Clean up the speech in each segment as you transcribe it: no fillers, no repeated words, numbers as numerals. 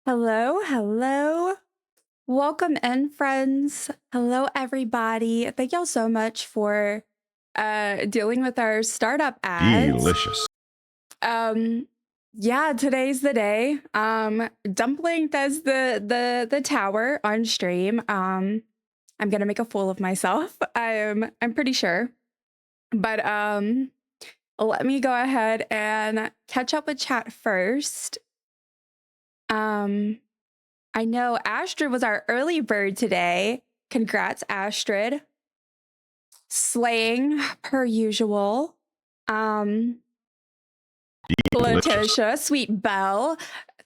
Hello, hello. Welcome in, friends. Hello, everybody. Thank y'all so much for dealing with our startup ads. Delicious. Yeah, today's the day. Dumpling does the tower on stream. I'm gonna make a fool of myself. I'm pretty sure. But let me go ahead and catch up with chat first. I know Astrid was our early bird today. Congrats, Astrid. Slaying per usual. Letitia, Sweet Belle.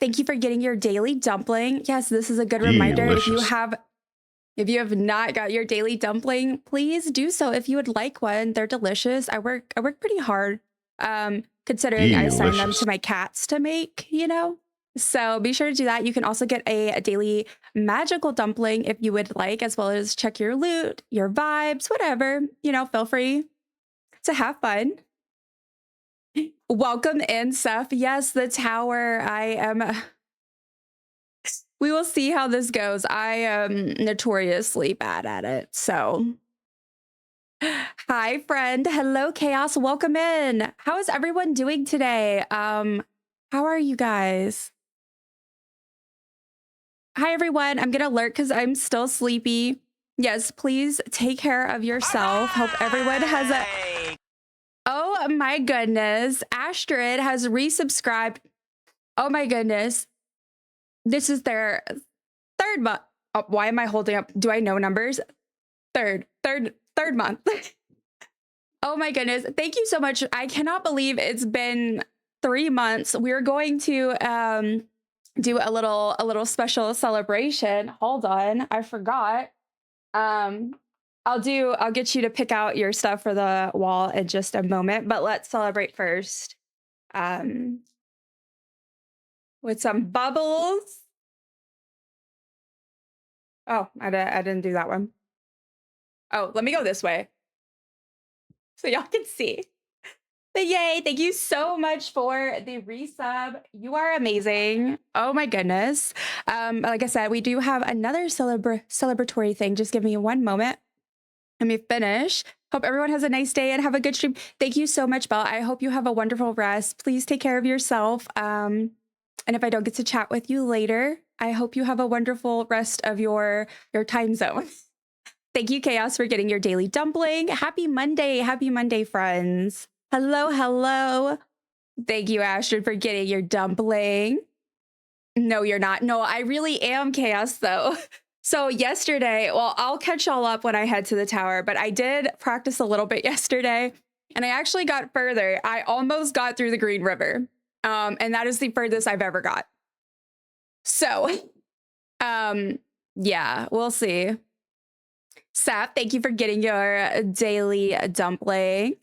Thank you for getting your daily dumpling. Yes, this is a good reminder. If you have not got your daily dumpling, please do so if you would like one. They're delicious. I work pretty hard. Considering I assign them to my cats to make, you know. So be sure to do that. You can also get a daily magical dumpling if you would like, as well as check your loot, your vibes, whatever. You know, feel free to have fun. Welcome in, Seth. Yes, the tower. We will see how this goes. I am notoriously bad at it. So, hi, friend. Hello, Chaos. Welcome in. How is everyone doing today? How are you guys? Hi, everyone. I'm going to alert because I'm still sleepy. Yes, please take care of yourself. Hope everyone has a... Oh, my goodness. Astrid has resubscribed. Oh, my goodness. This is their third month. Oh, why am I holding up? Do I know numbers? Third month. Oh, my goodness. Thank you so much. I cannot believe it's been 3 months. We're going to... do a little special celebration. Hold on, I forgot. I'll get you to pick out your stuff for the wall in just a moment, but let's celebrate first. With some bubbles. Oh, I didn't do that one. Oh, let me go this way so y'all can see. But yay, thank you so much for the resub. You are amazing. Oh my goodness. Like I said, we do have another celebratory thing. Just give me one moment. Let me finish. Hope everyone has a nice day and have a good stream. Thank you so much, Belle. I hope you have a wonderful rest. Please take care of yourself. And if I don't get to chat with you later, I hope you have a wonderful rest of your time zone. Thank you, Chaos, for getting your daily dumpling. Happy Monday. Happy Monday, friends. Hello, hello. Thank you, Astrid, for getting your dumpling. No, you're not. No, I really am, Chaos, though. So yesterday, well, I'll catch y'all up when I head to the tower, but I did practice a little bit yesterday, and I actually got further. I almost got through the Green River, and that is the furthest I've ever got. So Yeah, we'll see. Seth, thank you for getting your daily dumpling.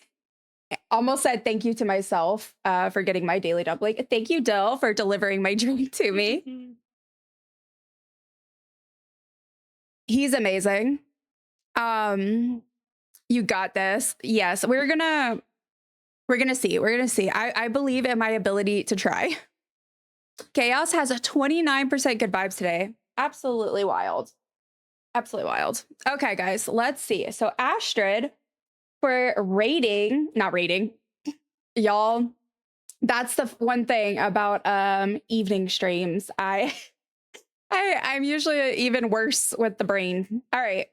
Almost said thank you to myself for getting my daily dumpling. Thank you, Dill, for delivering my drink to me. He's amazing. You got this. Yes, we're gonna see. We're gonna see. I believe in my ability to try. Chaos has a 29% good vibes today. Absolutely wild. Absolutely wild. Okay, guys, let's see. So Astrid, for rating, not rating, y'all. That's the one thing about evening streams. I'm usually even worse with the brain. All right.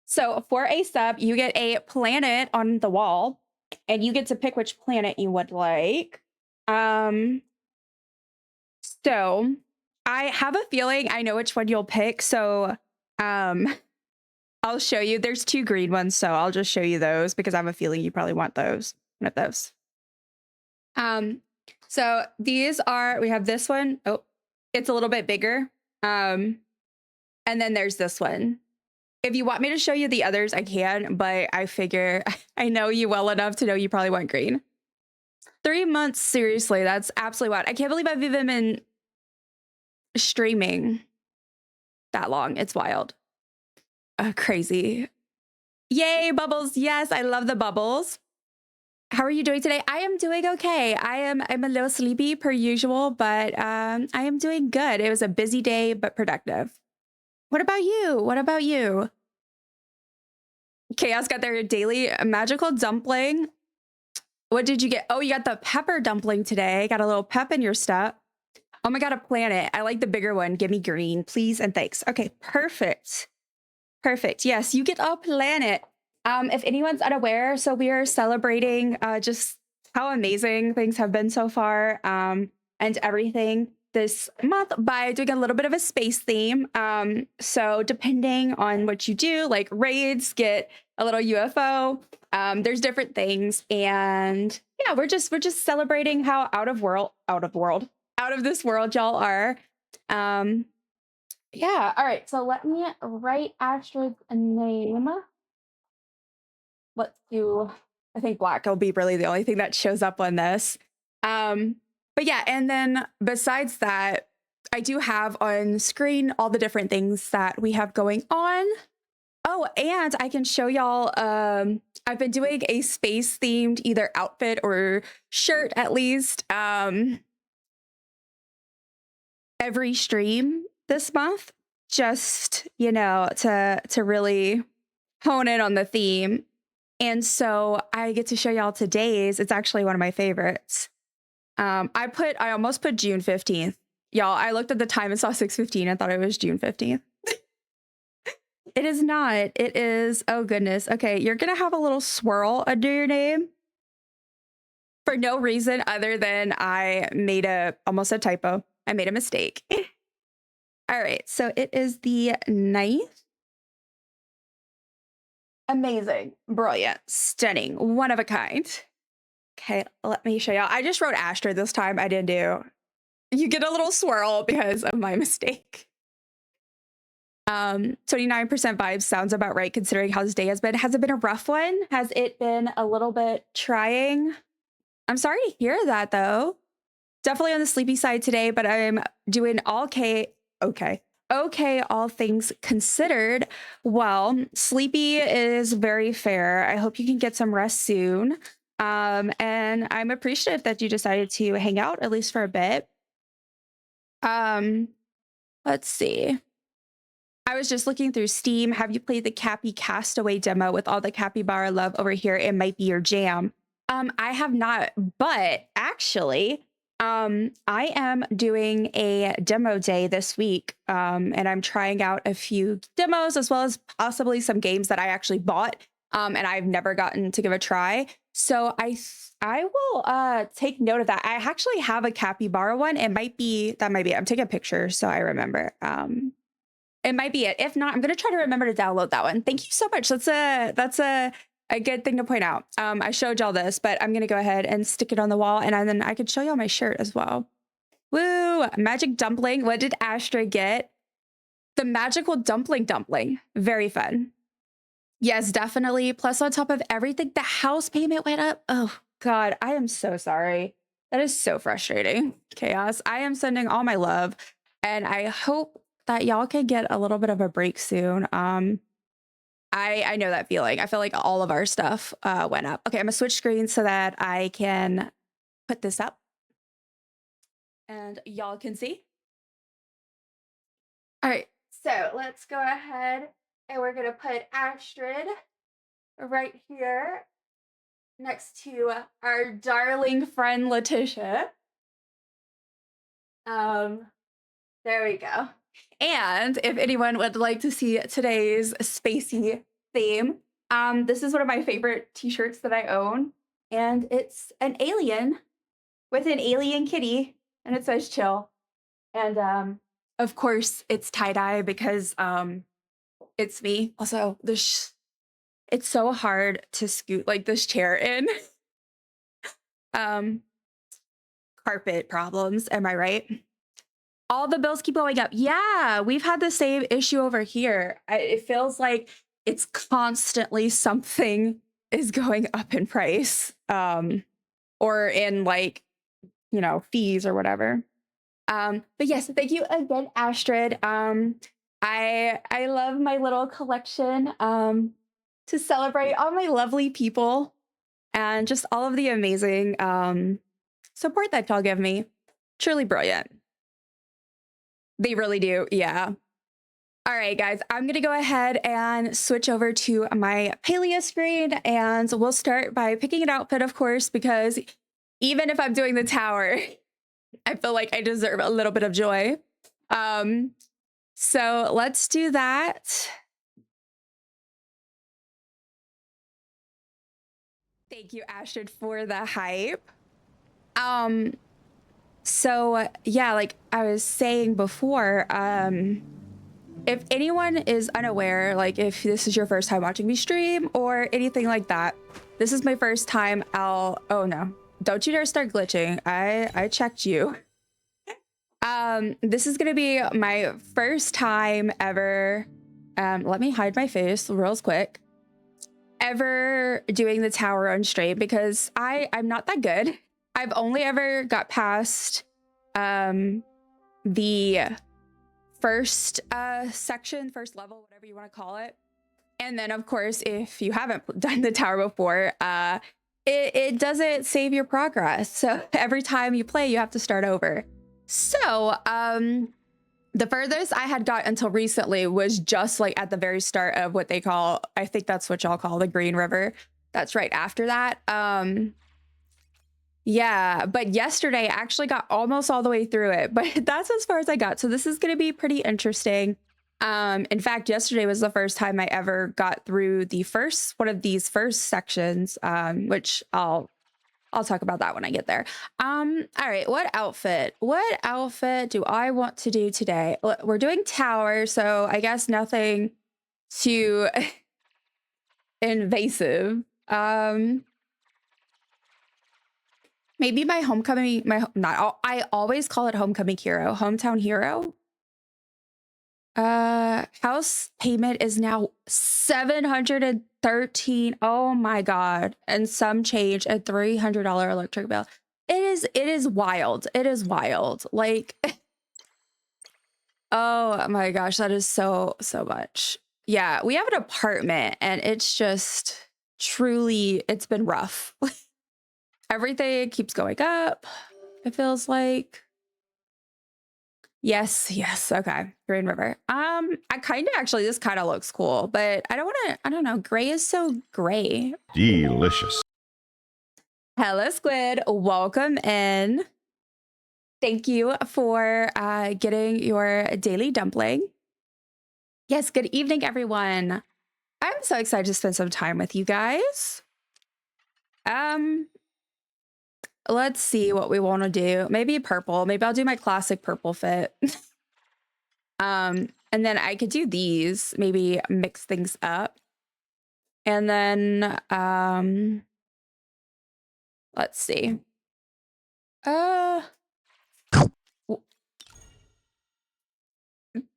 So for a sub, you get a planet on the wall, and you get to pick which planet you would like. So I have a feeling I know which one you'll pick. So I'll show you. There's 2 green ones, so I'll just show you those because I have a feeling you probably want those. One of those. So these are, we have this one. Oh, it's a little bit bigger. And then there's this one. If you want me to show you the others, I can, but I figure I know you well enough to know you probably want green. 3 months, seriously, that's absolutely wild. I can't believe I've even been streaming that long. It's wild. Crazy. Yay, bubbles. Yes, I love the bubbles. How are you doing today? I am doing okay. I'm a little sleepy per usual, but I am doing good. It was a busy day, but productive. What about you? What about you? Chaos got their daily magical dumpling. What did you get? Oh, you got the pepper dumpling today. Got a little pep in your step. Oh my God, a planet. I like the bigger one. Give me green, please and thanks. Okay, perfect. Perfect. Yes, you get a planet. If anyone's unaware, so we are celebrating just how amazing things have been so far and everything this month by doing a little bit of a space theme. So depending on what you do, like raids, get a little UFO. There's different things, and yeah, we're just celebrating how out of this world y'all are. Yeah. All right. So let me write Astrid's name. Let's do, I think black will be really the only thing that shows up on this. But yeah, and then besides that, I do have on screen all the different things that we have going on. Oh, and I can show y'all, I've been doing a space themed either outfit or shirt at least every stream this month, just, you know, to really hone in on the theme. And so I get to show y'all today's. It's actually one of my favorites. I almost put June 15th. Y'all, I looked at the time and saw 6:15 and thought it was June 15th. It is not. It is, oh goodness. Okay, you're gonna have a little swirl under your name for no reason other than I made almost a typo. I made a mistake. All right, so it is the 9th. Amazing, brilliant, stunning, one of a kind. Okay, let me show y'all. I just wrote Astrid this time. I didn't do. You get a little swirl because of my mistake. 29% vibes sounds about right considering how this day has been. Has it been a rough one? Has it been a little bit trying? I'm sorry to hear that though. Definitely on the sleepy side today, but I'm doing okay, all things considered. Well, sleepy is very fair. I hope you can get some rest soon. And I'm appreciative that you decided to hang out at least for a bit. Let's see. I was just looking through Steam. Have you played the Cappy Castaway demo with all the capybara love over here? It might be your jam. I have not, but actually, I am doing a demo day this week, and I'm trying out a few demos as well as possibly some games that I actually bought, and I've never gotten to give a try. So I will take note of that. I actually have a capybara one. That might be it. I'm taking a picture so I remember. It might be it. If not, I'm gonna try to remember to download that one. Thank you so much. That's a good thing to point out. I showed y'all this, but I'm gonna go ahead and stick it on the wall, and then I could show y'all my shirt as well. Woo! Magic dumpling. What did Astrid get? The magical dumpling. Very fun. Yes, definitely. Plus on top of everything, the house payment went up. Oh God, I am so sorry. That is so frustrating. Chaos. I am sending all my love and I hope that y'all can get a little bit of a break soon. I know that feeling. I feel like all of our stuff went up. Okay, I'm gonna switch screens so that I can put this up and y'all can see. All right, so let's go ahead and we're gonna put Astrid right here next to our darling friend Letitia. There we go. And if anyone would like to see today's spacey theme, this is one of my favorite t-shirts that I own. And it's an alien with an alien kitty, and it says chill. And of course it's tie-dye because it's me. Also, it's so hard to scoot like this chair in. Carpet problems, am I right? All the bills keep going up. Yeah, we've had the same issue over here. It feels like it's constantly something is going up in price, or in like, you know, fees or whatever. But yes, thank you again, Astrid. I love my little collection to celebrate all my lovely people and just all of the amazing support that y'all give me. Truly brilliant. They really do. Yeah. All right, guys, I'm going to go ahead and switch over to my Palia screen and we'll start by picking an outfit, of course, because even if I'm doing the tower, I feel like I deserve a little bit of joy. So let's do that. Thank you, Astrid, for the hype. So yeah, like I was saying before, if anyone is unaware, like if this is your first time watching me stream or anything like that, this is my first time. Oh no, don't you dare start glitching. I checked you. This is gonna be my first time ever. Let me hide my face real quick. Ever doing the tower on stream because I'm not that good. I've only ever got past the first section, first level, whatever you want to call it. And then of course, if you haven't done the tower before, it doesn't save your progress. So every time you play, you have to start over. So the furthest I had got until recently was just like at the very start of what they call, I think that's what y'all call the Green River. That's right after that. Yeah, but yesterday I actually got almost all the way through it, but that's as far as I got. So this is going to be pretty interesting. In fact, yesterday was the first time I ever got through the first one of these first sections, which I'll talk about that when I get there. All right, what outfit do I want to do today? We're doing tower, so I guess nothing too invasive. Maybe my homecoming, I always call it homecoming hero, hometown hero. House payment is now 713. Oh my God. And some change, a $300 electric bill. It is wild. It is wild. Like, oh my gosh, that is so much. Yeah, we have an apartment and it's just truly, it's been rough. Everything keeps going up, it feels like. Yes, okay. Green River. I kind of actually, this kind of looks cool, but I don't know. Gray is so gray. Delicious. Hello, Sqwd. Welcome in. Thank you for getting your daily dumpling. Yes, good evening, everyone. I'm so excited to spend some time with you guys. Let's see what we want to do. Maybe purple. Maybe I'll do my classic purple fit. And then I could do these, maybe mix things up. And then, let's see.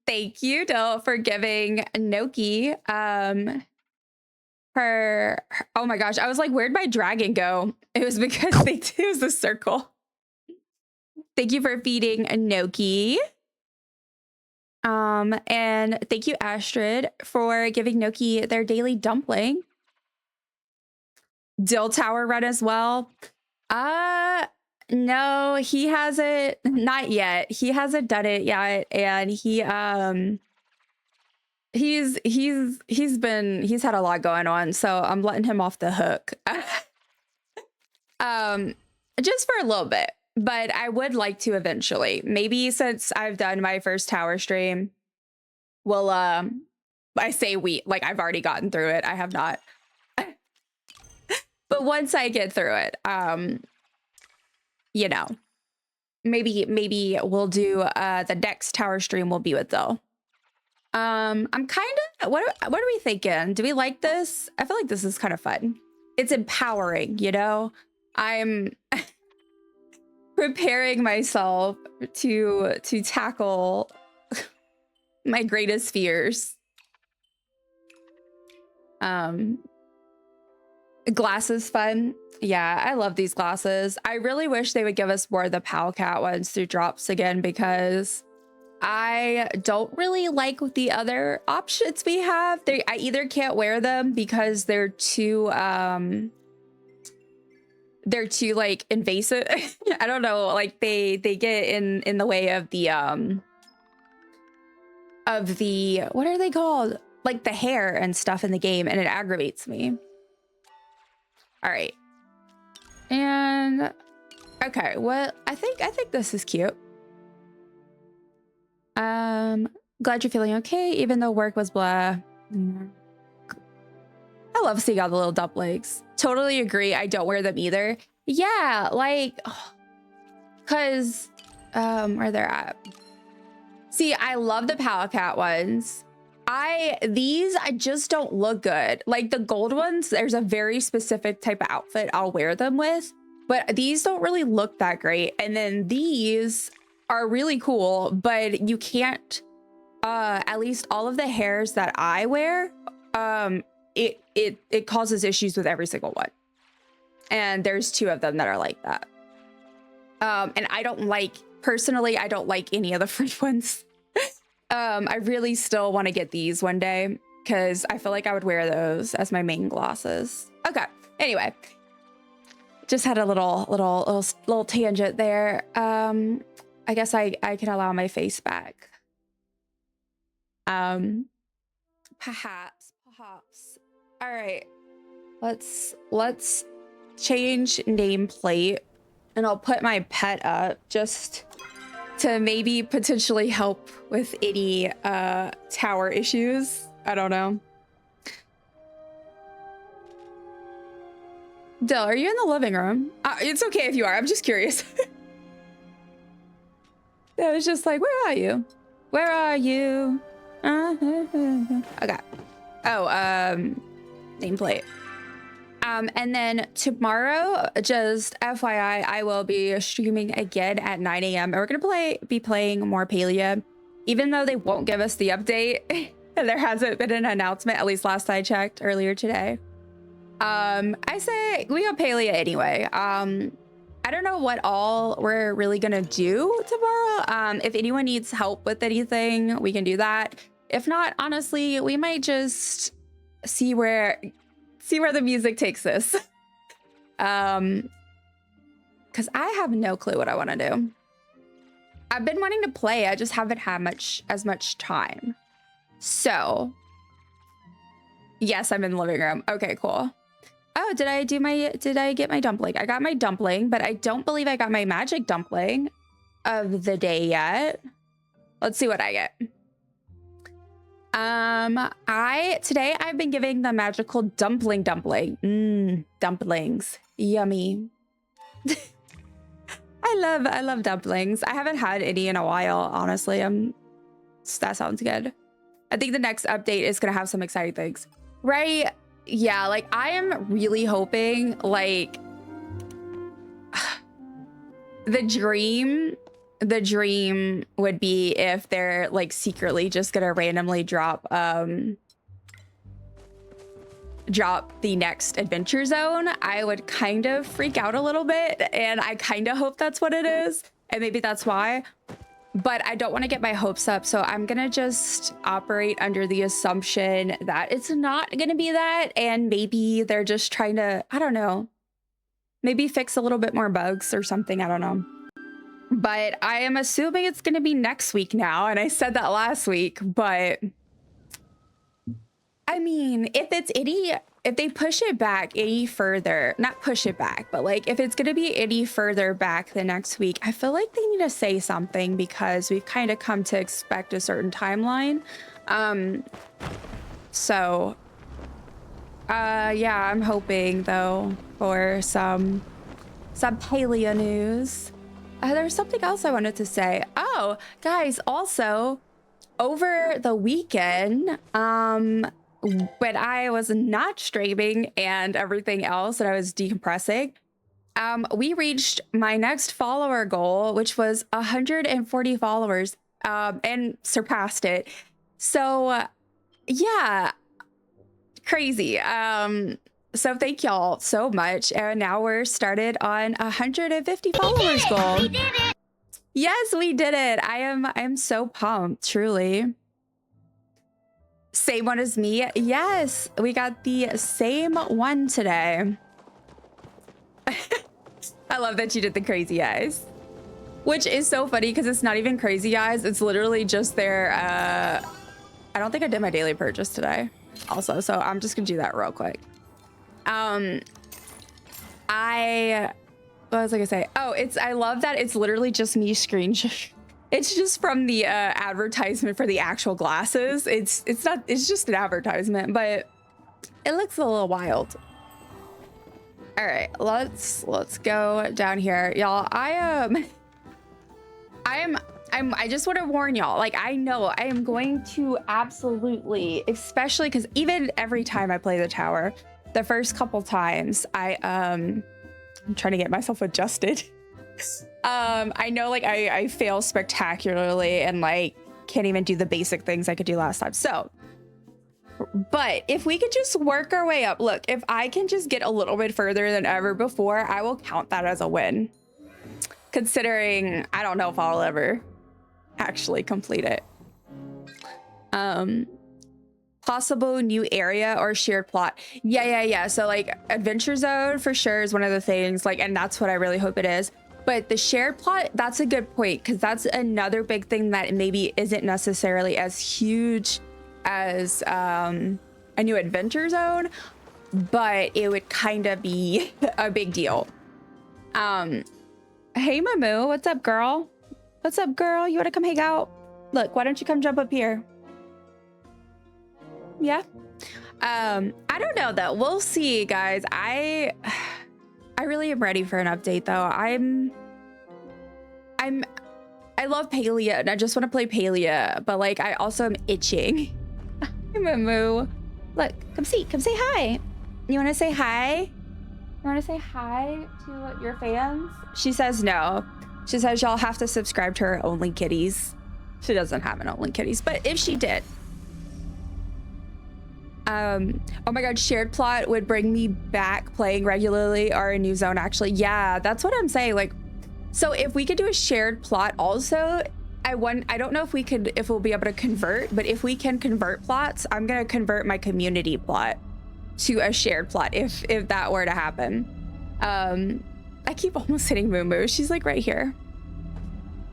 Thank you, Dill, for giving Noki her. Oh my gosh, I was like, where'd my dragon go? It was because it was the circle. Thank you for feeding Noki. And thank you, Astrid, for giving Noki their daily dumpling. Dill Tower run as well. No, he hasn't, not yet. He hasn't done it yet, and he's had a lot going on, so I'm letting him off the hook. Just for a little bit, but I would like to eventually. Maybe since I've done my first tower stream, we'll I say we, like I've already gotten through it. I have not. But once I get through it, you know, maybe we'll do the next tower stream will be with Dill. I'm kind of, what are we thinking? Do we like this? I feel like this is kind of fun. It's empowering, you know? I'm preparing myself to tackle my greatest fears. Glasses fun. Yeah, I love these glasses. I really wish they would give us more of the Palcat ones through drops again, because I don't really like the other options we have. I either can't wear them because they're too like invasive. I don't know, like they get in the way of the what are they called? Like the hair and stuff in the game, and it aggravates me. All right. And okay, well, I think this is cute. Glad you're feeling okay, even though work was blah. I love seeing all the little dumplings. Totally agree. I don't wear them either. Yeah, like, cause where they're at. See, I love the Palcat ones. These just don't look good. Like the gold ones, there's a very specific type of outfit I'll wear them with, but these don't really look that great. And then these are really cool, but you can't, at least all of the hairs that I wear, it causes issues with every single one. And there's 2 of them that are like that. And I don't like, personally, I don't like any of the free ones. I really still want to get these one day because I feel like I would wear those as my main glosses. Okay. Anyway, just had a little tangent there. I guess I can allow my face back. Perhaps. All right. Let's change nameplate, and I'll put my pet up just to maybe potentially help with any tower issues. I don't know. Dill, are you in the living room? It's okay if you are. I'm just curious. I was just like, where are you? Where are you? Okay. Oh, nameplate. And then tomorrow, just FYI, I will be streaming again at 9 a.m. and we're gonna be playing more Palia, even though they won't give us the update. There hasn't been an announcement, at least last I checked earlier today. I say we got Palia anyway. I don't know what all we're really gonna do tomorrow. If anyone needs help with anything, we can do that. If not, honestly, we might just see where the music takes us. Because I have no clue what I want to do. I've been wanting to play, I just haven't had as much time. So yes, I'm in the living room. Okay, cool. Oh, did I get my dumpling? I got my dumpling, but I don't believe I got my magic dumpling of the day yet. Let's see what I get. Today I've been giving the magical dumpling. Dumplings. Yummy. I love dumplings. I haven't had any in a while, honestly. That sounds good. I think the next update is gonna have some exciting things. Right? Yeah, like I am really hoping like the dream the dream would be if they're like secretly just gonna randomly drop the next adventure zone. I would kind of freak out a little bit, and I kind of hope that's what it is, and maybe that's why, but I don't want to get my hopes up, so I'm gonna just operate under the assumption that it's not gonna be that, and maybe they're just trying to, I don't know, maybe fix a little bit more bugs or something, I don't know. But I am assuming it's going to be next week now. And I said that last week, but I mean, if they push it back any further, not push it back, but like if it's going to be any further back the next week, I feel like they need to say something because we've kind of come to expect a certain timeline. Yeah, I'm hoping though for some Palia news. There's something else I wanted to say. Oh, guys, also over the weekend, when I was not streaming and everything else and I was decompressing, we reached my next follower goal, which was 140 followers, and surpassed it. So yeah, crazy. So thank y'all so much. And now we're started on 150 followers goal. We did it. Yes, we did it. I am so pumped, truly. Same one as me. Yes, we got the same one today. I love that you did the Crazyeyes, which is so funny because it's not even Crazyeyes. It's literally just their, I don't think I did my daily purchase today also. So I'm just gonna do that real quick. What was I gonna say? Oh, I love that it's literally just me screenshot. It's just from the advertisement for the actual glasses. It's just an advertisement, but it looks a little wild. All right, let's go down here, y'all. I just want to warn y'all, like, I know I am going to absolutely, especially because even every time I play the tower, the first couple times I'm trying to get myself adjusted. I know, like, I fail spectacularly and like can't even do the basic things I could do last time. So, but if we could just work our way up, look, if I can just get a little bit further than ever before, I will count that as a win. Considering I don't know if I'll ever actually complete it. Possible new area or shared plot. Yeah. So like adventure zone for sure is one of the things, like, and that's what I really hope it is. But the shared plot, that's a good point, because that's another big thing that maybe isn't necessarily as huge as a new adventure zone, but it would kind of be a big deal. Hey Mamu, what's up, girl? What's up, girl? You want to come hang out? Look, why don't you come jump up here? Yeah. I don't know though. We'll see, guys. I really am ready for an update though. I love Palia and I just want to play Palia, but like I also am itching. Hey Mamu. Look, come say hi. You want to say hi? You want to say hi to your fans? She says no. She says y'all have to subscribe to her Only Kitties. She doesn't have an Only Kitties, but if she did. Oh my god, shared plot would bring me back playing regularly, or a new zone actually. Yeah, that's what I'm saying. Like, so if we could do a shared plot also, I don't know if we'll be able to convert, but if we can convert plots, I'm gonna convert my community plot to a shared plot if that were to happen. I keep almost hitting Moo Moo. She's like right here.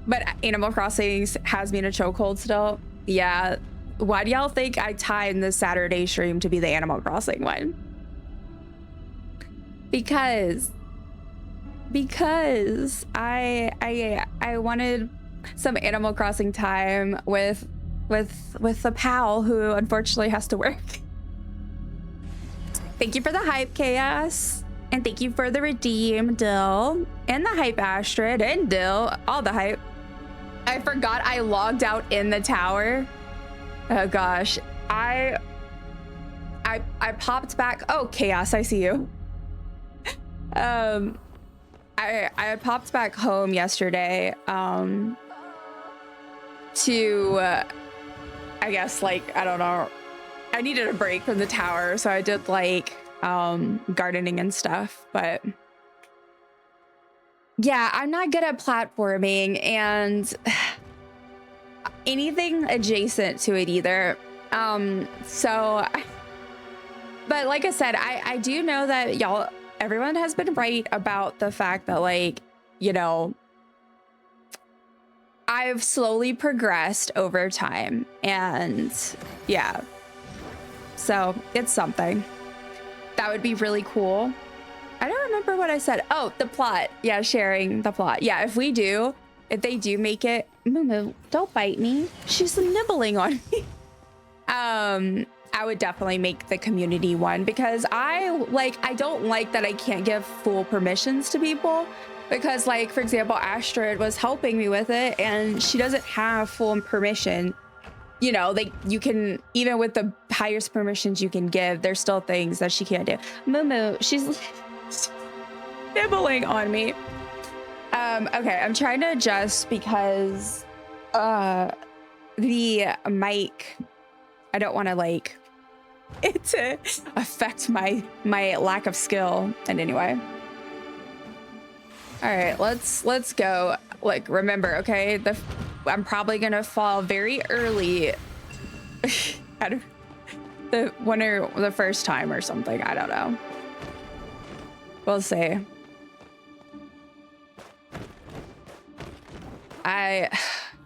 But Animal Crossing has me in a chokehold still. Yeah. Why do y'all think I timed this Saturday stream to be the Animal Crossing one? Because I wanted some Animal Crossing time with the pal who unfortunately has to work. Thank you for the hype, Chaos. And thank you for the redeem, Dill. And the hype, Astrid. And Dill. All the hype. I forgot I logged out in the tower. Oh gosh. I popped back. Oh, Chaos, I see you. I had popped back home yesterday to I guess like I don't know, I needed a break from the tower, so I did like gardening and stuff. But yeah, I'm not good at platforming and anything adjacent to it either. So but like I said, I do know that everyone has been right about the fact that, like, you know, I've slowly progressed over time, and yeah, so it's something that would be really cool. I don't remember what I said. Oh, the plot. Yeah, sharing the plot. Yeah, if they do make it, Moo, don't bite me. She's nibbling on me. I would definitely make the community one, because I don't like that I can't give full permissions to people, because, like, for example, Astrid was helping me with it and she doesn't have full permission. You know, like, you can, even with the highest permissions you can give, there's still things that she can't do. Moo, she's nibbling on me. Okay, I'm trying to adjust because the mic, I don't want to like it to affect my lack of skill in any way. All right, let's go. Like, remember, okay, I'm probably gonna fall very early out of the first time or something. I don't know. We'll see.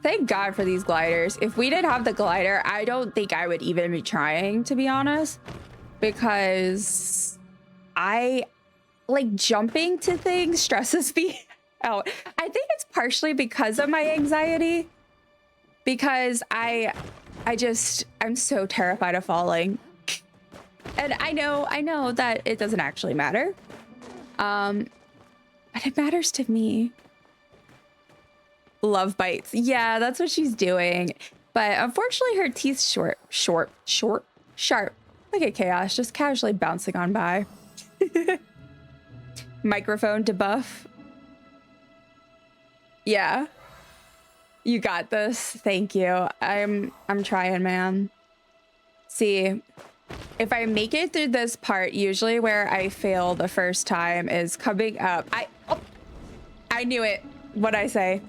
Thank God for these gliders. If we didn't have the glider, I don't think I would even be trying, to be honest, because like jumping to things stresses me out. I think it's partially because of my anxiety, because I'm so terrified of falling. And I know that it doesn't actually matter. But it matters to me. Love bites. Yeah, that's what she's doing. But unfortunately her teeth sharp. Look at Chaos just casually bouncing on by. Microphone debuff. Yeah. You got this. Thank you. I'm trying, man. See, if I make it through this part, usually where I fail the first time is coming up. I knew it. What'd I say?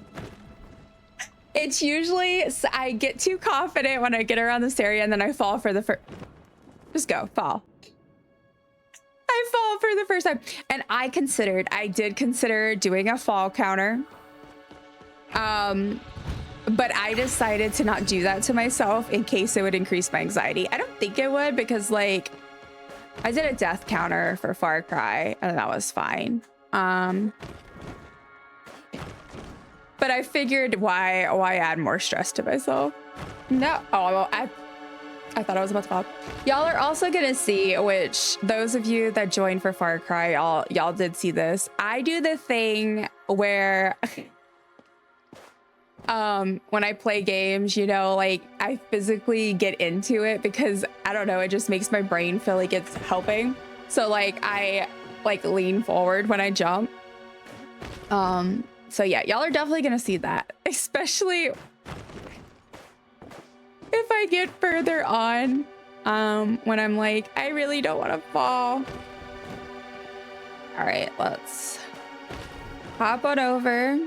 It's usually, I get too confident when I get around this area and then I fall for the first. Just go, fall. I fall for the first time. And I did consider doing a fall counter. But I decided to not do that to myself in case it would increase my anxiety. I don't think it would, because, like, I did a death counter for Far Cry and that was fine. But I figured why add more stress to myself? No. Oh, well, I thought I was about to fall. Y'all are also gonna see, which those of you that joined for Far Cry, y'all did see this. I do the thing where when I play games, you know, like, I physically get into it because, I don't know, it just makes my brain feel like it's helping. So, like, I like lean forward when I jump. So yeah, y'all are definitely gonna see that, especially if I get further on, when I'm like, I really don't want to fall. All right, let's hop on over.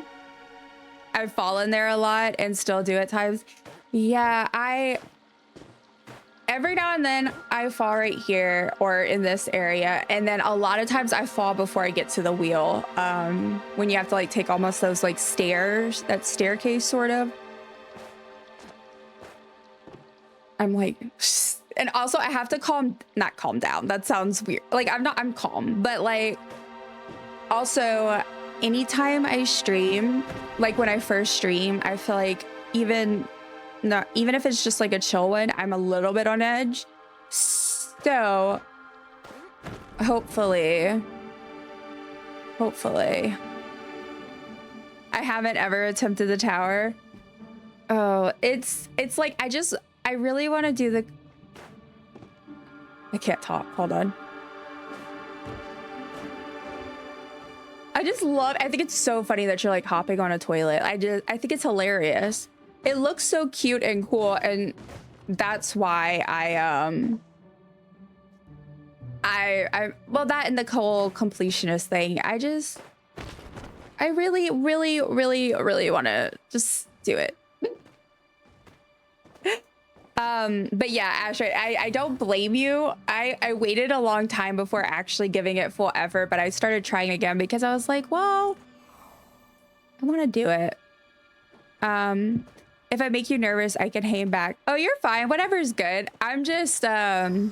I've fallen there a lot and still do at times. Yeah, every now and then I fall right here or in this area, and then a lot of times I fall before I get to the wheel, when you have to, like, take almost those, like, stairs, that staircase sort of. I'm like, and also I have to not calm down, that sounds weird, like, I'm calm, but, like, also anytime I stream, like when I first stream, I feel like even if it's just like a chill one, I'm a little bit on edge. So hopefully I haven't ever attempted the tower. Oh, it's like, I really want to do I can't talk, hold on. I just love, I think it's so funny that you're like hopping on a toilet. I think it's hilarious. It looks so cute and cool, and that's why well, that and the whole completionist thing, I really want to just do it. But yeah, Ash, I don't blame you. I waited a long time before actually giving it full effort, but I started trying again because I was like, well, I want to do it. If I make you nervous, I can hang back. Oh, you're fine. Whatever's good. I'm just, I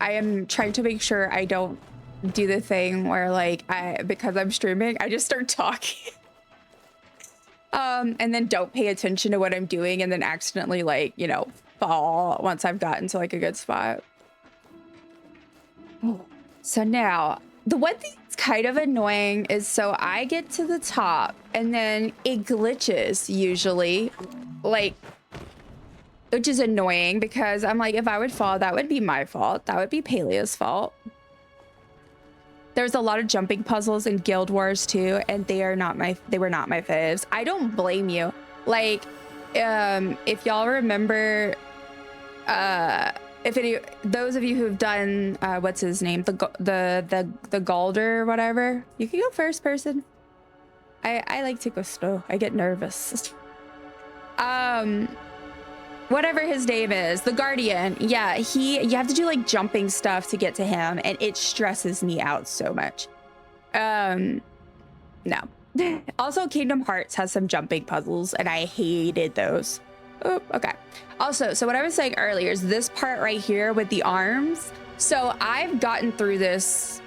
am trying to make sure I don't do the thing where like, because I'm streaming, I just start talking. And then don't pay attention to what I'm doing and then accidentally like, you know, fall once I've gotten to like a good spot. So now, the one thing that's kind of annoying is so I get to the top and then it glitches usually, like, which is annoying because I'm like, if I would fall, that would be my fault. That would be Palia's fault. There's a lot of jumping puzzles in Guild Wars too, and they were not my faves. I don't blame you. Like, if y'all remember, those of you who've done what's his name, the Galder or whatever, you can go first person. I like to go slow. I get nervous. Whatever his name is, the Guardian. Yeah, you have to do like jumping stuff to get to him, and it stresses me out so much. No. Also, Kingdom Hearts has some jumping puzzles, and I hated those. Oh, okay. Also, so what I was saying earlier is this part right here with the arms. So I've gotten through this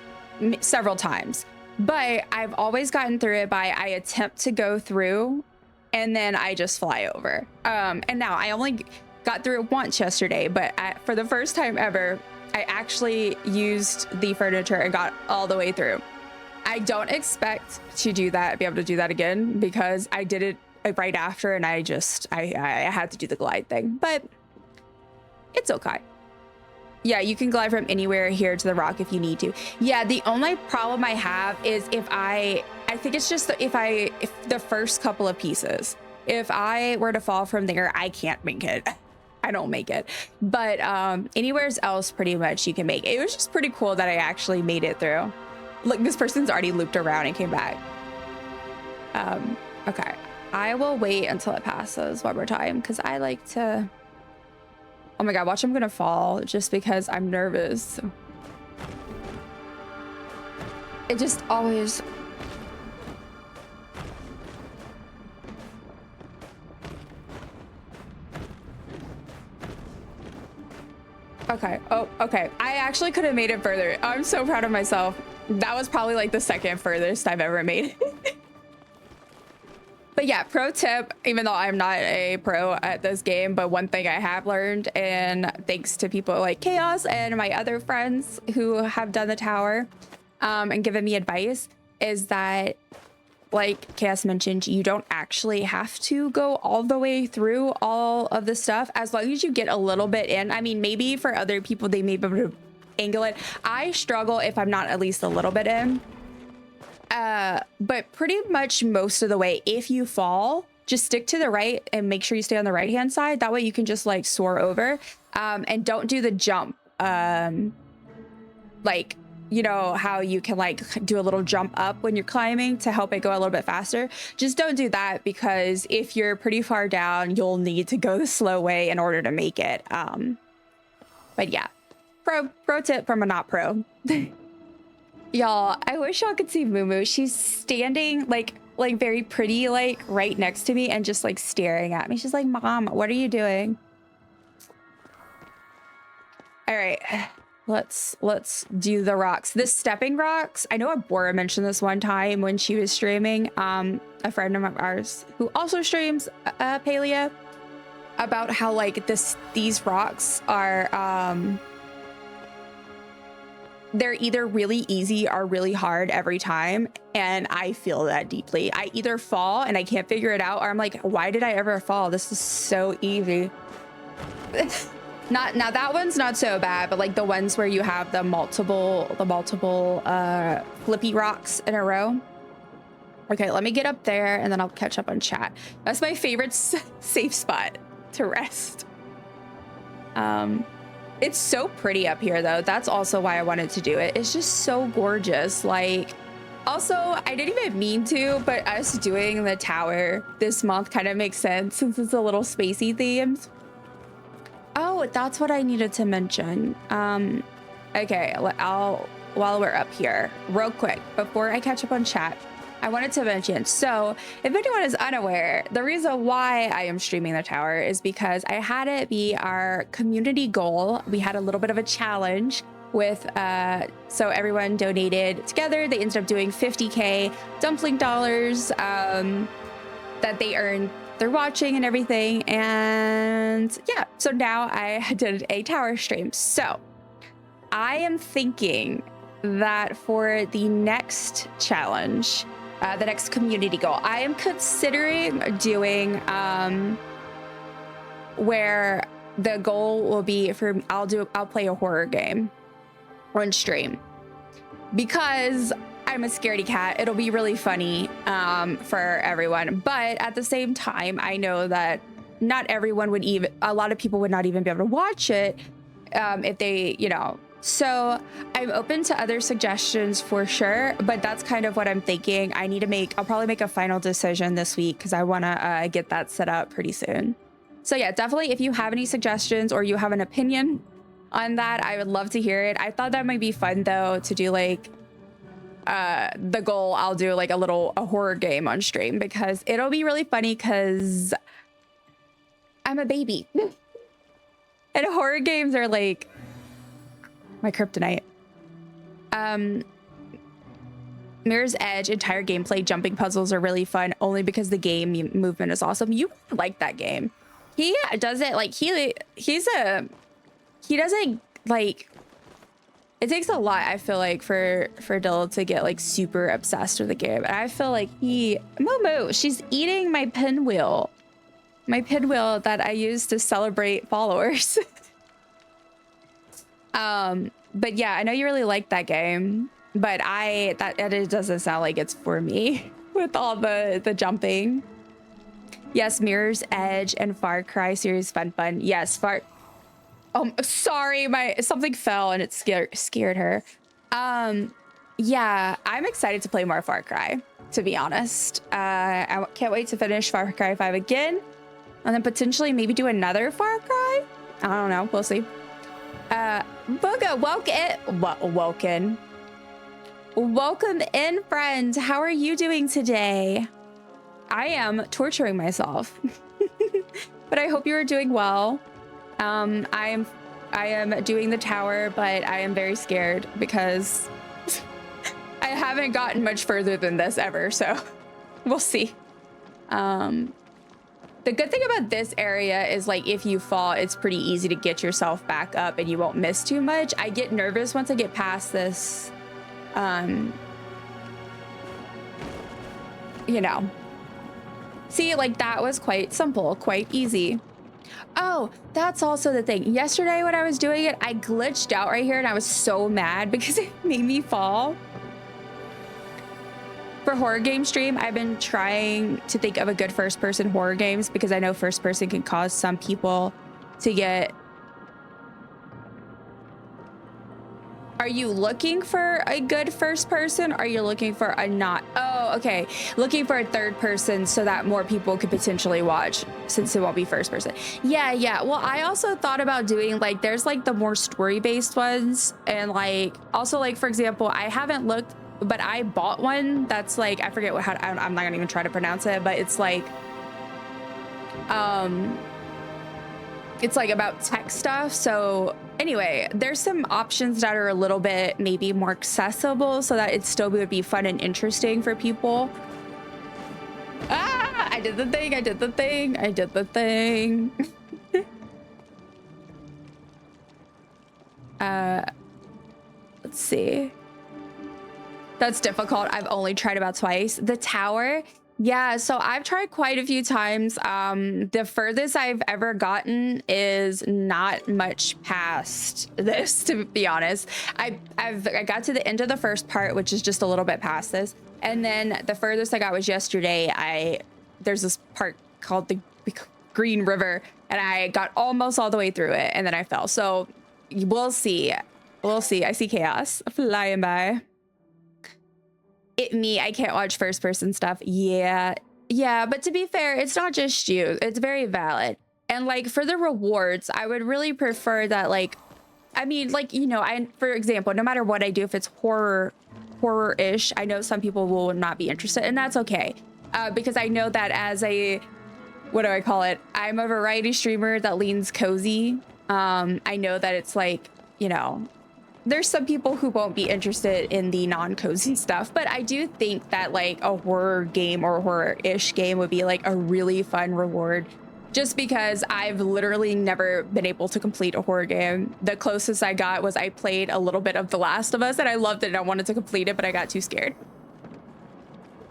several times, but I've always gotten through it by I attempt to go through and then I just fly over. And now I only got through it once yesterday, but for the first time ever, I actually used the furniture and got all the way through. I don't expect to be able to do that again because I did it right after and I had to do the glide thing, but it's okay. Yeah, you can glide from anywhere here to the rock if you need to. Yeah, the only problem I have is I think it's just if the first couple of pieces, if I were to fall from there, I can't make it. I don't make it. But anywhere else, pretty much you can make it. It was just pretty cool that I actually made it through. Look, this person's already looped around and came back. Okay, I will wait until it passes one more time because I like to. Oh my God, watch, I'm gonna fall just because I'm nervous. It just always. Okay, oh, okay. I actually could have made it further. I'm so proud of myself. That was probably like the second furthest I've ever made it. But yeah, pro tip, even though I'm not a pro at this game, but one thing I have learned, and thanks to people like Chaos and my other friends who have done the tower and given me advice, is that, like Chaos mentioned, you don't actually have to go all the way through all of the stuff as long as you get a little bit in. I mean, maybe for other people, they may be able to angle it. I struggle if I'm not at least a little bit in. But pretty much most of the way, if you fall, just stick to the right and make sure you stay on the right hand side. That way you can just like soar over, and don't do the jump. Like, you know how you can like do a little jump up when you're climbing to help it go a little bit faster. Just don't do that, because if you're pretty far down, you'll need to go the slow way in order to make it. But yeah, pro tip from a not pro. Y'all, I wish y'all could see Mumu. She's standing like very pretty, like right next to me and just like staring at me. She's like, Mom, what are you doing? All right, let's do the rocks. The stepping rocks. I know Abora mentioned this one time when she was streaming. A friend of ours who also streams Palia, about how like these rocks are they're either really easy or really hard every time, and I feel that deeply. I either fall and I can't figure it out, or I'm like, why did I ever fall? This is so easy. Not now that one's not so bad, but like the ones where you have the multiple flippy rocks in a row. Okay, let me get up there and then I'll catch up on chat. That's my favorite safe spot to rest. It's so pretty up here though. That's also why I wanted to do it. It's just so gorgeous. Like, also, I didn't even mean to, but us doing the tower this month kind of makes sense since it's a little spacey themed. Oh, that's what I needed to mention. Okay, while we're up here, real quick, before I catch up on chat, I wanted to mention, so if anyone is unaware, the reason why I am streaming the tower is because I had it be our community goal. We had a little bit of a challenge with, so everyone donated together. They ended up doing 50K DumplingDollars that they earned through watching and everything. And yeah, so now I did a tower stream. So I am thinking that for the next challenge, the next community goal, I am considering doing where the goal will be for I'll play a horror game on stream because I'm a scaredy cat. It'll be really funny for everyone, but at the same time, I know that not everyone would even, a lot of people would not even be able to watch it if they, you know. So I'm open to other suggestions for sure, but that's kind of what I'm thinking. I'll probably make a final decision this week because I want to get that set up pretty soon. So yeah, definitely if you have any suggestions or you have an opinion on that, I would love to hear it. I thought that might be fun though, to do like the goal. I'll do like a horror game on stream because it'll be really funny because I'm a baby and horror games are like my kryptonite. Mirror's Edge entire gameplay jumping puzzles are really fun only because the game movement is awesome. You like that game. He does it like he doesn't like, it takes a lot, I feel like, for Dill to get like super obsessed with the game. And I feel like Momo, she's eating my pinwheel that I use to celebrate followers. But yeah, I know you really like that game, but it doesn't sound like it's for me with all the jumping. Yes, Mirror's Edge and Far Cry series fun. Yes, oh, sorry, something fell and it scared her. Yeah, I'm excited to play more Far Cry, to be honest. I can't wait to finish Far Cry 5 again and then potentially maybe do another Far Cry. I don't know, we'll see. Booga, welcome in, friend. How are you doing today? I am torturing myself, but I hope you are doing well. I am doing the tower, but I am very scared because I haven't gotten much further than this ever, so we'll see. The good thing about this area is like if you fall, it's pretty easy to get yourself back up and you won't miss too much. I get nervous once I get past this, you know. See, like that was quite simple, quite easy. Oh, that's also the thing. Yesterday when I was doing it, I glitched out right here and I was so mad because it made me fall. For horror game stream, I've been trying to think of a good first person horror games because I know first person can cause some people to get... Are you looking for a good first person? Or are you looking for a not? Oh, okay. Looking for a third person so that more people could potentially watch since it won't be first person. Yeah. Well, I also thought about doing like, there's like the more story-based ones. And like, also like, for example, I haven't looked, but I bought one that's like, I forget I'm not gonna even try to pronounce it, but it's like about tech stuff. So anyway, there's some options that are a little bit maybe more accessible so that it still would be fun and interesting for people. Ah, I did the thing. Let's see. That's difficult. I've only tried about twice. The tower, Yeah, so I've tried quite a few times. The furthest I've ever gotten is not much past this, to be honest. I got to the end of the first part, which is just a little bit past this. And then the furthest I got was yesterday. There's this part called the Green River, and I got almost all the way through it, and then I fell. So we'll see. We'll see. I see chaos flying by. I can't watch first person stuff. Yeah, but to be fair, it's not just you. It's very valid. And like for the rewards, I would really prefer that, like, I mean, like, you know, for example, no matter what I do, if it's horror-ish, I know some people will not be interested, and that's okay. Because I know that as what do I call it? I'm a variety streamer that leans cozy. I know that it's like, you know, there's some people who won't be interested in the non-cozy stuff, but I do think that like a horror game or horror-ish game would be like a really fun reward, just because I've literally never been able to complete a horror game. The closest I got was I played a little bit of The Last of Us, and I loved it and I wanted to complete it, but I got too scared.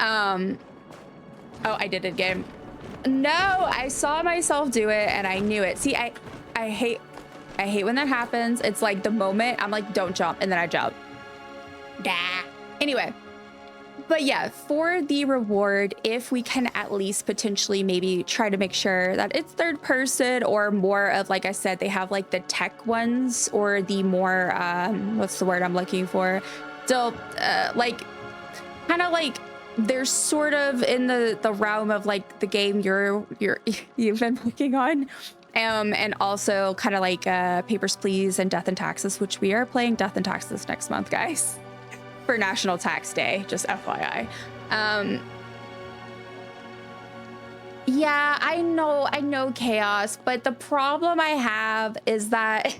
Oh, I did it again. No, I saw myself do it and I knew it. See, I hate when that happens. It's like the moment I'm like, don't jump, and then I jump. Anyway, but yeah, for the reward, if we can at least potentially maybe try to make sure that it's third person, or more of, like I said, they have like the tech ones, or the more, what's the word I'm looking for? Still, like, kind of like, they're sort of in the realm of like the game you've been looking on. And also kind of like Papers, Please and Death and Taxes, which we are playing Death and Taxes next month, guys, for National Tax Day, just FYI. Yeah, I know chaos, but the problem I have is that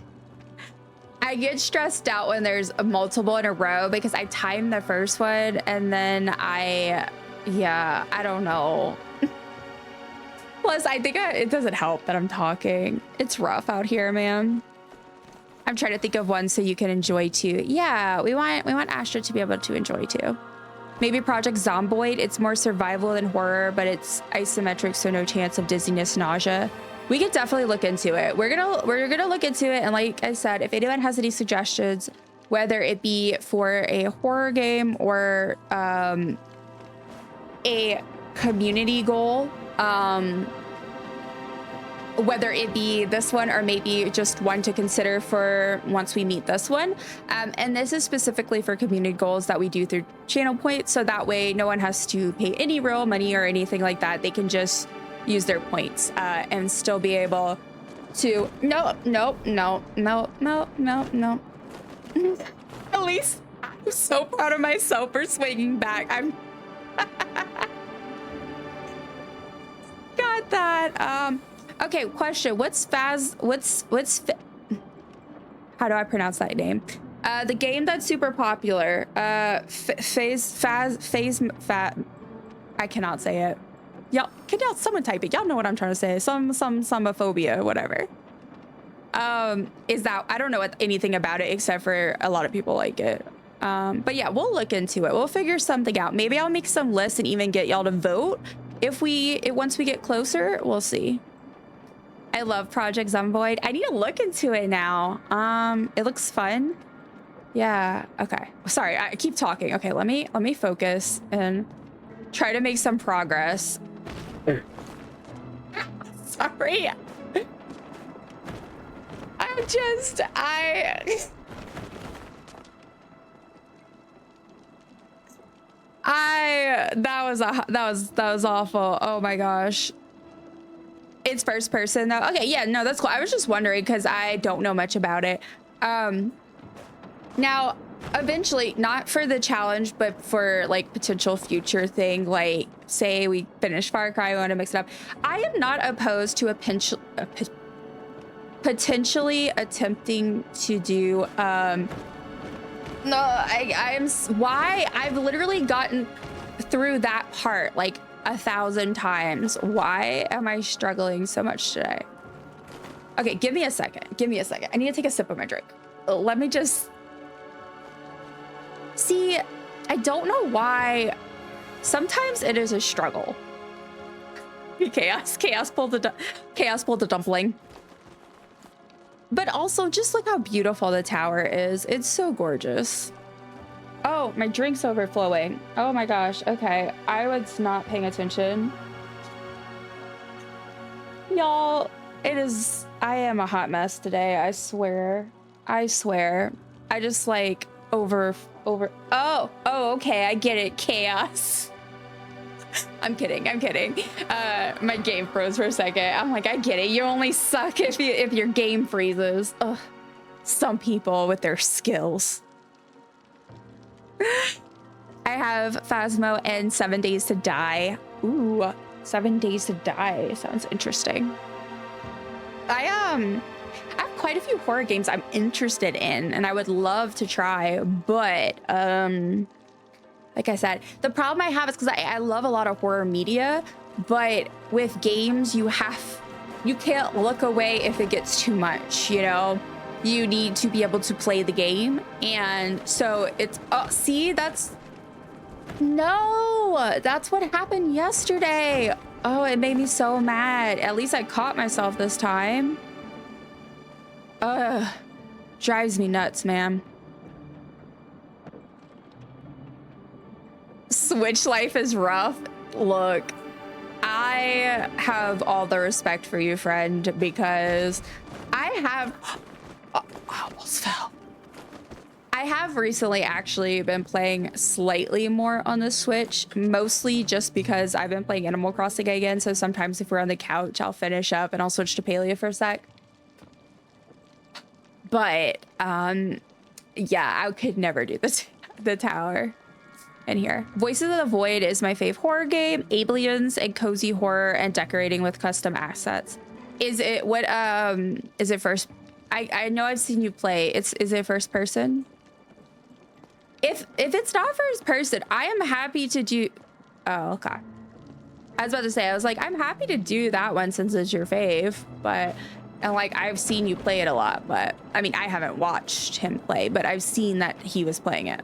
I get stressed out when there's multiple in a row, because I timed the first one and then I don't know. Plus, I think it doesn't help that I'm talking. It's rough out here, man. I'm trying to think of one so you can enjoy too. Yeah, we want Astra to be able to enjoy too. Maybe Project Zomboid. It's more survival than horror, but it's isometric, so no chance of dizziness, nausea. We could definitely look into it. We're gonna look into it, and like I said, if anyone has any suggestions, whether it be for a horror game or a community goal, whether it be this one or maybe just one to consider for once we meet this one. And this is specifically for community goals that we do through channel points, so that way no one has to pay any real money or anything like that. They can just use their points and still be able to no. At least I'm so proud of myself for swinging back. I'm got that. Okay, question. How do I pronounce that name? The game that's super popular. I cannot say it. Y'all, can y'all someone type it? Y'all know what I'm trying to say. Some homophobia, whatever. Is that, I don't know anything about it except for a lot of people like it. But yeah, we'll look into it. We'll figure something out. Maybe I'll make some lists and even get y'all to vote. Once we get closer, we'll see. I love Project Zomboid. I need to look into it now. It looks fun. Yeah, okay. Sorry, I keep talking. Okay, let me focus and try to make some progress. Sorry. That was awful. Oh my gosh. It's first person though. Okay, yeah, no, that's cool. I was just wondering because I don't know much about it. Now, eventually, not for the challenge, but for like potential future thing, like say we finish Far Cry, we want to mix it up. I am not opposed to potentially attempting to do no, I've literally gotten through that part like 1,000 times. Why am I struggling so much today? Okay, give me a second. I need to take a sip of my drink. Let me just see. I don't know why sometimes it is a struggle. Chaos pulled the dumpling. But also, just look how beautiful the tower is. It's so gorgeous. Oh, my drink's overflowing. Oh my gosh. Okay, I was not paying attention. Y'all, I am a hot mess today. I swear. I just like oh, okay, I get it. Chaos. I'm kidding. My game froze for a second. I'm like, I get it. You only suck if your game freezes. Ugh. Some people with their skills. I have Phasmo and 7 Days to Die. Ooh, 7 Days to Die. Sounds interesting. I have quite a few horror games I'm interested in and I would love to try, but like I said, the problem I have is because I love a lot of horror media, but with games you can't look away if it gets too much, you know? You need to be able to play the game, and so it's see, that's what happened yesterday. Oh, it made me so mad. At least I caught myself this time. Drives me nuts, man. Switch life is rough. Look, I have all the respect for you, friend, because I almost fell. I have recently actually been playing slightly more on the Switch, mostly just because I've been playing Animal Crossing again. So sometimes if we're on the couch, I'll finish up and I'll switch to Palia for a sec. But yeah, I could never do the tower in here. Voices of the Void is my fave horror game. Aliens and cozy horror and decorating with custom assets. Is it is it first? I know I've seen you play. Is it first person? If it's not first person, I am happy to do. Oh, okay. I was about to say, I was like, I'm happy to do that one since it's your fave, but and like I've seen you play it a lot, but I mean I haven't watched him play, but I've seen that he was playing it.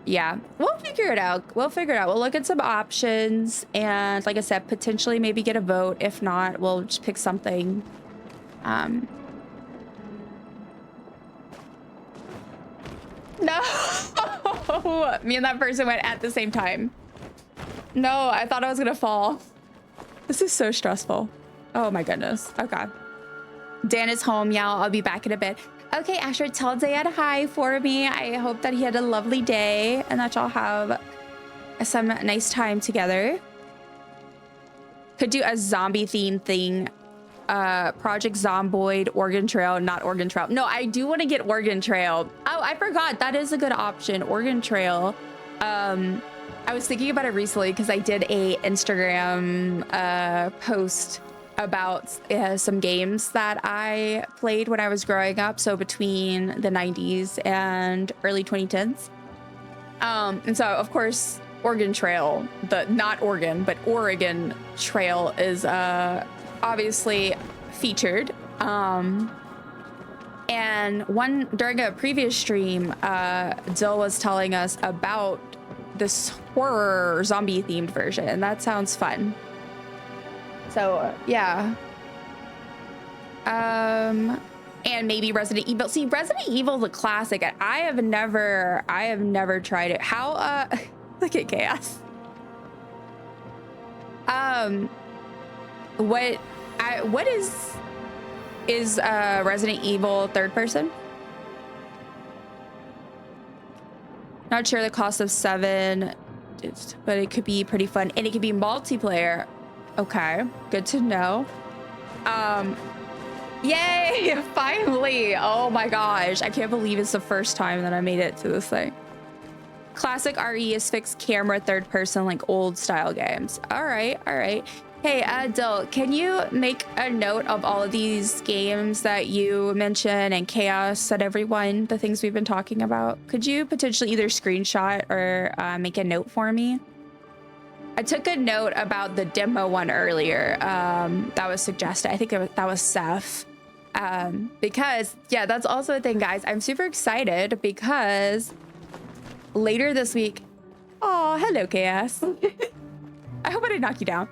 Yeah, we'll figure it out. We'll look at some options, and like I said, potentially maybe get a vote. If not, we'll just pick something. No, me and that person went at the same time. No, I thought I was gonna fall. This is so stressful. Oh my goodness. Okay. Dan is home, y'all. I'll be back in a bit. Okay, Asher, tell Zayed hi for me. I hope that he had a lovely day and that y'all have some nice time together. Could do a zombie theme thing. Project Zomboid, Oregon Trail, not Oregon Trail. No, I do want to get Oregon Trail. Oh, I forgot. That is a good option. Oregon Trail. I was thinking about it recently because I did a Instagram post about some games that I played when I was growing up. So between the 90s and early 2010s. And so, of course, Oregon Trail, not Oregon, but Oregon Trail is obviously featured. And during a previous stream, Dill was telling us about this horror zombie themed version, and that sounds fun. So yeah. And maybe Resident Evil. See, Resident Evil is a classic. I have never tried it. How look at Chaos. What is Resident Evil third person? Not sure the cost of 7, but it could be pretty fun, and it could be multiplayer. Okay, good to know. Yay, finally. Oh my gosh, I can't believe it's the first time that I made it to this thing. Classic RE is fixed camera third person, like old style games. All right. Hey, Dill, can you make a note of all of these games that you mentioned and Chaos said everyone, the things we've been talking about? Could you potentially either screenshot or make a note for me? I took a note about the demo one earlier that was suggested. I think that was Seth. Because, yeah, that's also a thing, guys. I'm super excited because later this week... Oh, hello, Chaos. I hope I didn't knock you down.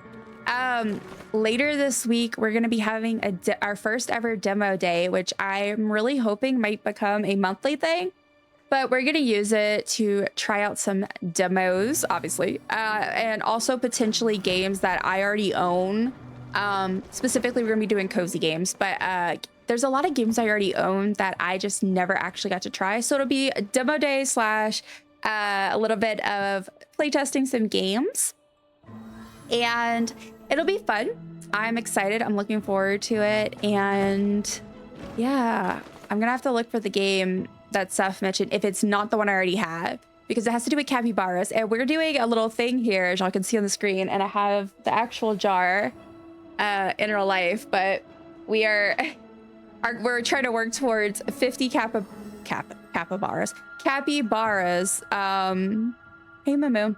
Later this week, we're going to be having our first ever demo day, which I'm really hoping might become a monthly thing. But we're going to use it to try out some demos, obviously, and also potentially games that I already own. Specifically, we're going to be doing cozy games, but there's a lot of games I already own that I just never actually got to try. So it'll be a demo day slash a little bit of playtesting some games. And it'll be fun. I'm excited. I'm looking forward to it. And yeah, I'm going to have to look for the game that Seth mentioned if it's not the one I already have, because it has to do with capybaras. And we're doing a little thing here, as y'all can see on the screen, and I have the actual jar in real life, but we're trying to work towards 50 capybaras. Hey Mamu,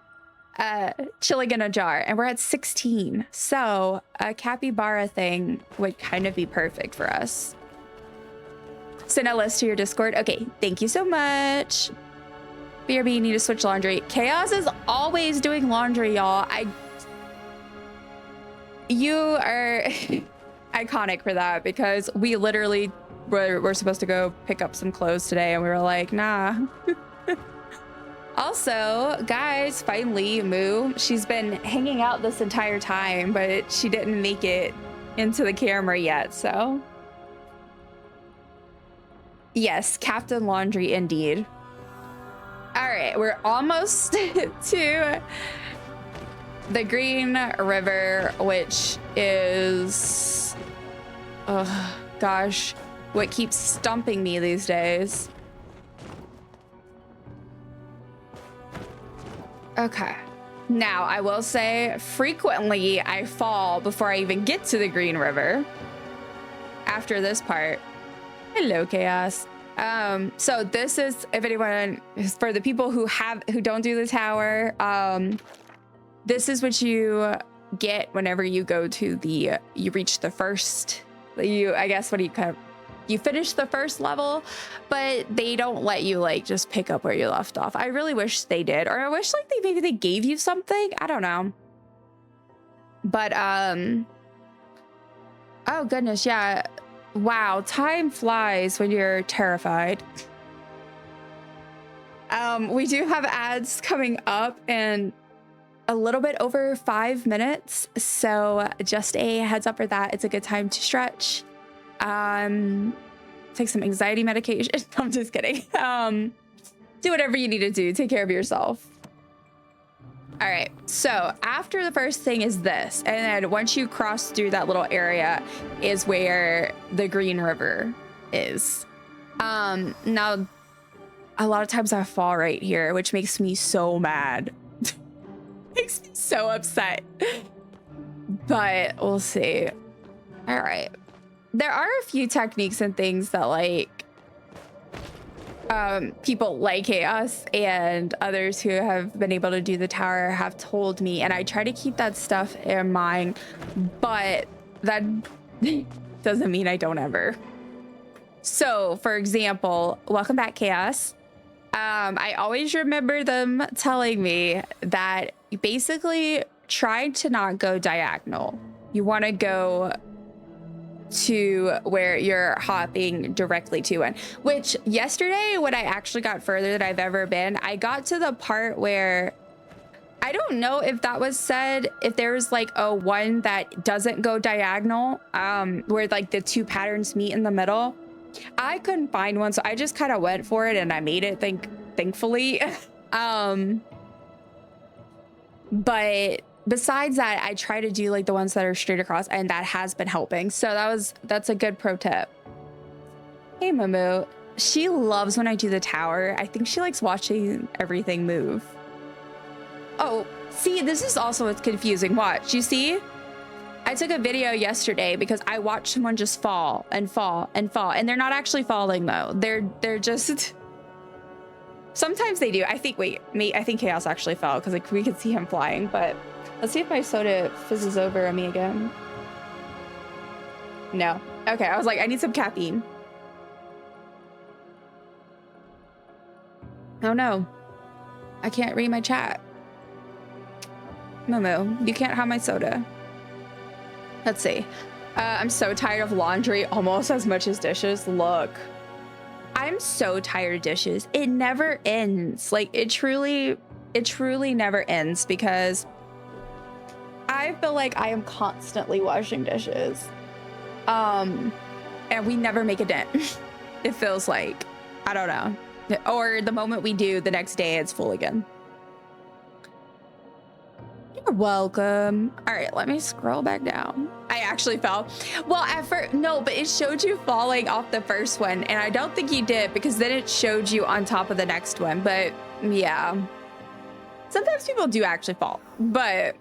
chilling in a jar, and we're at 16. So a capybara thing would kind of be perfect for us. Send a list to your Discord. Okay, thank you so much. BRB, you need to switch laundry. Chaos is always doing laundry, y'all. You are iconic for that, because we literally were supposed to go pick up some clothes today, and we were like, nah. Also, guys, finally, Moo, she's been hanging out this entire time, but she didn't make it into the camera yet, so. Yes, Captain Laundry, indeed. All right, we're almost to the Green River, which is, oh gosh, what keeps stumping me these days. Okay. Now, I will say, frequently I fall before I even get to the Green River after this part. Hello, Chaos. So this is, if anyone, for the people who don't do the tower, this is what you get whenever you go to you reach the first, I guess, what do you kind of, you finish the first level, but they don't let you like just pick up where you left off. I really wish they did, or I wish like maybe they gave you something. I don't know. But oh goodness, yeah. Wow, time flies when you're terrified. We do have ads coming up in a little bit over 5 minutes, so just a heads up for that. It's a good time to stretch. Take some anxiety medication. I'm just kidding. Do whatever you need to do. Take care of yourself. All right, so after the first thing is this, and then once you cross through that little area is where the Green River is. Now, a lot of times I fall right here, which makes me so mad. Makes me so upset. But we'll see. All right. There are a few techniques and things that like people like Chaos and others who have been able to do the tower have told me, and I try to keep that stuff in mind, but that doesn't mean I don't ever. So for example, welcome back, Chaos. I always remember them telling me that you basically try to not go diagonal. You want to go to where you're hopping directly to one, which yesterday when I actually got further than I've ever been, I got to the part where I don't know if that was said, if there was like a one that doesn't go diagonal, where like the two patterns meet in the middle. I couldn't find one, so I just kind of went for it and I made it, thankfully. But besides that, I try to do like the ones that are straight across, and that has been helping. So that's a good pro tip. Hey, Momo. She loves when I do the tower. I think she likes watching everything move. Oh, see, this is also what's confusing. Watch, you see? I took a video yesterday because I watched someone just fall and fall and fall, and they're not actually falling though. They're just, sometimes they do. I think, I think Chaos actually fell because like we could see him flying, but let's see if my soda fizzes over on me again. No. Okay, I was like, I need some caffeine. Oh no. I can't read my chat. Momo, you can't have my soda. Let's see. I'm so tired of laundry, almost as much as dishes. Look, I'm so tired of dishes. It never ends. Like, it truly never ends, because I feel like I am constantly washing dishes. And we never make a dent. It feels like, I don't know. Or the moment we do, the next day it's full again. You're welcome. All right, let me scroll back down. I actually fell. Well, at first, no, but it showed you falling off the first one, and I don't think you did, because then it showed you on top of the next one. But yeah, sometimes people do actually fall, but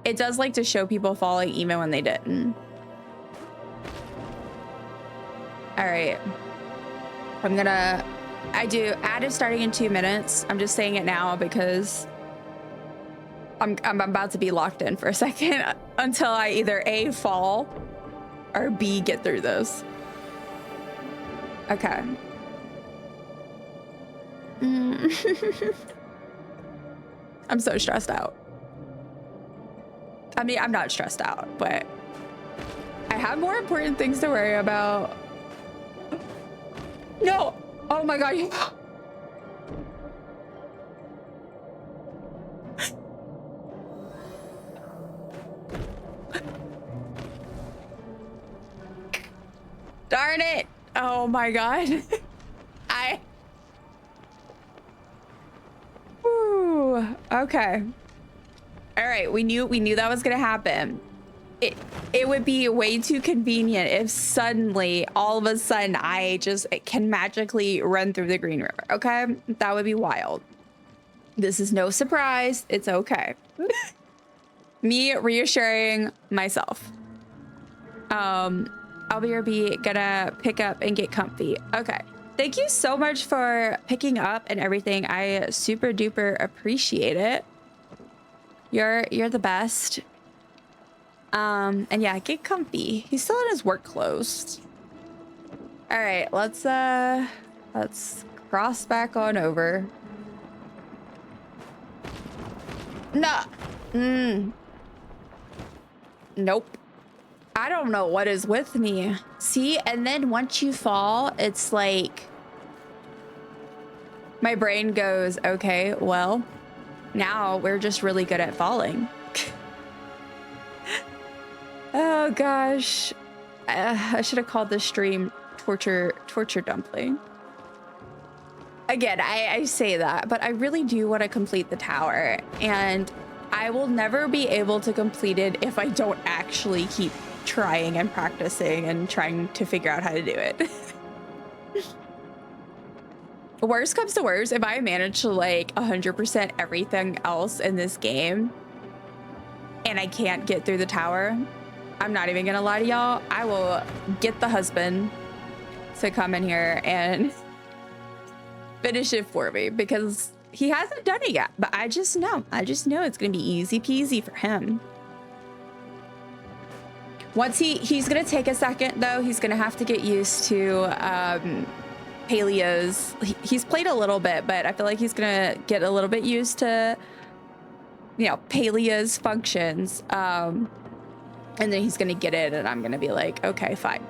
it does like to show people falling even when they didn't. All right, ad is starting in 2 minutes. I'm just saying it now because I'm about to be locked in for a second until I either A, fall, or B, get through this. Okay. I'm so stressed out. I mean, I'm not stressed out, but I have more important things to worry about. No! Oh my God. Darn it. Oh my God. Ooh, okay. All right, we knew that was gonna happen. It would be way too convenient if suddenly, all of a sudden, I just can magically run through the Green River, okay? That would be wild. This is no surprise. It's okay. Me reassuring myself. LBRB gonna pick up and get comfy. Okay. Thank you so much for picking up and everything. I super duper appreciate it. You're the best. And yeah, get comfy. He's still in his work clothes. All right, let's cross back on over. Nah. Nope. I don't know what is with me. See, and then once you fall, it's like my brain goes, okay, well, now we're just really good at falling. Oh gosh. I should have called this stream torture dumpling. Again, I say that, but I really do want to complete the tower, and I will never be able to complete it if I don't actually keep trying and practicing and trying to figure out how to do it. Worst comes to worst, if I manage to like 100% everything else in this game and I can't get through the tower, I'm not even gonna lie to y'all, I will get the husband to come in here and finish it for me, because he hasn't done it yet, but I just know it's gonna be easy peasy for him. Once he's gonna take a second though. He's gonna have to get used to Palia's. He's played a little bit, but I feel like he's gonna get a little bit used to, you know, Palia's functions. And then he's gonna get it, and I'm gonna be like, okay, fine.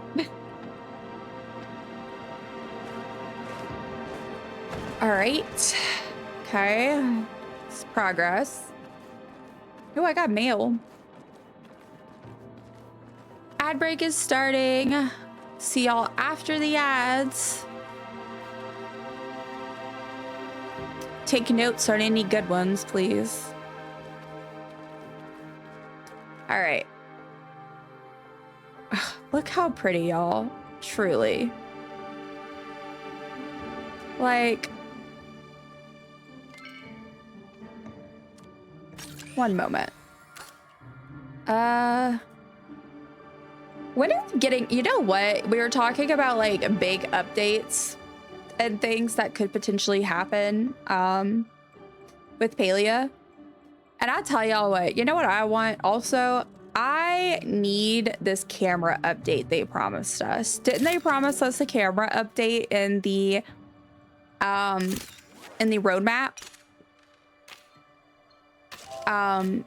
All right. Okay. It's progress. Oh, I got mail. Ad break is starting. See y'all after the ads. Take notes on any good ones, please. All right. Look how pretty, y'all. Truly. Like, one moment. When are we getting, you know what? We were talking about like big updates and things that could potentially happen with Palia. And I'll tell y'all what, you know what I want also? I need this camera update they promised us. Didn't they promise us a camera update in the roadmap?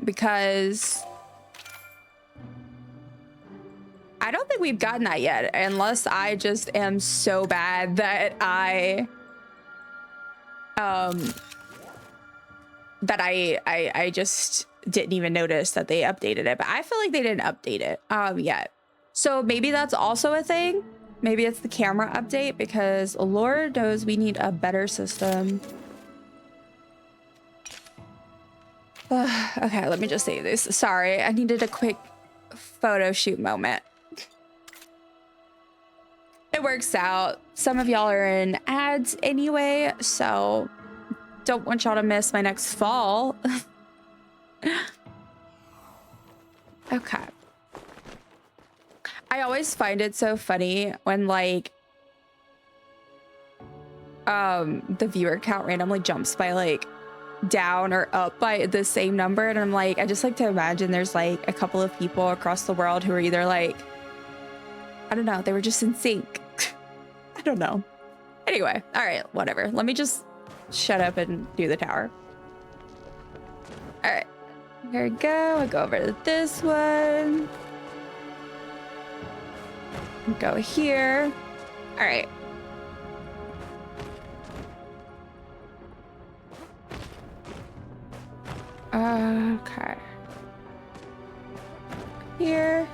because I don't think we've gotten that yet, unless I just am so bad that I just didn't even notice that they updated it. But I feel like they didn't update it yet. So maybe that's also a thing. Maybe it's the camera update, because Lord knows we need a better system. Okay, let me just say this. Sorry, I needed a quick photo shoot moment. It works out. Some of y'all are in ads anyway, so don't want y'all to miss my next fall. Okay. I always find it so funny when like the viewer count randomly jumps by like down or up by the same number, and I'm like, I just like to imagine there's like a couple of people across the world who are either like, I don't know, they were just in sync. I don't know. Anyway, all right, whatever. Let me just shut up and do the tower. All right, here we go. I go over to this one. Go here. All right. Okay. Here.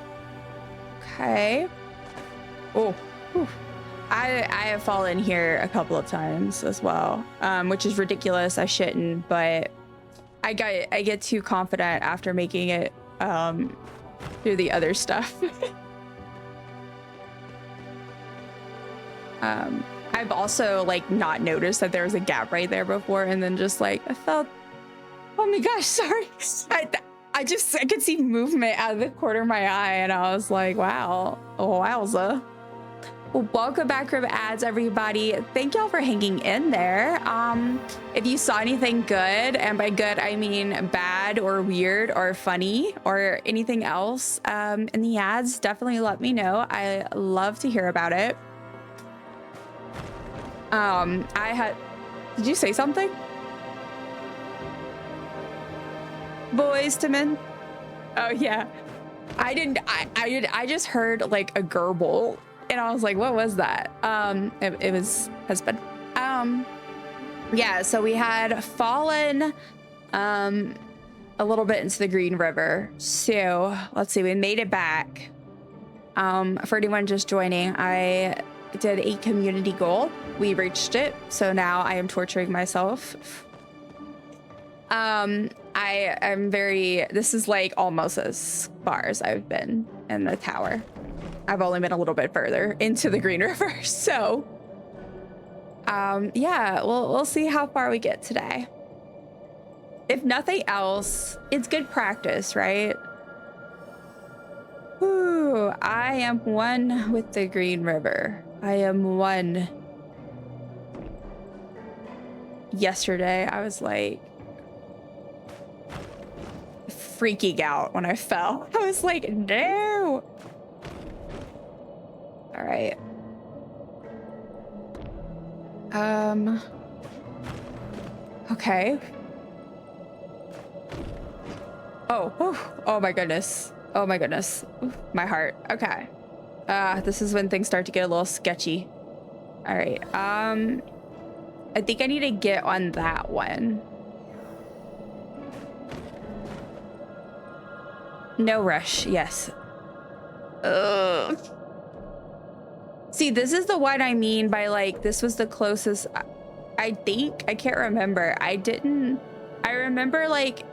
Okay. Oh, whew. I have fallen here a couple of times as well, which is ridiculous. I shouldn't, but I get too confident after making it through the other stuff. I've also like not noticed that there was a gap right there before, and then just like I felt, oh my gosh, sorry. I could see movement out of the corner of my eye, and I was like, wow, wowza. Well, welcome back from ads, everybody. Thank y'all for hanging in there. If you saw anything good, and by good I mean bad or weird or funny or anything else in the ads, definitely let me know. I love to hear about it. Did you say something? Boys to men. Oh yeah. I just heard like a gurgle, and I was like, what was that? It was husband. Yeah, so we had fallen a little bit into the Green River. So let's see, we made it back. For anyone just joining, I did a community goal. We reached it, so now I am torturing myself. This is like almost as far as I've been in the tower. I've only been a little bit further into the Green River, so yeah, we'll see how far we get today. If nothing else, it's good practice, right? Ooh, I am one with the Green River. I am one. Yesterday, I was like freaking out when I fell. I was like, no. All right. Okay. Oh my goodness. Oh my goodness. Oof, my heart. Okay. This is when things start to get a little sketchy. All right. I think I need to get on that one. No rush. Yes. Ugh. See, this is the one I mean by like, this was the closest. I think, I can't remember. I remember like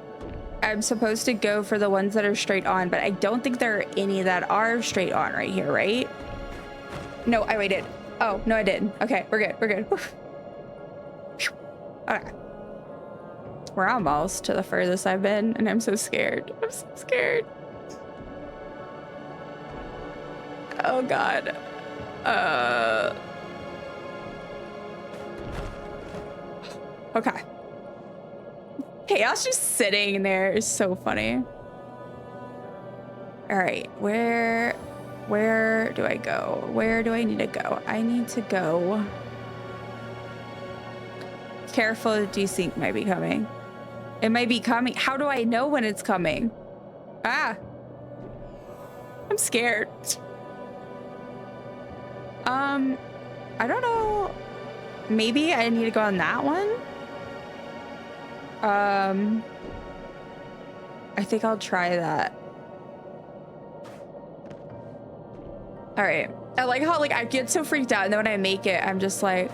I'm supposed to go for the ones that are straight on, but I don't think there are any that are straight on right here, right? No, I waited. Oh, no, I didn't. Okay, we're good. We're good. Okay. We're almost to the furthest I've been, and I'm so scared. I'm so scared. Oh, God. Okay. Chaos just sitting there is so funny. All right, where do I go? Where do I need to go? I need to go. Careful, desync might be coming. It might be coming. How do I know when it's coming? Ah. I'm scared. I don't know. Maybe I need to go on that one. I think I'll try that. All right. I like how like I get so freaked out, and then when I make it, I'm just like,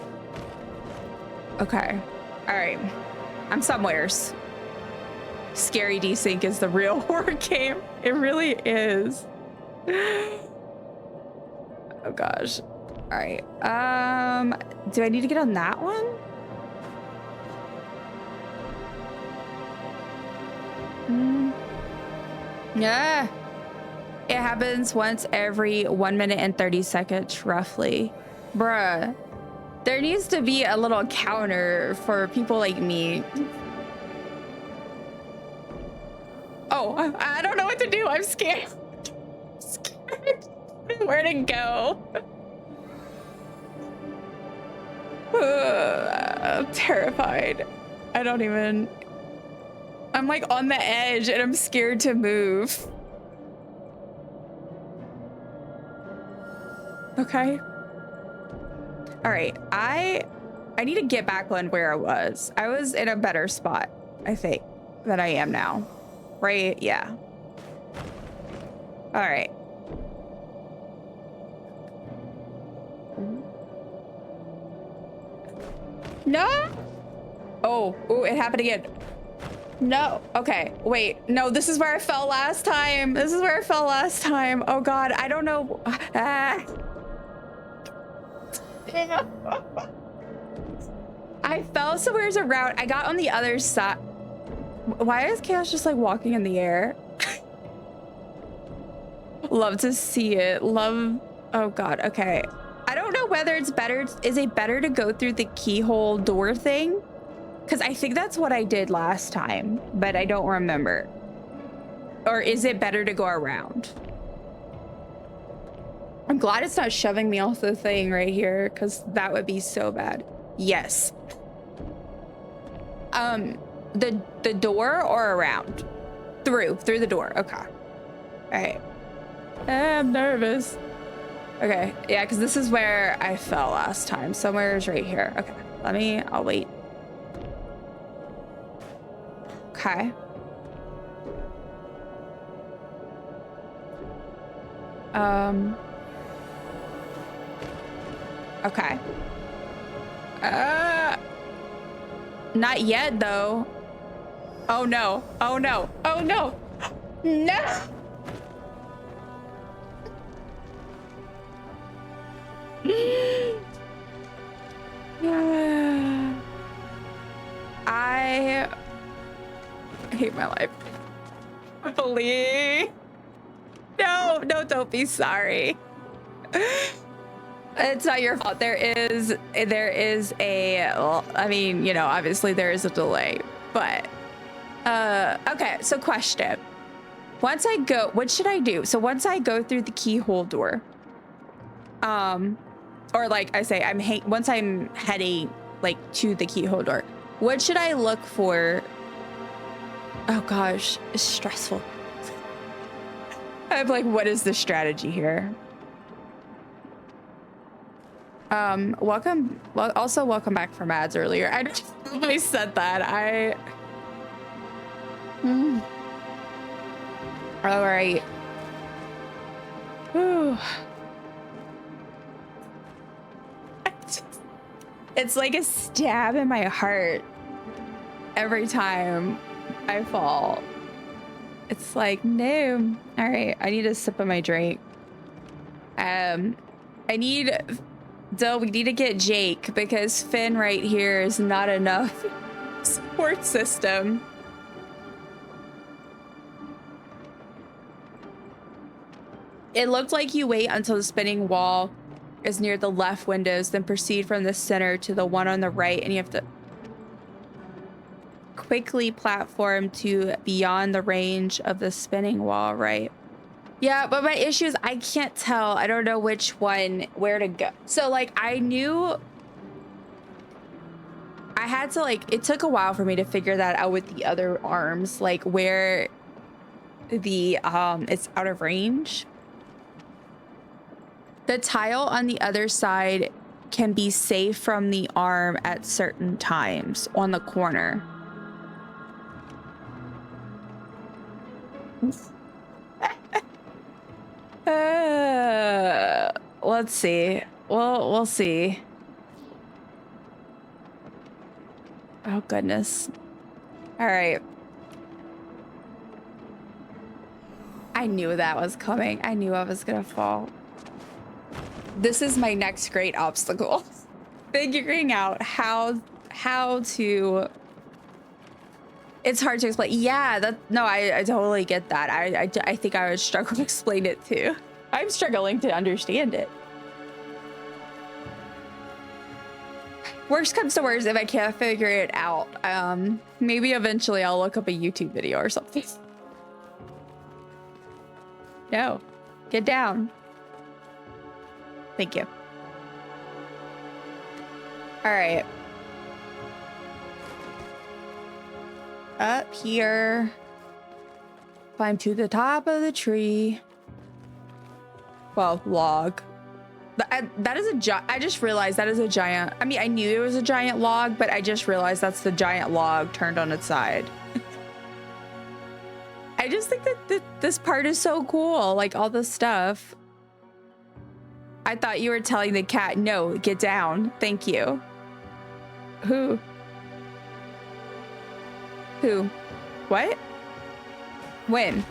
okay. All right. I'm somewheres. Scary Desync is the real horror game. It really is. Oh gosh. All right. Do I need to get on that one? Yeah. It happens once every 1 minute and 30 seconds, roughly. Bruh. There needs to be a little counter for people like me. Oh, I don't know what to do. I'm scared. I'm scared. Where to go? I'm terrified. I don't even... I'm like on the edge and I'm scared to move. Okay. All right. I need to get back on where I was. I was in a better spot, I think, than I am now. Right? Yeah. All right. No. Oh, it happened again. No. Okay. Wait. No, this is where I fell last time. This is where I fell last time. Oh God. I don't know. I fell somewhere around. I got on the other side. Why is Chaos just like walking in the air? Love to see it. Love. Oh God. Okay. I don't know whether it's better. Is it better to go through the keyhole door thing? Because I think that's what I did last time, but I don't remember. Or is it better to go around? I'm glad it's not shoving me off the thing right here, because that would be so bad. Yes. The door or around? Through the door. Okay. All right. I'm nervous. Okay. Yeah, because this is where I fell last time. Somewhere is right here. Okay. I'll wait. Okay. Okay. Not yet though. Oh no. Oh no. Oh no. No. I hate my life. Please. No, don't be sorry. It's not your fault. There is a, well, I mean, you know, obviously there is a delay, but, okay. So question, once I go, what should I do? So once I go through the keyhole door, or like I say, once I'm heading like to the keyhole door, what should I look for? Oh gosh, it's stressful. I'm like, what is the strategy here? Also welcome back from ads earlier. I just I said that. All right. Whew. It's like a stab in my heart every time I fall. It's like, no. All right, I need a sip of my drink. We need to get Jake because Finn right here is not enough support system. It looked like you wait until the spinning wall is near the left windows, then proceed from the center to the one on the right, and you have to quickly platform to beyond the range of the spinning wall, right? Yeah, but my issue is I can't tell. I don't know which one, where to go. So like I knew I had to like, it took a while for me to figure that out with the other arms, like where the, it's out of range. The tile on the other side can be safe from the arm at certain times on the corner. Let's see. Well, we'll see. Oh, goodness. All right. I knew that was coming. I knew I was gonna fall. This is my next great obstacle. Figuring out how to... It's hard to explain. Yeah, no, I totally get that. I think I would struggle to explain it too. I'm struggling to understand it. Worst comes to worst, if I can't figure it out, maybe eventually I'll look up a YouTube video or something. No, get down. Thank you. All right. Up here. Climb to the top of the tree. Well, log. That is I just realized that is a giant. I mean, I knew it was a giant log, but I just realized that's the giant log turned on its side. I just think that this part is so cool. Like all this stuff. I thought you were telling the cat, no, get down. Thank you. Who? What? When?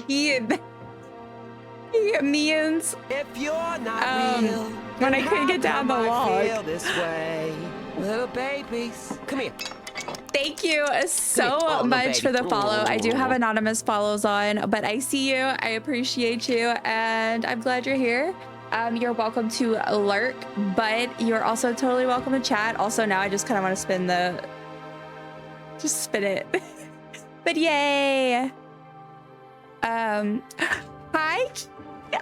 He means if you're not real, when I couldn't get down the log. Feel this way, little babies. Come here. Thank you so much for the follow. I do have anonymous follows on, but I see you. I appreciate you, and I'm glad you're here. You're welcome to lurk, but you're also totally welcome to chat. Also, now I just kind of want to spin it. But yay. Hi.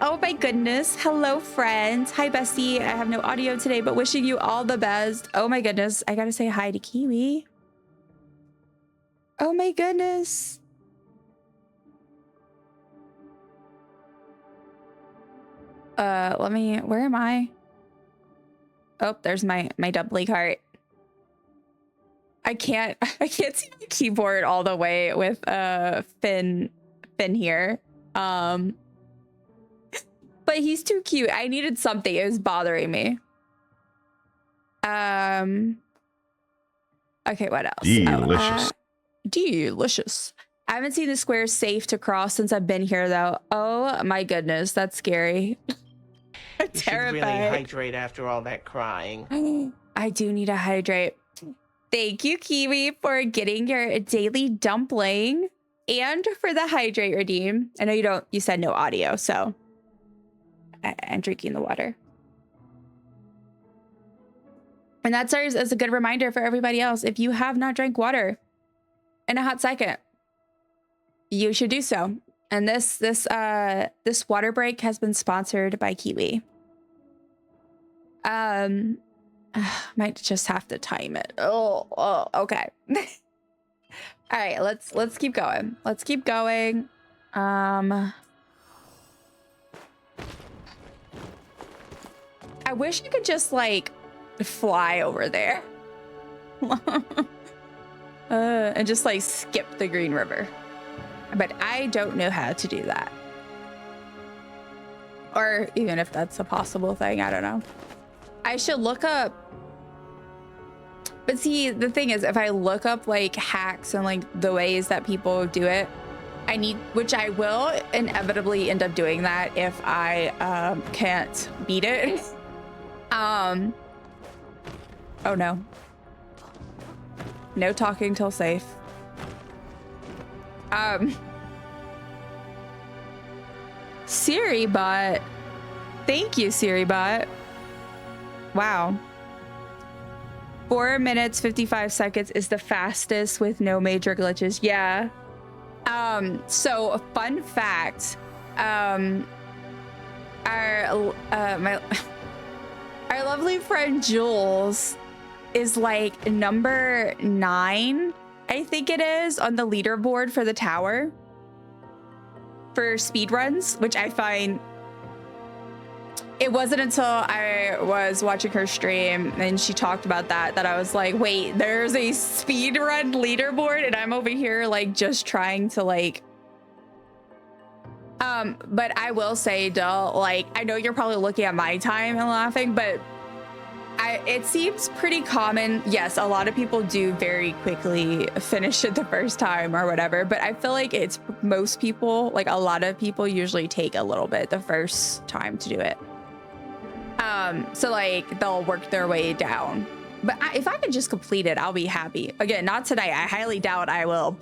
Oh my goodness. Hello, friends. Hi, bestie. I have no audio today, but wishing you all the best. Oh my goodness. I gotta say hi to Kiwi. Oh my goodness. Where am I? Oh, there's my dumpling cart. I can't see my keyboard all the way with Finn here. But he's too cute. I needed something. It was bothering me. Okay, what else? Delicious. Delicious. I haven't seen the squares safe to cross since I've been here, though. Oh my goodness, that's scary. I'm terrified. You should really hydrate after all that crying. I do need to hydrate. Thank you, Kiwi, for getting your daily dumpling and for the hydrate redeem. I know you said no audio, so I'm drinking the water. And that serves as a good reminder for everybody else. If you have not drank water in a hot second, you should do so. And this water break has been sponsored by Kiwi. Might just have to time it. Oh, okay. All right, let's keep going. Let's keep going. I wish I could just like fly over there. And just like skip the Green River. But I don't know how to do that. Or even if that's a possible thing, I don't know. I should look up. But see, the thing is, if I look up like hacks and like the ways that people do it, which I will inevitably end up doing that if I can't beat it. Oh no. No talking till safe. Siri bot. Thank you, Siri bot. Wow. 4 minutes, 55 seconds is the fastest with no major glitches. Yeah. So fun fact, our lovely friend Jules is like number 9, I think it is, on the leaderboard for the tower for speed runs, which I find. It wasn't until I was watching her stream and she talked about that I was like, wait, there's a speed run leaderboard and I'm over here like just trying to like. But I will say, Del, like, I know you're probably looking at my time and laughing, but it seems pretty common. Yes, a lot of people do very quickly finish it the first time or whatever, but I feel like it's most people, like a lot of people usually take a little bit the first time to do it. So like they'll work their way down, but if I can just complete it, I'll be happy. Again, not tonight. I highly doubt I will.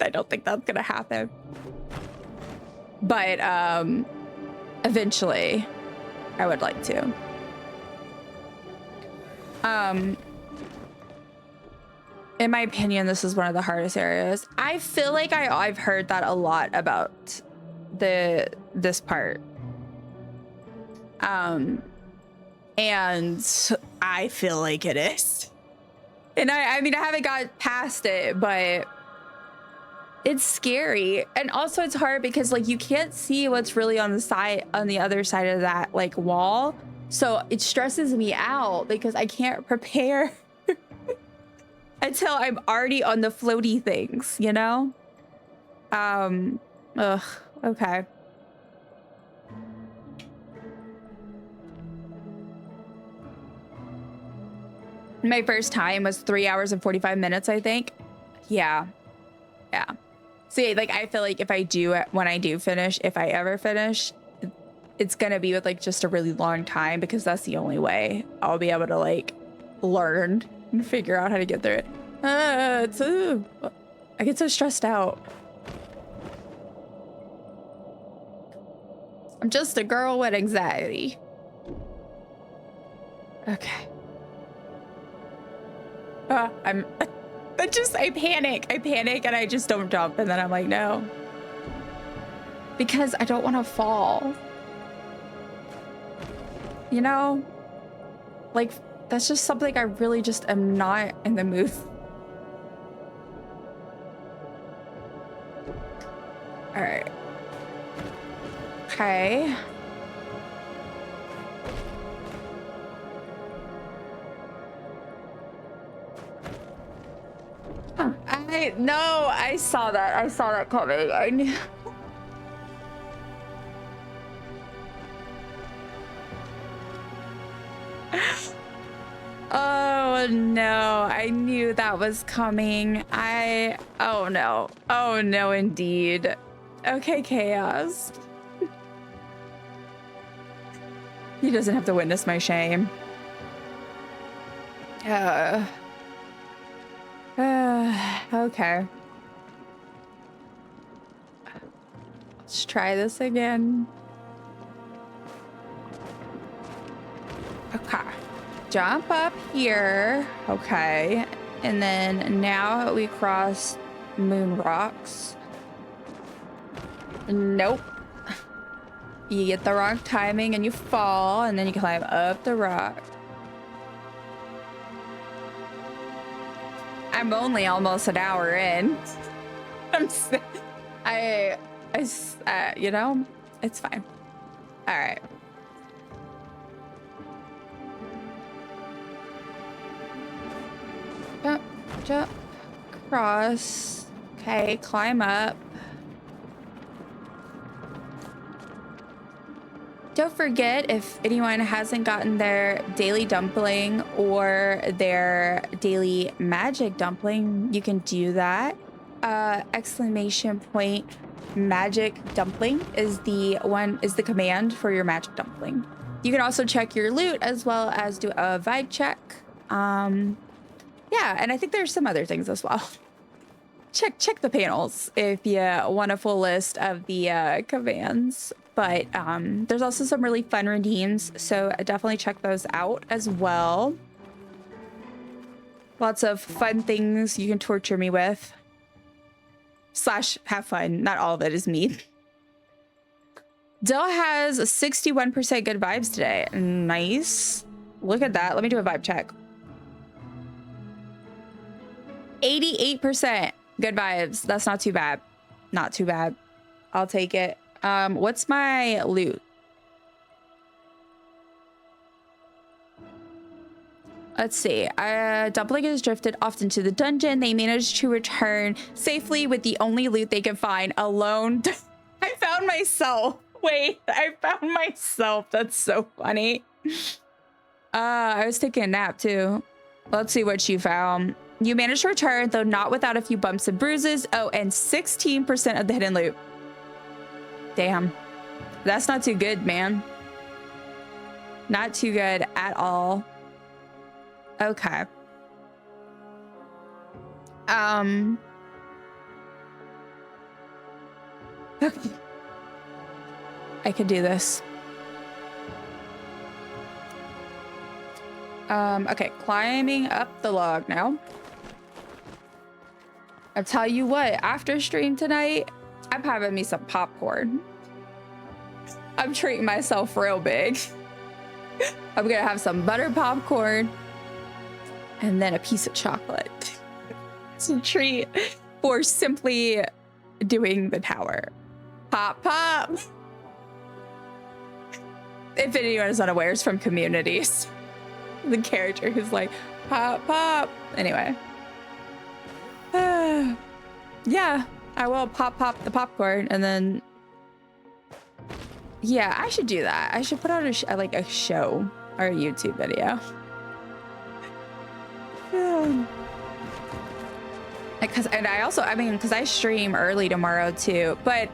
I don't think that's gonna happen, but eventually I would like to. In my opinion, this is one of the hardest areas. I feel like I've heard that a lot about this part. And I feel like it is. And I mean, I haven't got past it, but it's scary. And also it's hard because like you can't see what's really on the other side of that like wall. So it stresses me out because I can't prepare until I'm already on the floaty things, you know? Okay. My first time was 3 hours and 45 minutes, I think. Yeah. See, like, I feel like if I do it, when I do finish, if I ever finish, it's gonna be with like just a really long time because that's the only way I'll be able to like learn and figure out how to get through it. I get so stressed out. I'm just a girl with anxiety. Okay. I panic and I just don't jump, and then I'm like, no, because I don't want to fall, you know, like that's just something I really just am not in the mood. All right. Okay. I saw that coming. I knew. Oh no, I knew that was coming. Oh no indeed. Okay, Chaos. He doesn't have to witness my shame. Okay. Let's try this again. Okay. Jump up here. Okay. And then now we cross Moon Rocks. Nope. You get the wrong timing and you fall, and then you climb up the rock. I'm only almost an hour in. You know, it's fine. All right. Jump, cross. Okay, climb up. Don't forget, if anyone hasn't gotten their daily dumpling or their daily magic dumpling, you can do that. Exclamation point magic dumpling is the command for your magic dumpling. You can also check your loot as well as do a vibe check. Yeah, and I think there's some other things as well. Check the panels if you want a full list of the commands. But there's also some really fun redeems, so definitely check those out as well. Lots of fun things you can torture me with. / have fun. Not all of it is me. Dill has 61% good vibes today. Nice. Look at that. Let me do a vibe check. 88% good vibes. That's not too bad. Not too bad. I'll take it. What's my loot? Let's see. Dumpling is drifted often to the dungeon. They managed to return safely with the only loot they could find alone. I found myself. Wait, I found myself. That's so funny. I was taking a nap too. Let's see what you found. You managed to return, though not without a few bumps and bruises. Oh, and 16% of the hidden loot. Damn. That's not too good, man. Not too good at all. Okay. Okay. I could do this. Okay, climbing up the log now. I'll tell you what, after stream tonight, I'm having me some popcorn. I'm treating myself real big. I'm gonna have some butter popcorn and then a piece of chocolate. It's a treat for simply doing the tower. Pop, pop. If anyone is unaware, it's from Communities. The character who's like, pop, pop. Anyway. Yeah, I will pop the popcorn and then... Yeah, I should do that. I should put out a show or a YouTube video. Because I stream early tomorrow too, but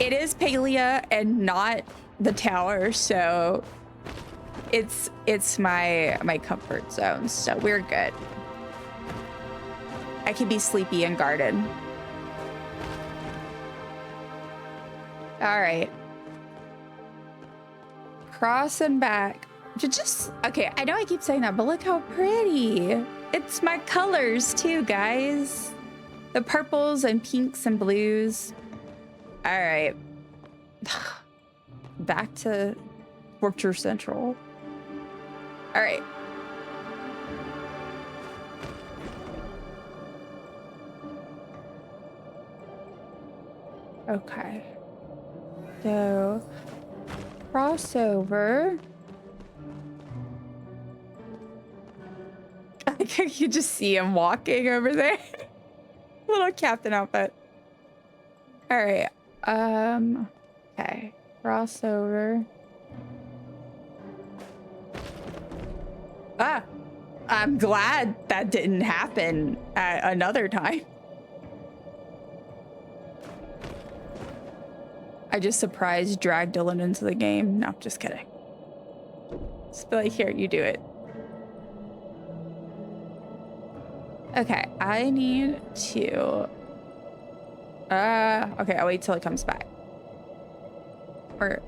it is Palia and not the tower, so it's my comfort zone, so we're good. I can be sleepy and guarded. All right. Crossing back. Okay, I know I keep saying that, but look how pretty. It's my colors too, guys. The purples and pinks and blues. All right. Back to Fortress Central. All right. Okay. So, crossover. I think I could just see him walking over there. Little captain outfit. All right. Okay. Crossover. Ah, I'm glad that didn't happen at another time. I just surprised drag Dylan into the game. No, just kidding. Just be like, here, you do it. Okay, I need to... okay, I'll wait till it comes back. Or...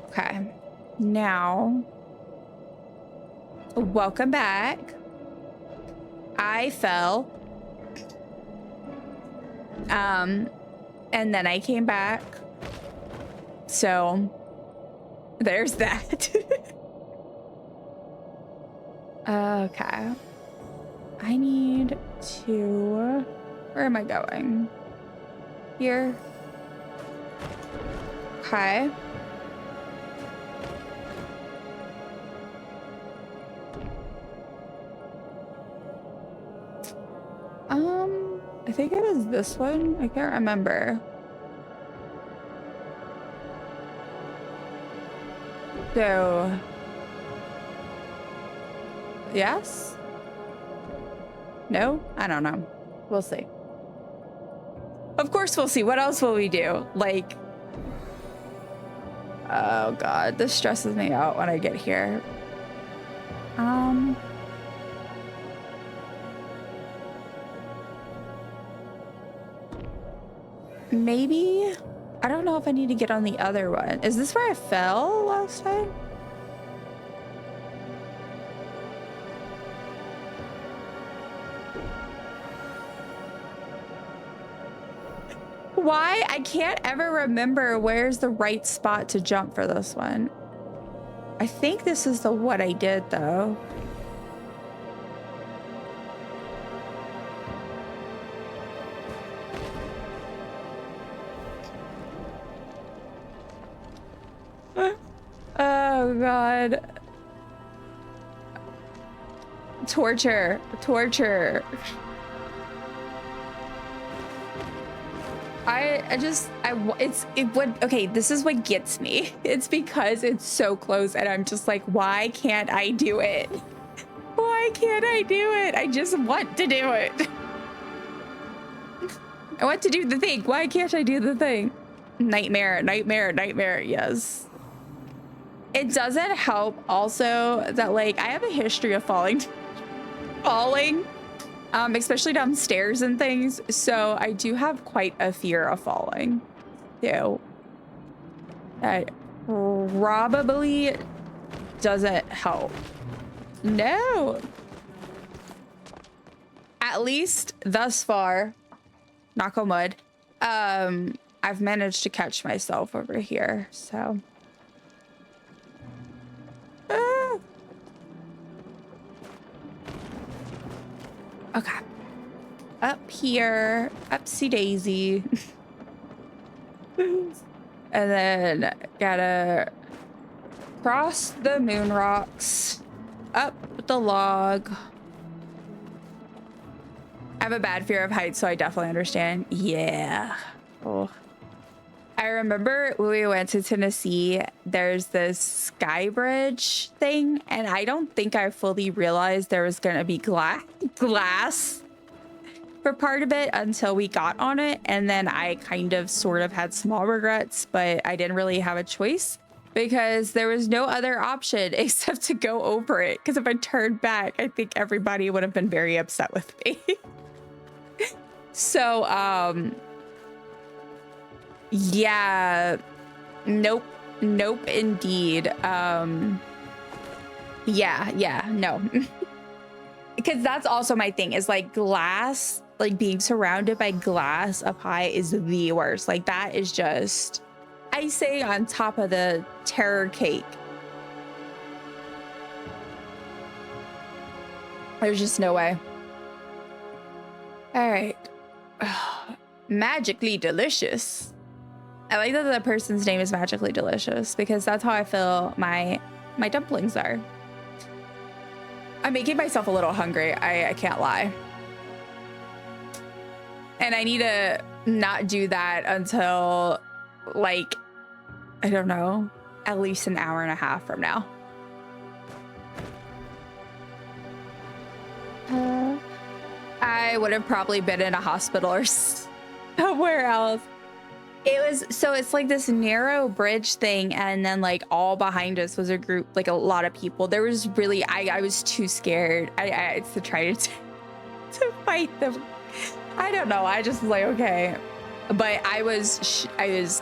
Okay. Now... Welcome back. I fell. And then I came back. So there's that. Okay. I need to... Where am I going? Here. Okay. I think it was this one. I can't remember. So, yes? No? I don't know. We'll see. Of course we'll see. What else will we do? Like, oh God, this stresses me out when I get here. Maybe, I don't know if I need to get on the other one. Is this where I fell last time? Why? I can't ever remember where's the right spot to jump for this one. I think this is the what I did though. Oh God. Torture, torture. Okay, this is what gets me. It's because it's so close and I'm just like, why can't I do it? Why can't I do it? I just want to do it. I want to do the thing. Why can't I do the thing? Nightmare, nightmare, nightmare, yes. It doesn't help also that like I have a history of falling, especially downstairs and things. So I do have quite a fear of falling too. That probably doesn't help. No. At least thus far, knock on wood, I've managed to catch myself over here, so. Ah. Okay. Up here, upsy daisy. And then gotta cross the moon rocks, up the log. I have a bad fear of heights, so I definitely understand. Yeah. Oh. I remember when we went to Tennessee, there's this sky bridge thing, and I don't think I fully realized there was gonna be glass for part of it until we got on it, and then I kind of sort of had small regrets, but I didn't really have a choice because there was no other option except to go over it, because if I turned back, I think everybody would have been very upset with me. So, yeah, nope, indeed. Yeah, no. Because that's also my thing is like glass, like being surrounded by glass up high is the worst. Like that is just icing on top of the terror cake. There's just no way. All right. Magically delicious. I like that the person's name is Magically Delicious because that's how I feel my dumplings are. I'm making myself a little hungry. I can't lie. And I need to not do that until like, I don't know, at least an hour and a half from now. I would have probably been in a hospital or somewhere else. It's like this narrow bridge thing, and then like all behind us was a group, like a lot of people. There was really, I was too scared to try to fight them. I don't know. I just was like, okay. But I was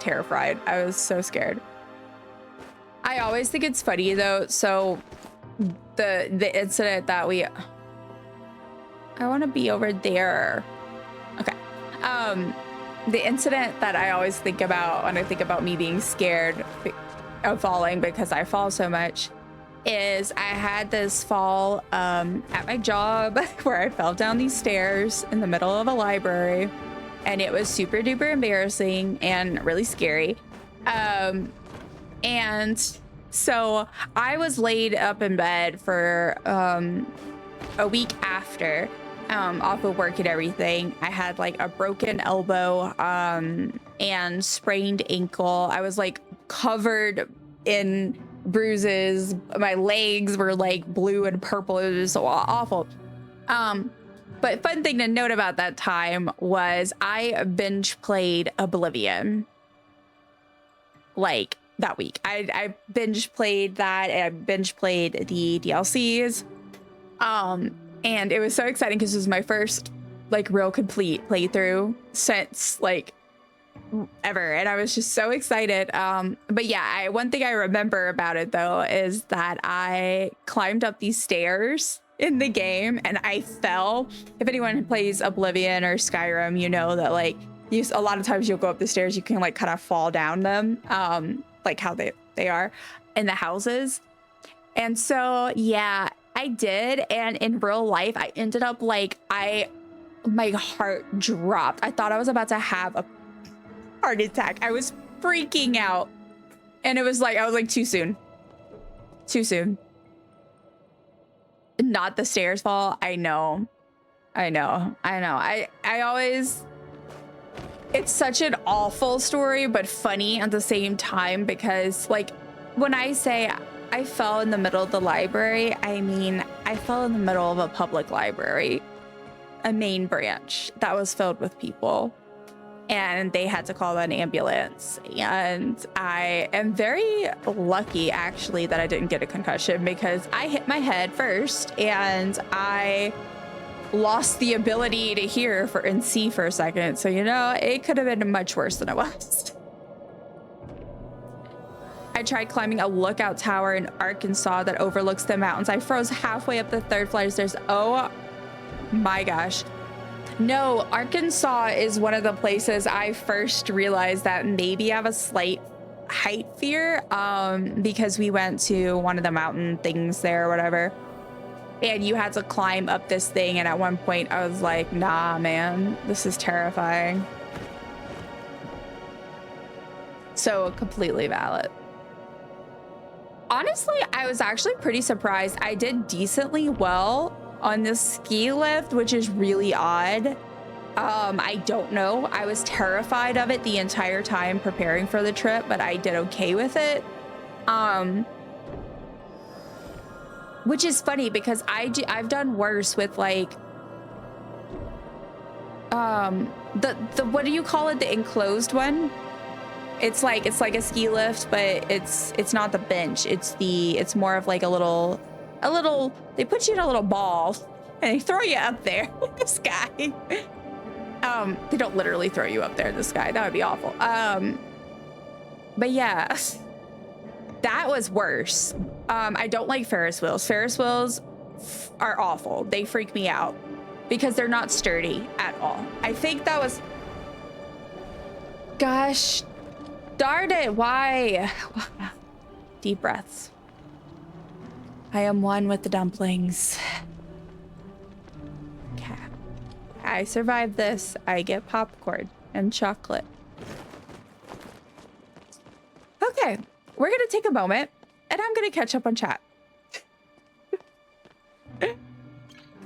terrified. I was so scared. I always think it's funny though. So the incident that I want to be over there. Okay. The incident that I always think about when I think about me being scared of falling because I fall so much is I had this fall at my job where I fell down these stairs in the middle of a library, and it was super duper embarrassing and really scary. And so I was laid up in bed for a week after. Off of work and everything. I had like a broken elbow and sprained ankle. I was like covered in bruises. My legs were like blue and purple. It was so awful. But fun thing to note about that time was I binge played Oblivion like that week. I binge played that, and I binge played the DLCs. And it was so exciting because it was my first like real complete playthrough since like ever. And I was just so excited. But yeah, one thing I remember about it though is that I climbed up these stairs in the game and I fell. If anyone plays Oblivion or Skyrim, you know that like a lot of times you'll go up the stairs, you can like kind of fall down them, like how they are in the houses. And so, yeah, I did. And in real life, I ended up like, my heart dropped. I thought I was about to have a heart attack. I was freaking out. And it was like, I was like, too soon. Too soon. Not the stairs fall. I know. I always, it's such an awful story, but funny at the same time, because like when I say I fell in the middle of the library, I mean, I fell in the middle of a public library, a main branch that was filled with people, and they had to call an ambulance. And I am very lucky actually that I didn't get a concussion, because I hit my head first and I lost the ability to hear and see for a second. So, you know, it could have been much worse than it was. I tried climbing a lookout tower in Arkansas that overlooks the mountains. I froze halfway up the 3rd flight of stairs. Oh my gosh. No, Arkansas is one of the places I first realized that maybe I have a slight height fear, because we went to one of the mountain things there or whatever. And you had to climb up this thing. And at one point I was like, nah, man, this is terrifying. So completely valid. Honestly, I was actually pretty surprised. I did decently well on the ski lift, which is really odd. I don't know. I was terrified of it the entire time preparing for the trip, but I did okay with it. Which is funny because I've done worse with like the what do you call it, the enclosed one? It's like a ski lift, but it's not the bench. It's more of like a little they put you in a little ball and they throw you up there in the sky. They don't literally throw you up there in the sky. That would be awful. But yeah. That was worse. I don't like Ferris wheels. Ferris wheels are awful. They freak me out because they're not sturdy at all. I think that was... Gosh, darn it, why? Deep breaths. I am one with the dumplings. Okay. I survived this. I get popcorn and chocolate. Okay. We're going to take a moment and I'm going to catch up on chat. And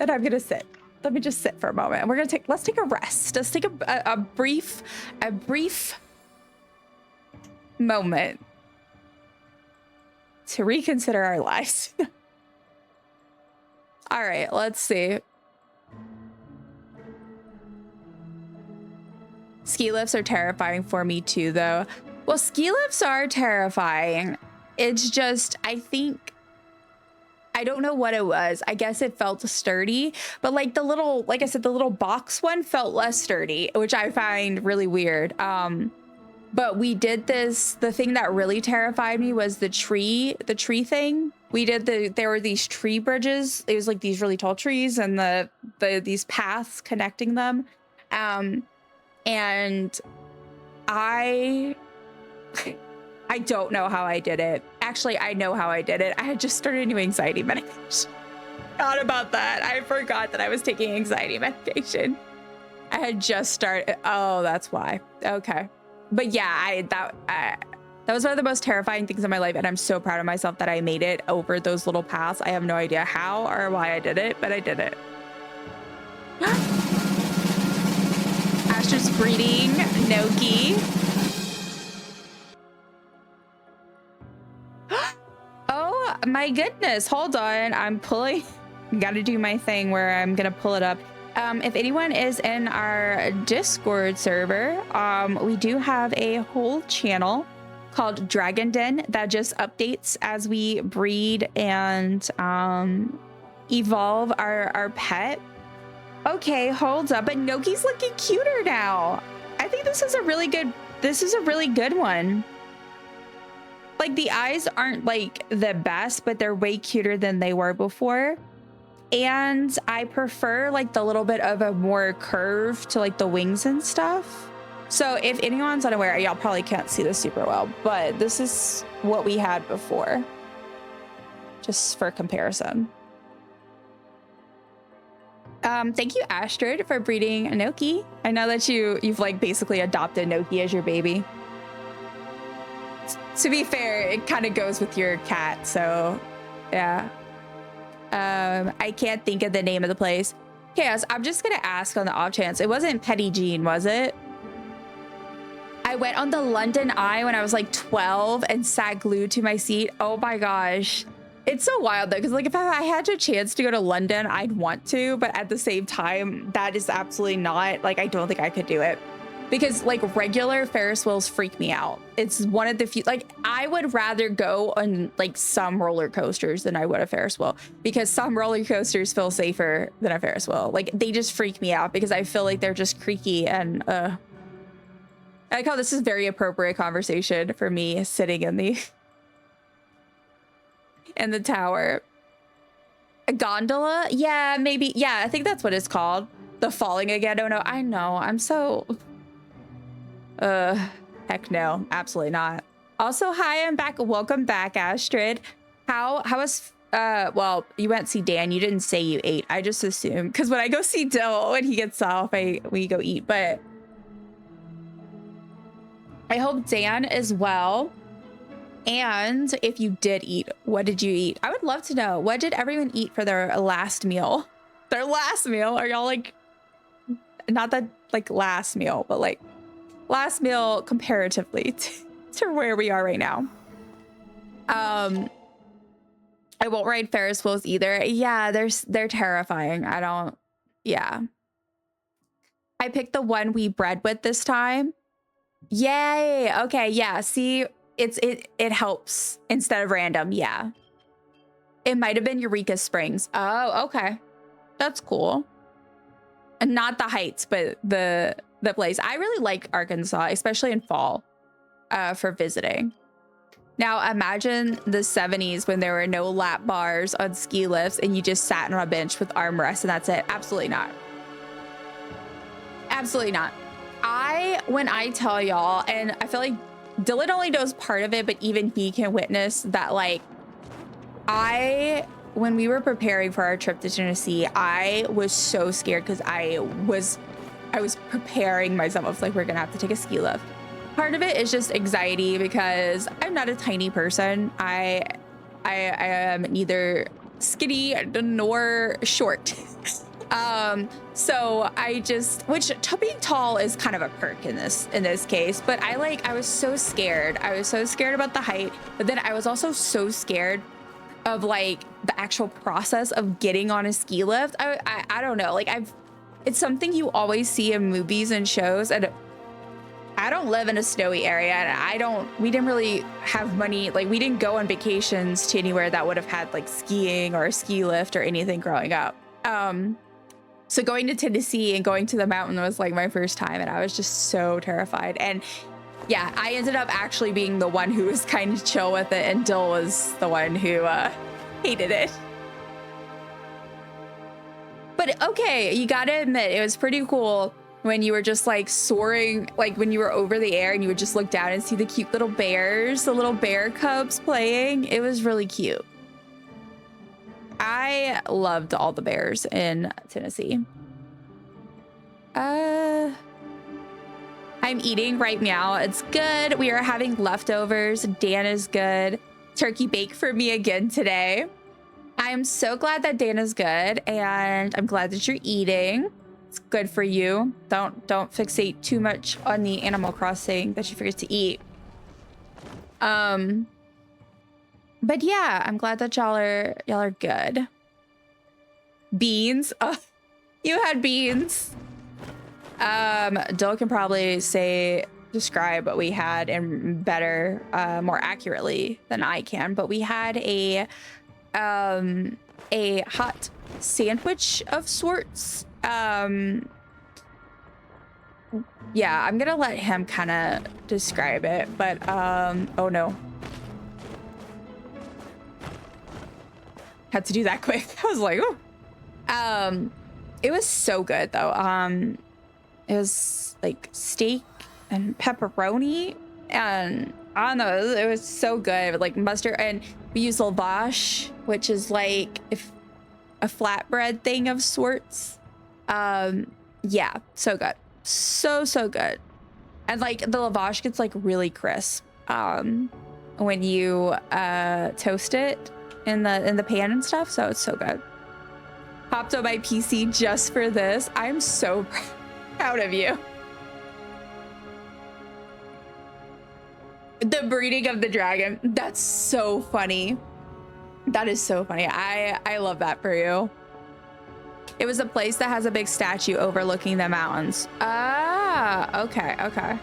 I'm going to sit. Let me just sit for a moment. And let's take a rest. Let's take a brief moment to reconsider our lives. All right, let's see. Ski lifts are terrifying for me too, though. Well, ski lifts are terrifying. It's just, I think, I don't know what it was. I guess it felt sturdy, but like like I said, the little box one felt less sturdy, which I find really weird. But we did this, the thing that really terrified me was the tree thing. There were these tree bridges. It was like these really tall trees and these paths connecting them. And I don't know how I did it. Actually, I know how I did it. I had just started new anxiety medication. Forgot about that. I forgot that I was taking anxiety medication. I had just started. Oh, that's why. Okay. But yeah, that was one of the most terrifying things in my life. And I'm so proud of myself that I made it over those little paths. I have no idea how or why I did it, but I did it. Asher's greeting, Noki. Oh my goodness, hold on. I'm pulling, gotta do my thing where I'm gonna pull it up. If anyone is in our Discord server, we do have a whole channel called Dragon Den that just updates as we breed and evolve our pet. Okay, hold up, but Noki's looking cuter now. I think this is a really good one. Like the eyes aren't like the best, but they're way cuter than they were before. And I prefer like the little bit of a more curve to like the wings and stuff. So if anyone's unaware, y'all probably can't see this super well, but this is what we had before, just for comparison. Thank you, Astrid, for breeding Enoki. I know that you've like basically adopted Enoki as your baby. To be fair, it kind of goes with your cat, so yeah. I can't think of the name of the place. Chaos, I'm just gonna ask on the off chance. It wasn't Petty Jean, was it? I went on the London Eye when I was like 12 and sat glued to my seat. Oh my gosh. It's so wild though, because like if I had a chance to go to London, I'd want to, but at the same time, that is absolutely not, like, I don't think I could do it. Because like regular Ferris wheels freak me out. It's one of the few, like I would rather go on like some roller coasters than I would a Ferris wheel, because some roller coasters feel safer than a Ferris wheel. Like they just freak me out because I feel like they're just creaky and I like how this is very appropriate conversation for me sitting in the in the tower. A gondola? Yeah, maybe. Yeah, I think that's what it's called. The falling again. Oh no, I know. I'm so heck no, absolutely not. Also, hi, I'm back. Welcome back, Astrid. How was well, you went to see Dan, you didn't say you ate. I just assumed, because when I go see Dill when he gets off, we go eat. But I hope Dan is well. And if you did eat, what did you eat? I would love to know, what did everyone eat for their last meal? Their last meal? Are y'all like, not that like last meal, but like last meal comparatively to where we are right now? I won't ride Ferris wheels either. Yeah, they're terrifying. I don't, yeah. I picked the one we bred with this time. Yay. Okay, yeah, see, it helps instead of random. Yeah, it might have been Eureka Springs. Oh, okay, that's cool. And not the heights, but the place. I really like Arkansas, especially in fall, for visiting. Now imagine the 70s when there were no lap bars on ski lifts and you just sat on a bench with armrests and that's it. Absolutely not. Absolutely not. When I tell y'all, and I feel like Dylan only knows part of it, but even he can witness that, like, when we were preparing for our trip to Tennessee, I was so scared because I was preparing myself. I was like, we're gonna have to take a ski lift. Part of it is just anxiety because I'm not a tiny person. I am neither skinny nor short. So which being tall is kind of a perk in this case, but I was so scared. I was so scared about the height, but then I was also so scared of like the actual process of getting on a ski lift. I don't know, like it's something you always see in movies and shows, and I don't live in a snowy area, and we didn't really have money. Like we didn't go on vacations to anywhere that would have had like skiing or a ski lift or anything growing up. So going to Tennessee and going to the mountain was like my first time, and I was just so terrified. And yeah, I ended up actually being the one who was kind of chill with it, and Dill was the one who hated it. But okay, you gotta admit, it was pretty cool when you were just like soaring, like when you were over the air and you would just look down and see the cute little bears, the little bear cubs playing. It was really cute. I loved all the bears in Tennessee. I'm eating right now. It's good. We are having leftovers. Dan is good. Turkey bake for me again today. I am so glad that Dan is good, and I'm glad that you're eating. It's good for you. Don't fixate too much on the Animal Crossing that you forget to eat. But yeah, I'm glad that y'all are good. Beans. You had beans. Dill can probably describe what we had in better, more accurately than I can. But we had a hot sandwich of sorts. Yeah, I'm gonna let him kind of describe it. But oh no. Had to do that quick. I was like, oh. It was so good though. It was like steak and pepperoni, and I don't know, it was so good. Like mustard, and we use lavash, which is like if a flatbread thing of sorts. Yeah, so good, so good. And like the lavash gets like really crisp when you toast it in the pan and stuff, so it's so good. Hopped on my PC just for this. I'm so proud of you. The breeding of the dragon, that's so funny. That is so funny. I love that for you. It was a place that has a big statue overlooking the mountains. Ah, okay.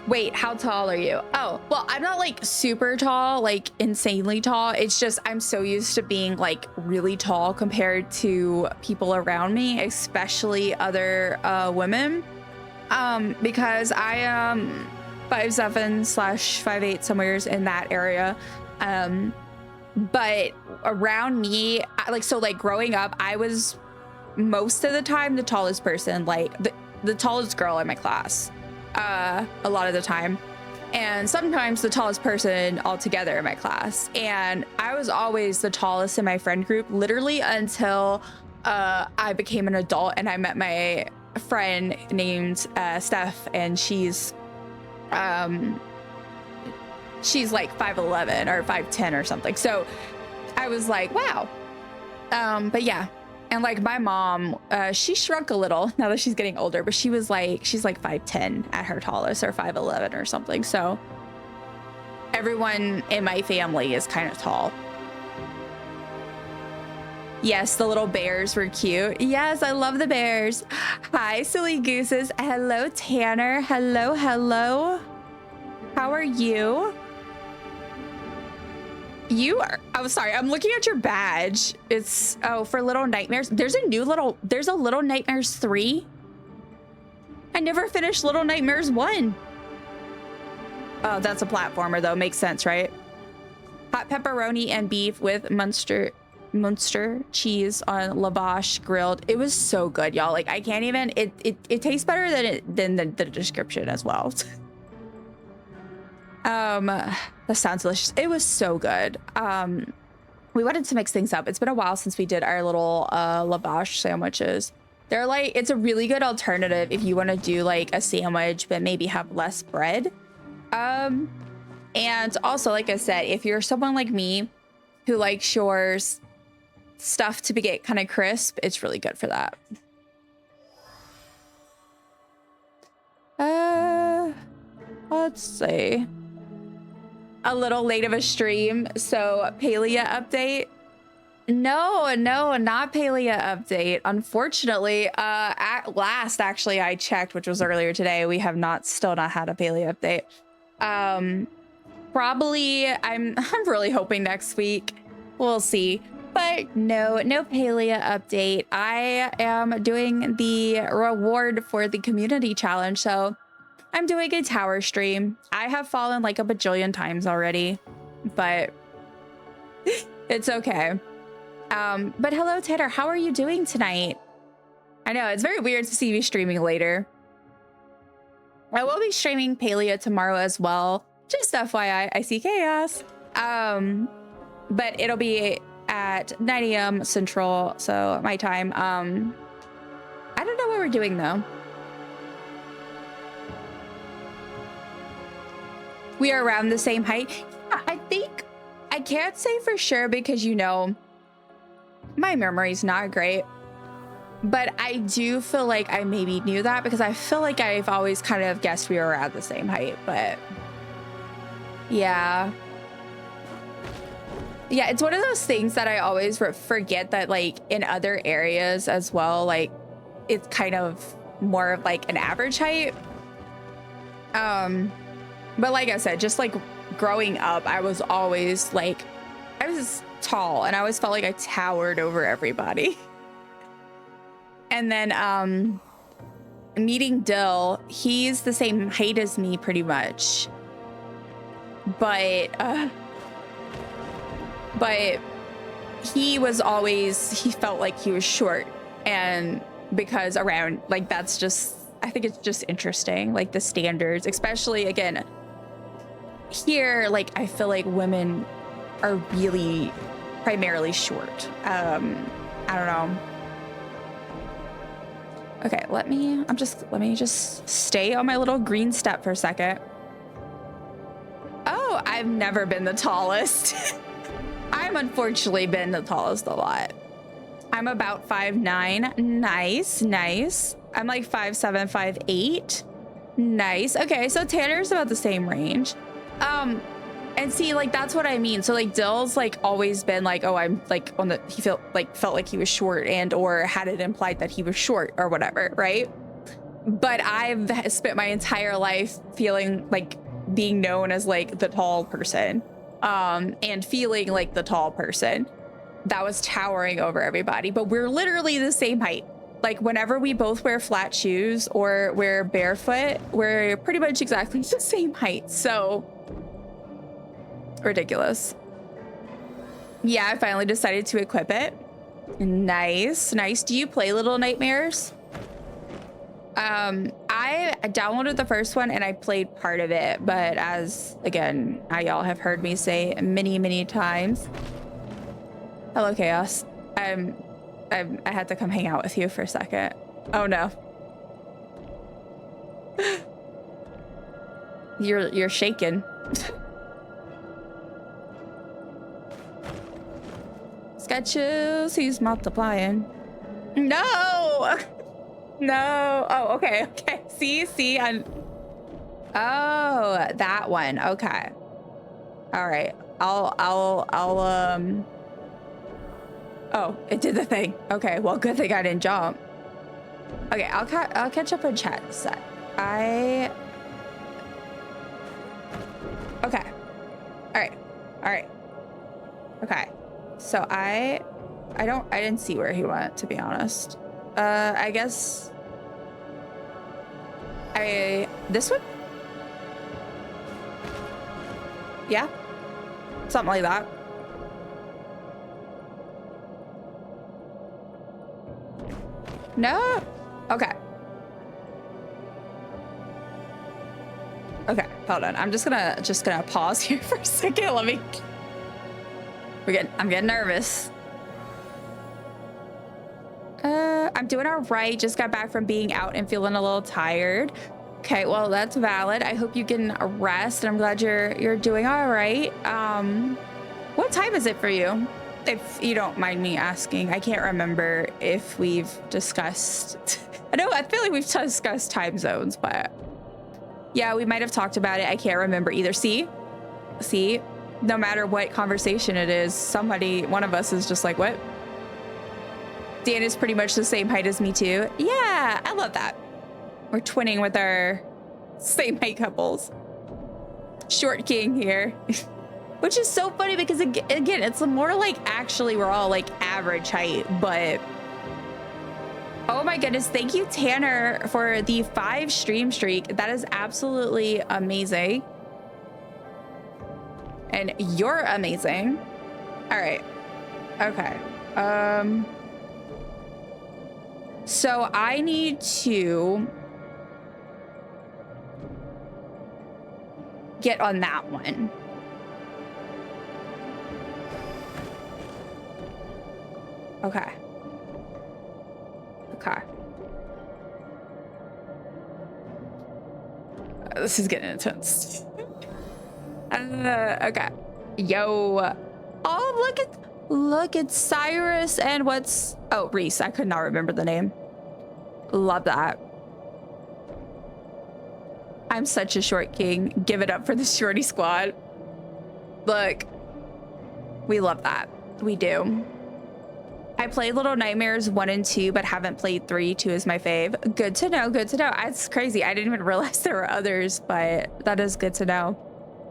Wait, how tall are you? Oh, well, I'm not like super tall, like insanely tall. It's just I'm so used to being like really tall compared to people around me, especially other women. Because I am 5'7/5'8", somewheres in that area. But around me, like growing up, I was most of the time the tallest person, like the tallest girl in my class, a lot of the time, and sometimes the tallest person altogether in my class. And I was always the tallest in my friend group, literally until I became an adult and I met my friend named Steph, and she's like 5'11" or 5'10" or something. So I was like, wow. But yeah. And like my mom, she shrunk a little now that she's getting older, but she's like 5'10" at her tallest, or 5'11" or something. So everyone in my family is kind of tall. Yes, the little bears were cute. Yes, I love the bears. Hi, silly gooses. Hello, Tanner. Hello. How are you? You are, oh, sorry, I'm looking at your badge. It's, oh, for Little Nightmares. There's a Little Nightmares 3. I never finished Little Nightmares 1. Oh, that's a platformer though. Makes sense, right? Hot pepperoni and beef with Munster cheese on lavash grilled. It was so good, y'all. Like I can't even, it tastes better than the description as well. That sounds delicious. It was so good. We wanted to mix things up. It's been a while since we did our little lavash sandwiches. They're like, it's a really good alternative if you want to do like a sandwich but maybe have less bread. And also, like I said, if you're someone like me who likes your stuff to get kind of crisp, it's really good for that. Let's see. A little late of a stream, so Palia update. No, not Palia update. Unfortunately, at last, actually, I checked, which was earlier today. We have still not had a Palia update. Probably, I'm really hoping next week. We'll see. But no Palia update. I am doing the reward for the community challenge, so I'm doing a tower stream. I have fallen like a bajillion times already, but it's okay. But hello, Tanner. How are you doing tonight? I know it's very weird to see me streaming later. I will be streaming Palia tomorrow as well. Just FYI, I see chaos. But it'll be at 9 a.m. Central, so my time. I don't know what we're doing though. We are around the same height. Yeah, I think, I can't say for sure because, you know, my memory's not great. But I do feel like I maybe knew that because I feel like I've always kind of guessed we were around the same height. But yeah. Yeah, it's one of those things that I always forget that like in other areas as well, like it's kind of more of like an average height. But like I said, just like growing up, I was always like, I was tall and I always felt like I towered over everybody. And then meeting Dill, he's the same height as me pretty much. But he was always, he felt like he was short, and because around, like, that's just I think it's just interesting, like the standards, especially again, here, like I feel like women are really primarily short. I don't know. Okay, let me just stay on my little green step for a second. Oh, I've never been the tallest. I'm unfortunately been the tallest a lot. I'm about 5'9". Nice, nice. I'm like 5'7", 5'8". Nice. Okay, so Tanner's about the same range. And see, like that's what I mean. So like Dill's like always been like, oh, I'm like on the, he felt like he was short and or had it implied that he was short or whatever, right? But I've spent my entire life feeling like being known as like the tall person, and feeling like the tall person that was towering over everybody. But we're literally the same height. Like whenever we both wear flat shoes or wear barefoot, we're pretty much exactly the same height. So ridiculous. Yeah, I finally decided to equip it. Nice, nice. Do you play Little Nightmares? I downloaded the first one and I played part of it, but as again, y'all have heard me say many times. Hello, Chaos. I had to come hang out with you for a second. Oh no. You're shaking. Sketches, he's multiplying. No! No. Oh, okay. See, oh, that one. Okay. All right. I'll oh, it did the thing. Okay, well, good thing I didn't jump. Okay, I'll catch up in chat set. Okay. All right. Okay. So I didn't see where he went, to be honest. I guess this one? Yeah. Something like that. No. Okay. Okay, hold on. I'm just gonna pause here for a second. I'm getting nervous. I'm doing all right. Just got back from being out and feeling a little tired. Okay, well, that's valid. I hope you can rest, and I'm glad you're doing all right. What time is it for you? If you don't mind me asking. I can't remember if we've discussed I feel like we've discussed time zones, but yeah, we might have talked about it. I can't remember either. See, no matter what conversation it is, one of us is just like, what? Dan is pretty much the same height as me too. Yeah, I love that. We're twinning with our same height couples. Short king here. Which is so funny because again, it's more like actually we're all like average height, but oh my goodness, thank you, Tanner, for the 5 stream streak. That is absolutely amazing. And you're amazing. All right. Okay. So I need to get on that one. Okay. This is getting intense. Okay. Yo. Oh, look at Cyrus and Reese. I could not remember the name. Love that. I'm such a short king. Give it up for the shorty squad. Look, we love that. We do. I played Little Nightmares 1 and 2, but haven't played 3. 2 is my fave. Good to know. That's crazy. I didn't even realize there were others, but that is good to know.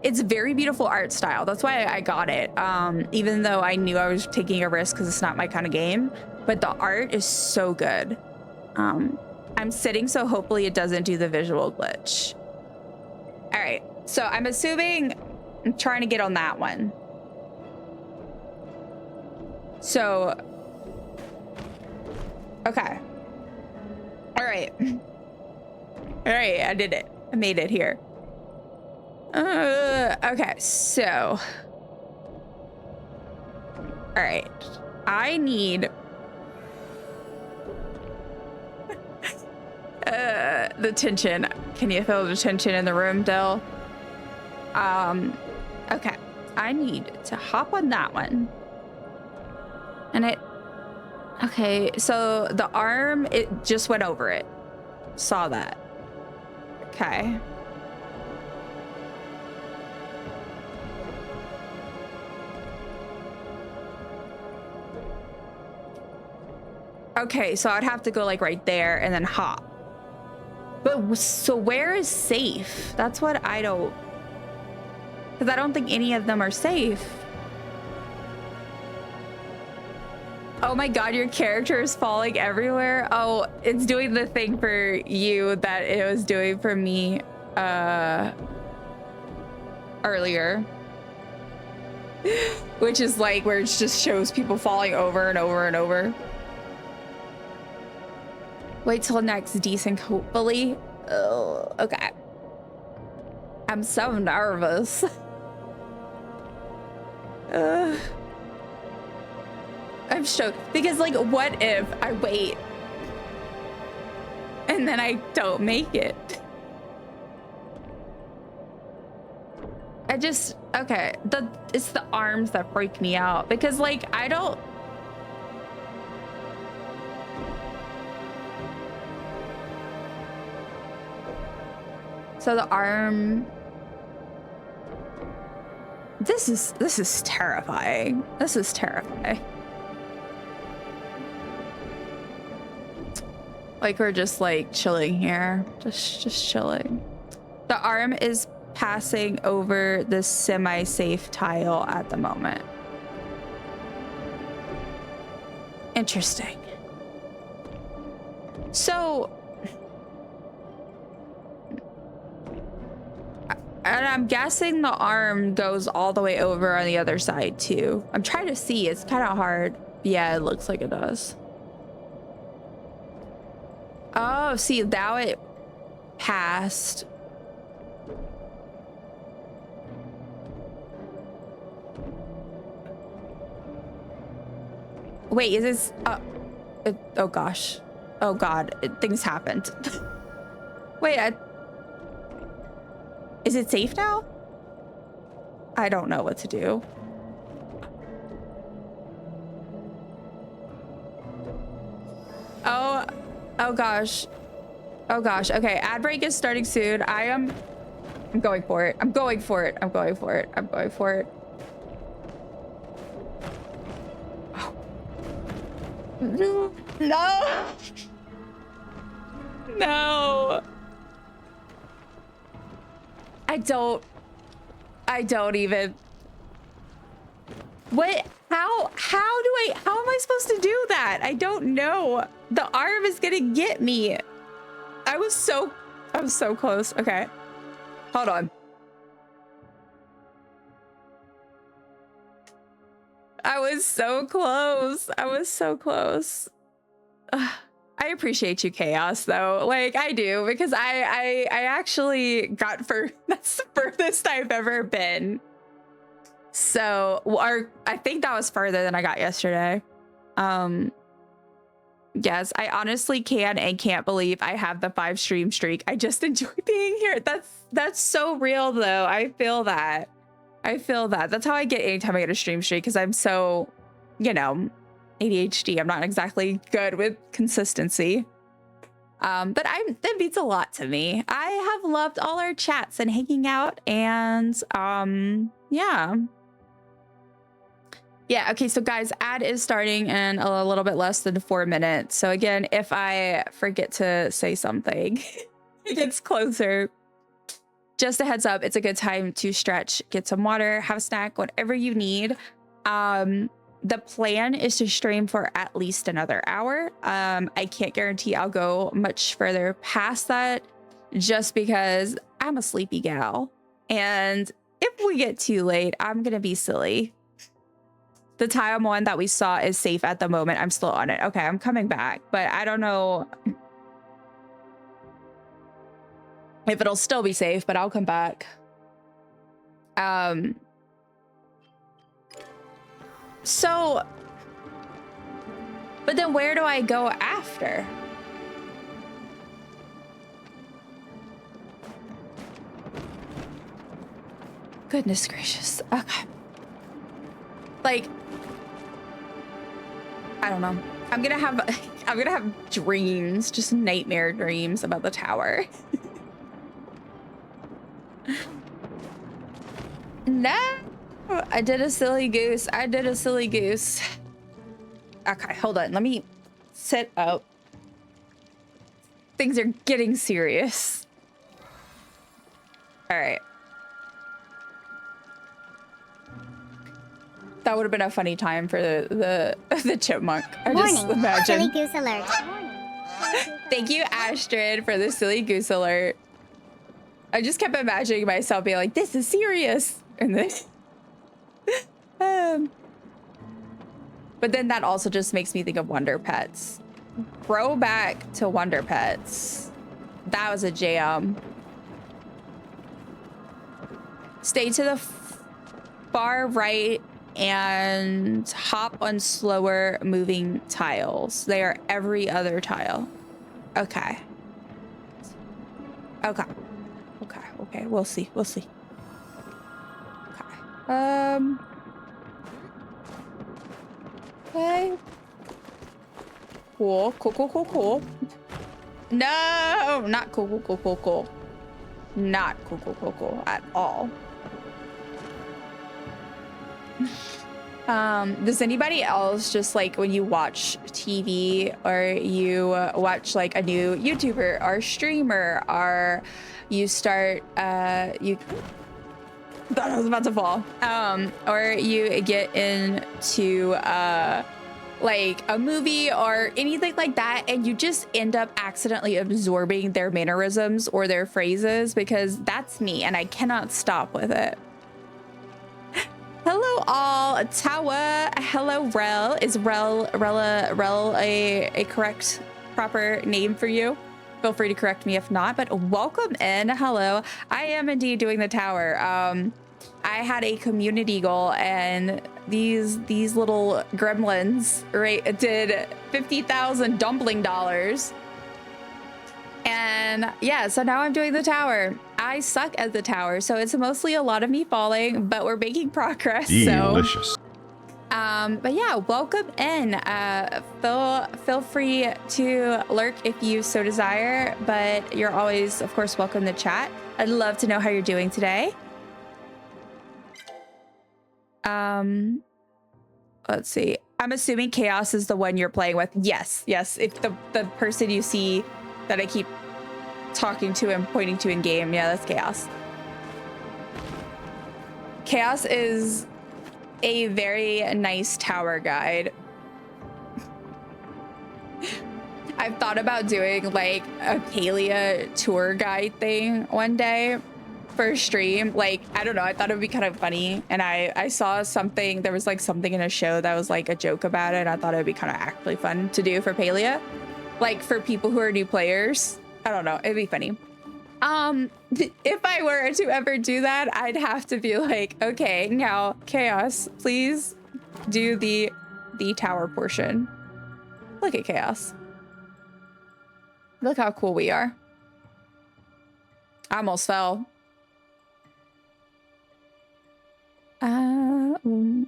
It's very beautiful art style. That's why I got it. Even though I knew I was taking a risk because it's not my kind of game, but the art is so good. I'm sitting, so hopefully it doesn't do the visual glitch. All right. So I'm assuming I'm trying to get on that one. So, okay. All right. All right, I did it. I made it here. Okay, so. All right, I need the tension. Can you feel the tension in the room, Dill? Okay, I need to hop on that one. And it, okay, so the arm, it just went over it. Saw that. Okay. Okay, so I'd have to go like right there and then hop. But so where is safe? That's what I don't, because I don't think any of them are safe. Oh my God, your character is falling everywhere. Oh, it's doing the thing for you that it was doing for me earlier. Which is like where it just shows people falling over and over and over. Wait till next decent, hopefully. Oh, okay. I'm so nervous. I'm shocked because, like, what if I wait and then I don't make it? I just, okay, it's the arms that freak me out because, like, I don't. So the arm. This is terrifying. This is terrifying. Like we're just like chilling here, just chilling. The arm is passing over the semi-safe tile at the moment. Interesting. So, and I'm guessing the arm goes all the way over on the other side too. I'm trying to see, it's kind of hard. Yeah, it looks like it does. Oh, see, now it passed. Wait, is this, oh gosh. Oh God, things happened. Wait, is it safe now? I don't know what to do. Oh gosh. Oh gosh. Okay, ad break is starting soon. I'm going for it. I'm going for it. I'm going for it. I'm going for it. Oh. No. No. I don't even. What? How am I supposed to do that? I don't know. The arm is gonna get me. I was so close. Okay. Hold on. I was so close. I was so close. I appreciate you, Chaos, though. Like, I do, because I actually got that's the furthest I've ever been. So, I think that was further than I got yesterday. Yes, I honestly can and can't believe I have the 5 stream streak. I just enjoy being here. That's so real, though. I feel that. I feel that. That's how I get anytime I get a stream streak, because I'm so, you know, ADHD. I'm not exactly good with consistency. But that means a lot to me. I have loved all our chats and hanging out, and yeah. Yeah, okay, so guys, ad is starting in a little bit less than 4 minutes. So again, if I forget to say something, it gets closer. Just a heads up, it's a good time to stretch, get some water, have a snack, whatever you need. The plan is to stream for at least another hour. I can't guarantee I'll go much further past that just because I'm a sleepy gal. And if we get too late, I'm gonna be silly. The time one that we saw is safe at the moment. I'm still on it. Okay, I'm coming back, but I don't know. if it'll still be safe, but I'll come back. So, but then where do I go after? Goodness gracious. Okay. Like, I don't know. I'm gonna have dreams, just nightmare dreams about the tower. No, I did a silly goose. I did a silly goose. Okay, hold on. Let me sit up. Things are getting serious. All right. That would have been a funny time for the chipmunk. I just imagine. Silly goose alert. Thank you, Astrid, for the silly goose alert. I just kept imagining myself being like, "This is serious," and then, but then that also just makes me think of Wonder Pets. Throwback to Wonder Pets. That was a jam. Stay to the far right and hop on slower moving tiles. They are every other tile. Okay. Okay. Okay. Okay. We'll see. We'll see. Okay. Okay. Cool. Cool. Cool. Cool. Cool. No, not cool. Cool. Cool. Cool. Cool. Not cool. Cool. Cool. Cool at all. Does anybody else just like when you watch TV or you watch like a new YouTuber or streamer or you start you thought I was about to fall or you get into like a movie or anything like that and you just end up accidentally absorbing their mannerisms or their phrases, because that's me and I cannot stop with it. Hello all, Tawa. Hello Rel. Is Rel a correct proper name for you? Feel free to correct me if not, but welcome in. Hello. I am indeed doing the tower. I had a community goal and these little gremlins, right, did 50,000 DumplingDollars. And yeah, so now I'm doing the tower. I suck at the tower, so it's mostly a lot of me falling, but we're making progress. Delicious. So, but yeah, welcome in. Feel free to lurk if you so desire, but you're always, of course, welcome to chat. I'd love to know how you're doing today. Let's see. I'm assuming Chaos is the one you're playing with. Yes, yes. If the person you see that I keep talking to and pointing to in game, yeah, that's Chaos. Chaos is a very nice tower guide. I've thought about doing like a Palia tour guide thing one day for a stream. Like, I don't know, I thought it would be kind of funny, and I saw something, there was like something in a show that was like a joke about it, and I thought it would be kind of actually fun to do for Palia, like for people who are new players. I don't know, it'd be funny. If I were to ever do that, I'd have to be like, okay, now Chaos, please do the tower portion. Look at Chaos. Look how cool we are. I almost fell.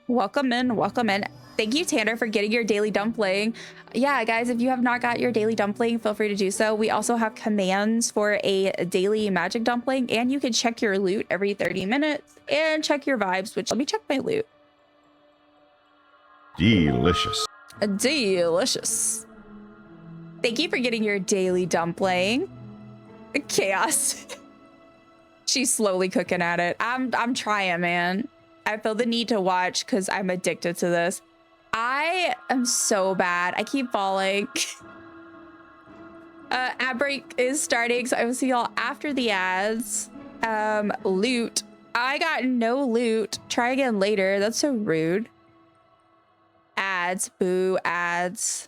Welcome in, welcome in. Thank you, Tanner, for getting your daily dumpling. Yeah, guys, if you have not got your daily dumpling, feel free to do so. We also have commands for a daily magic dumpling, and you can check your loot every 30 minutes and check your vibes, which let me check my loot. Delicious. Delicious. Thank you for getting your daily dumpling. Chaos. She's slowly cooking at it. I'm trying, man. I feel the need to watch because I'm addicted to this. I am so bad. I keep falling. Ad break is starting, so I will see y'all after the ads. Loot. I got no loot. Try again later. That's so rude. Ads. Boo, ads.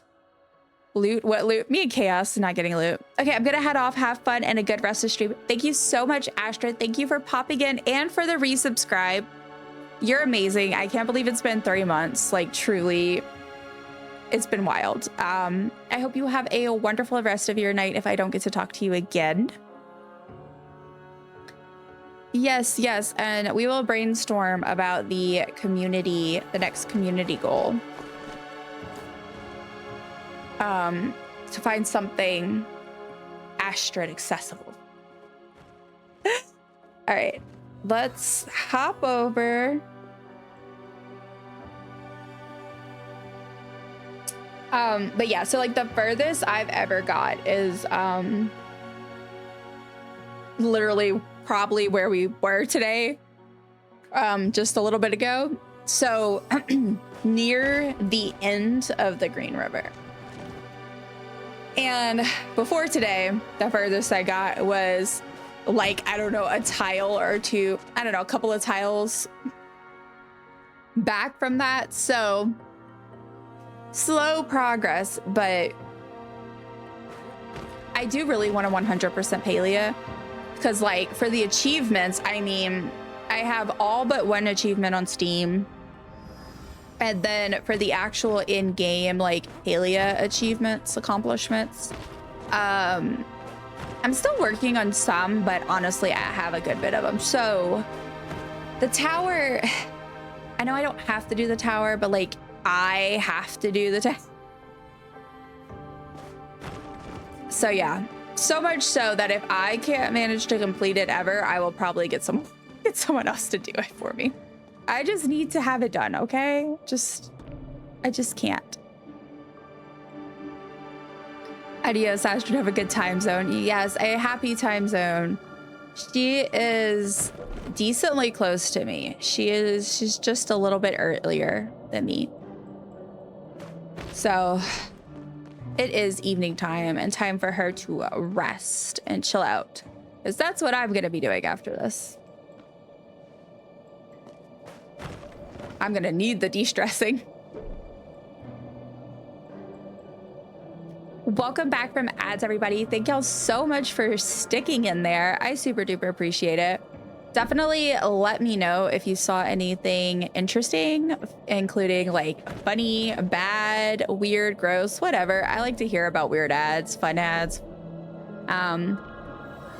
Loot? What loot? Me and Chaos not getting loot. Okay, I'm gonna head off. Have fun and a good rest of the stream. Thank you so much, Astrid. Thank you for popping in and for the resubscribe. You're amazing. I can't believe it's been 3 months. Like, truly, it's been wild. I hope you have a wonderful rest of your night if I don't get to talk to you again. Yes, yes, and we will brainstorm about the community, the next community goal. To find something Astrid accessible. All right, let's hop over. But yeah, so like the furthest I've ever got is literally probably where we were today, just a little bit ago. So near the end of the Green River. And before today, the furthest I got was like, I don't know, a tile or two, I don't know, a couple of tiles back from that. So slow progress, but I do really want to 100% Palia, because like for the achievements, I mean, I have all but one achievement on Steam. And then for the actual in-game, like Palia achievements, accomplishments, I'm still working on some, but honestly, I have a good bit of them. So the tower, I know I don't have to do the tower, but like I have to do the tower. So yeah, so much so that if I can't manage to complete it ever, I will probably get someone else to do it for me. I just need to have it done, okay? I just can't. Adios, Astrid, have a good time zone. Yes, a happy time zone. She is decently close to me. She's just a little bit earlier than me. So it is evening time and time for her to rest and chill out, because that's what I'm gonna be doing after this. I'm gonna need the de-stressing. Welcome back from ads, everybody. Thank y'all so much for sticking in there. I super duper appreciate it. Definitely let me know if you saw anything interesting, including like funny, bad, weird, gross, whatever. I like to hear about weird ads, fun ads.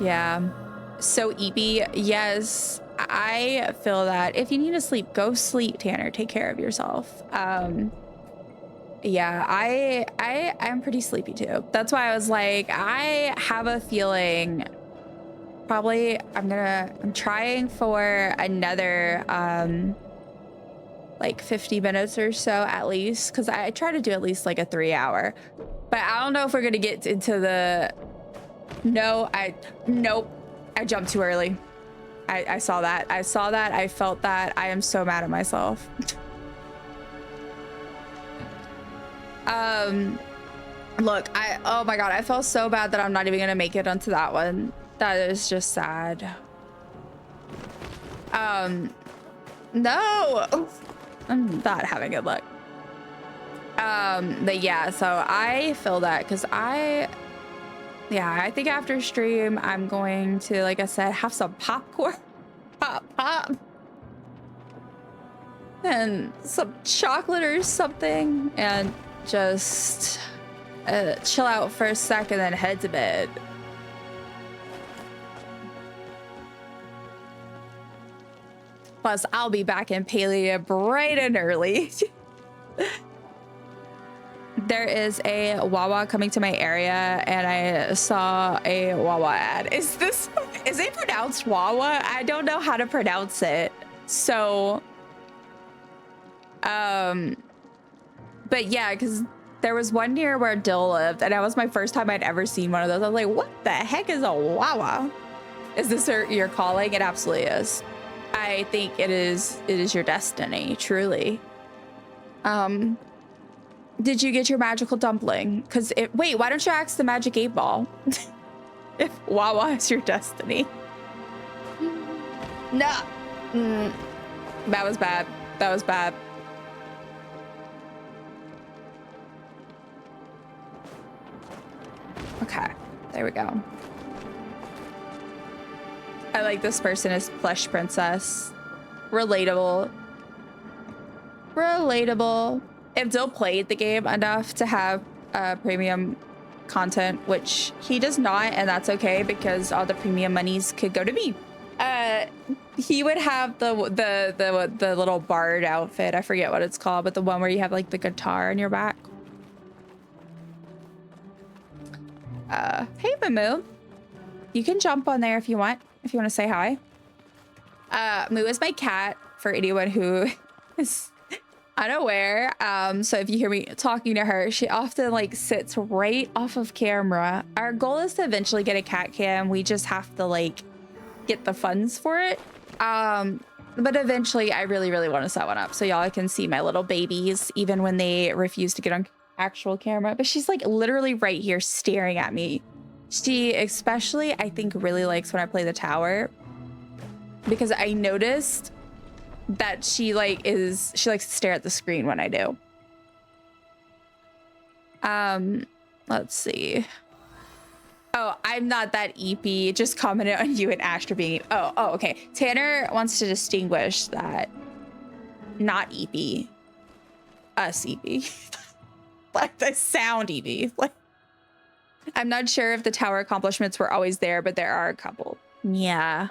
Yeah. So EP, yes, I feel that if you need to sleep, go sleep, Tanner. Take care of yourself. Yeah, I'm pretty sleepy too. That's why I was like, I have a feeling probably I'm trying for another like 50 minutes or so at least, because I try to do at least like a 3 hour, but I don't know if we're gonna get into the nope, I jumped too early. I saw that. I felt that. I am so mad at myself. Look, oh my God, I felt so bad that I'm not even gonna make it onto that one. That is just sad. No, I'm not having good luck. But yeah, so I feel that because I think after stream, I'm going to, like I said, have some popcorn, pop, and some chocolate or something, and just chill out for a second, then head to bed. Plus, I'll be back in Palia bright and early. There is a Wawa coming to my area, and I saw a Wawa ad. Is it pronounced Wawa? I don't know how to pronounce it. So, but yeah, because there was one near where Dill lived, and that was my first time I'd ever seen one of those. I was like, what the heck is a Wawa? Is this your calling? It absolutely is. I think it is your destiny, truly. Did you get your magical dumpling? Wait, why don't you ask the magic 8-ball? If Wawa is your destiny. No. That was bad. That was bad. Okay, there we go. I like this person as Plush Princess. Relatable. Relatable. If Dill played the game enough to have premium content, which he does not, and that's okay because all the premium monies could go to me. He would have the little bard outfit. I forget what it's called, but the one where you have like the guitar on your back. Hey Moo. You can jump on there if you want to say hi. Moo is my cat, for anyone who is unaware. So if you hear me talking to her, she often like sits right off of camera. Our goal is to eventually get a cat cam. We just have to like get the funds for it. But eventually I really want to set one up so y'all can see my little babies even when they refuse to get on actual camera. But she's like literally right here staring at me. She especially, I think, really likes when I play the tower, because I noticed that she likes to stare at the screen when I do. Let's see. Oh, I'm not that EP. Just commented on you and Astra being. Oh, okay. Tanner wants to distinguish that. Not EP. Us EP. Like the sound EP. Like, I'm not sure if the tower accomplishments were always there, but there are a couple. Yeah.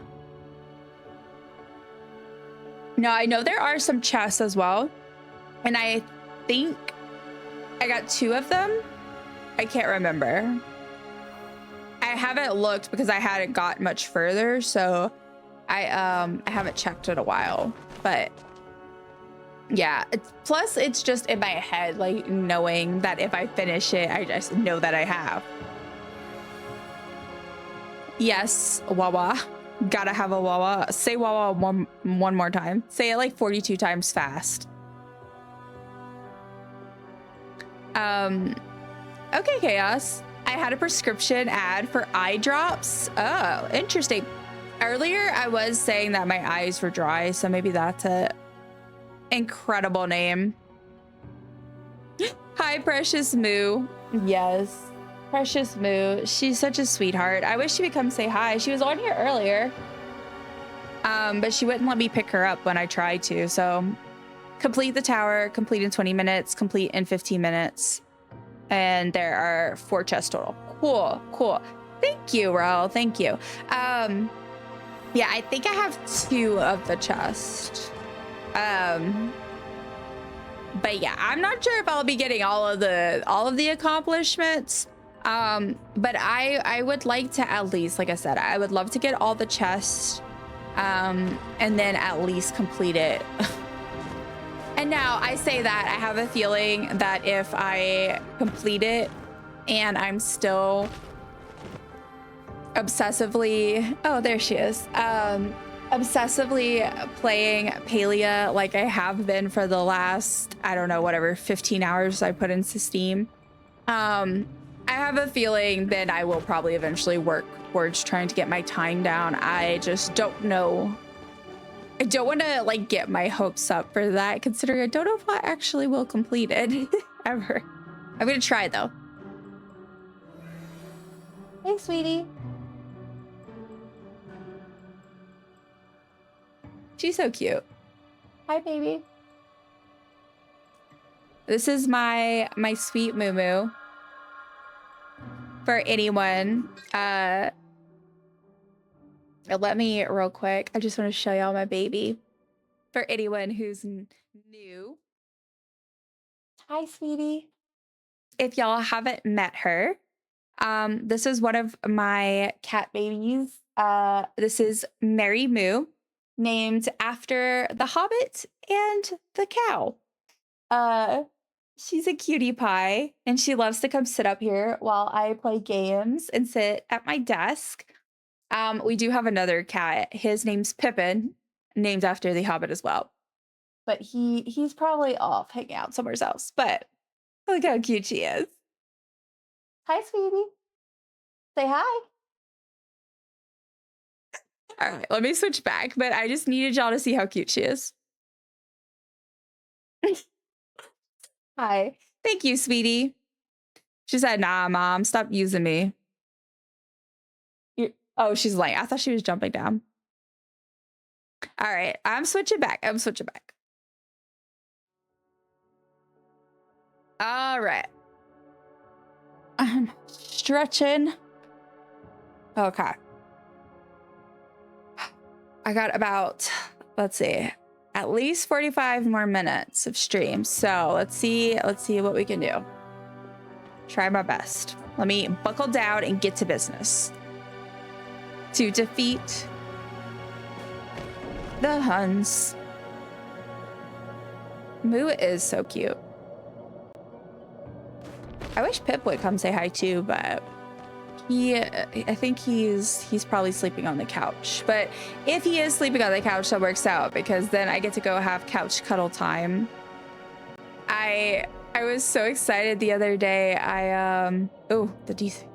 No, I know there are some chests as well. And I think I got 2 of them. I can't remember. I haven't looked because I hadn't got much further, so I haven't checked in a while. But yeah, plus it's just in my head, like knowing that if I finish it, I just know that I have. Yes, Wawa. Gotta have a Wawa. Say Wawa one more time. Say it like 42 times fast. Okay, Chaos. I had a prescription ad for eye drops. Oh, interesting. Earlier, I was saying that my eyes were dry, so maybe that's a incredible name. Hi, Precious Moo. Yes, Precious Moo. She's such a sweetheart. I wish she would come say hi. She was on here earlier, but she wouldn't let me pick her up when I tried to. So complete the tower, complete in 20 minutes, complete in 15 minutes. And there are 4 chests total. Cool. Thank you, Raul. Thank you. Yeah, I think I have 2 of the chest. But yeah, I'm not sure if I'll be getting all of the accomplishments. But I would like to at least, like I said, I would love to get all the chests, and then at least complete it. And now I say that I have a feeling that if I complete it and I'm still obsessively, oh, there she is, obsessively playing Palia like I have been for the last, I don't know, whatever, 15 hours I put into Steam. I have a feeling that I will probably eventually work towards trying to get my time down. I just don't know. I don't want to like get my hopes up for that, considering I don't know if I actually will complete it ever. I'm gonna try though. Hey, sweetie. She's so cute. Hi, baby. This is my sweet Moo Moo. For anyone, let me real quick. I just want to show y'all my baby. For anyone who's new. Hi, sweetie. If y'all haven't met her, this is one of my cat babies. This is Mary Moo, named after the Hobbit and the cow. She's a cutie pie, and she loves to come sit up here while I play games and sit at my desk. We do have another cat. His name's Pippin, named after the Hobbit as well. But he's probably off hanging out somewhere else. But look how cute she is. Hi, sweetie. Say hi. All right, let me switch back. But I just needed y'all to see how cute she is. Hi. Thank you, sweetie. She said, nah, mom, stop using me. Oh, she's laying. I thought she was jumping down. All right, I'm switching back. All right. I'm stretching. Okay. I got about, let's see, at least 45 more minutes of stream. So let's see what we can do. Try my best. Let me buckle down and get to business. To defeat the Huns. Moo is so cute. I wish Pip would come say hi too, but I think he's probably sleeping on the couch. But if he is sleeping on the couch, that works out because then I get to go have couch cuddle time. I was so excited the other day. Oh, the desync.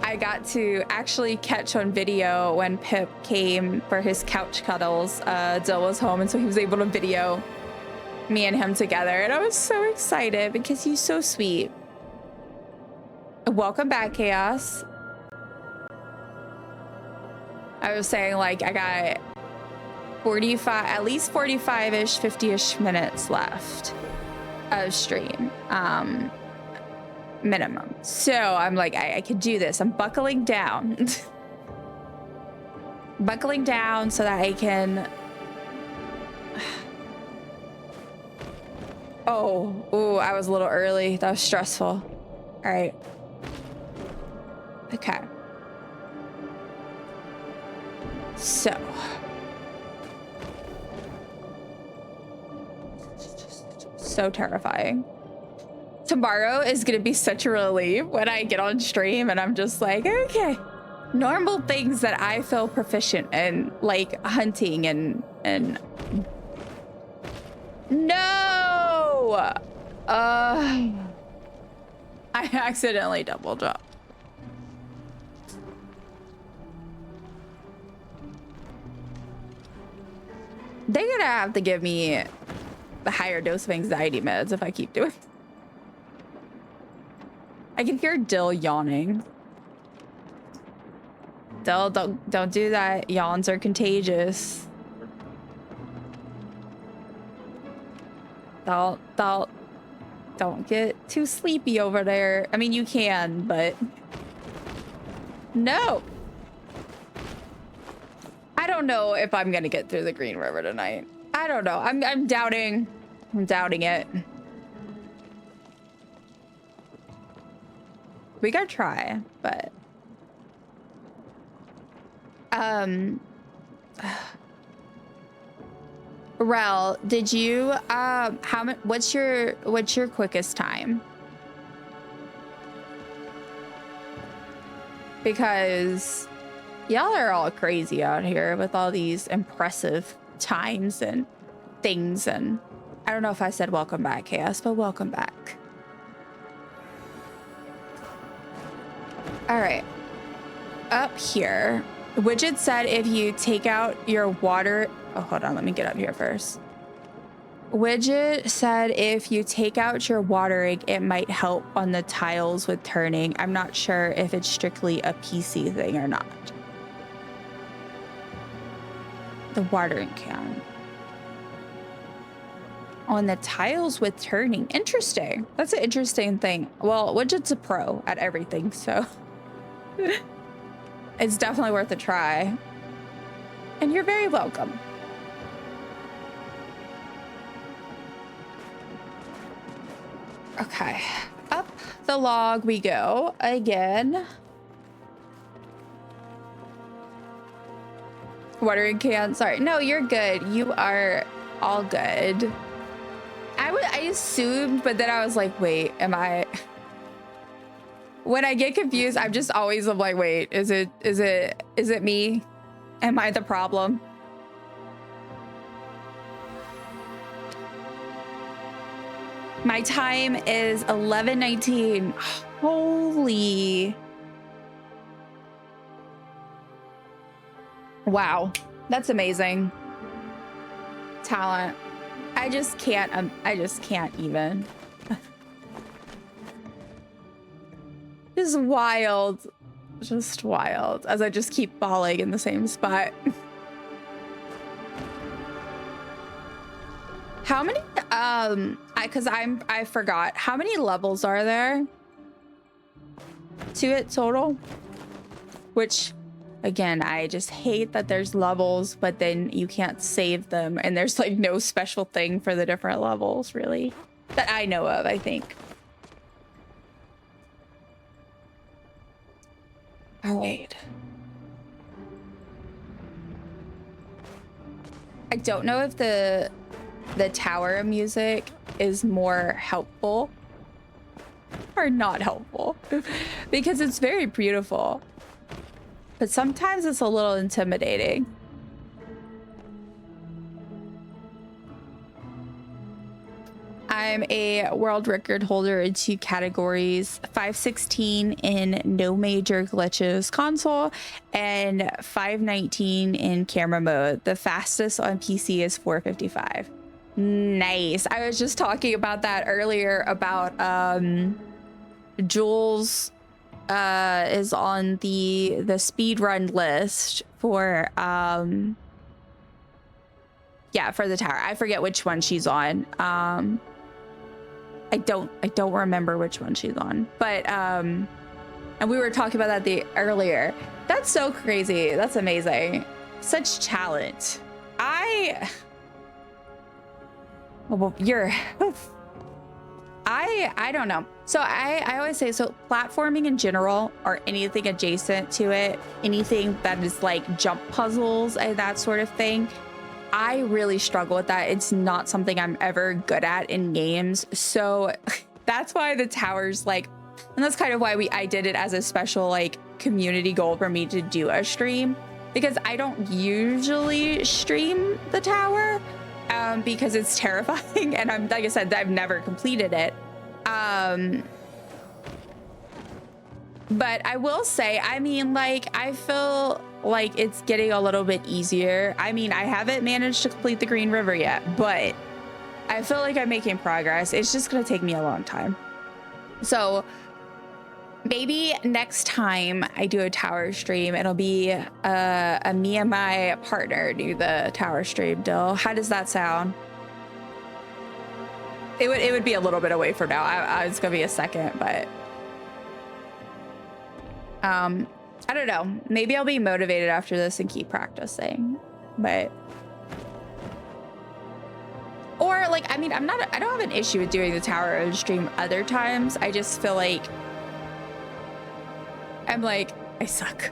I got to actually catch on video when Pip came for his couch cuddles. Dill was home, and so he was able to video me and him together, and I was so excited because he's so sweet. Welcome back, Chaos. I was saying, like, I got 45, at least 45-ish, 50-ish minutes left of stream, minimum. So I'm like, I could do this. I'm buckling down. Buckling down so that I can... Oh, I was a little early. That was stressful. All right. Okay. So. So terrifying. Tomorrow is going to be such a relief when I get on stream and I'm just like, okay. Normal things that I feel proficient in, like hunting and... No! I accidentally double jumped. They're gonna have to give me the higher dose of anxiety meds if I keep doing it. I can hear Dill yawning. Dill, don't do that. Yawns are contagious. Don't get too sleepy over there. I mean, you can, but no. I don't know if I'm gonna get through the Green River tonight. I don't know. I'm doubting. I'm doubting it. We gotta try, but Rel, did you what's your quickest time? Because y'all are all crazy out here with all these impressive times and things, and I don't know if I said welcome back, Chaos, but welcome back. All right, up here, Widget said if you take out your water, oh, hold on, let me get up here first. Widget said if you take out your watering, it might help on the tiles with turning. I'm not sure if it's strictly a PC thing or not. The watering can. On the tiles with turning. Interesting. That's an interesting thing. Well, Widget's a pro at everything, so it's definitely worth a try. And you're very welcome. Okay, up the log we go again. Watering can, sorry. No, you're good. You are all good. I assumed, but then I was like, wait, am I? When I get confused, I'm like, wait, is it me? Am I the problem? My time is 11:19. Holy. Wow, that's amazing. Talent. I just can't even. This is wild. just wild as I just keep falling in the same spot. How many, I forgot. How many levels are there to it total? Which, again, I just hate that there's levels, but then you can't save them. And there's like no special thing for the different levels, really, that I know of, I think. All right. I don't know if the tower music is more helpful or not helpful because it's very beautiful, but sometimes it's a little intimidating. I'm a world record holder in 2 categories, 516 in no major glitches console and 519 in camera mode. The fastest on PC is 455. Nice. I was just talking about that earlier about Jules is on the speed run list for yeah, for the tower. I forget which one she's on. I don't remember which one she's on, but and we were talking about that earlier. That's so crazy. That's amazing. Such talent. Well, I don't know. So I always say, so platforming in general or anything adjacent to it, anything that is like jump puzzles and that sort of thing, I really struggle with that. It's not something I'm ever good at in games. So that's why the towers, like, and that's kind of why I did it as a special like community goal for me to do a stream, because I don't usually stream the tower because it's terrifying. And I'm, like I said, I've never completed it. But I will say, I mean, like, I feel like it's getting a little bit easier. I mean, I haven't managed to complete the Green River yet, but I feel like I'm making progress. It's just gonna take me a long time. So maybe next time I do a tower stream, it'll be a me and my partner do the tower stream. Dill, how does that sound? It would be a little bit away from now. It's gonna be a second, but I don't know. Maybe I'll be motivated after this and keep practicing, but or like, I mean, I don't have an issue with doing the tower stream other times. I just feel like I'm like, I suck.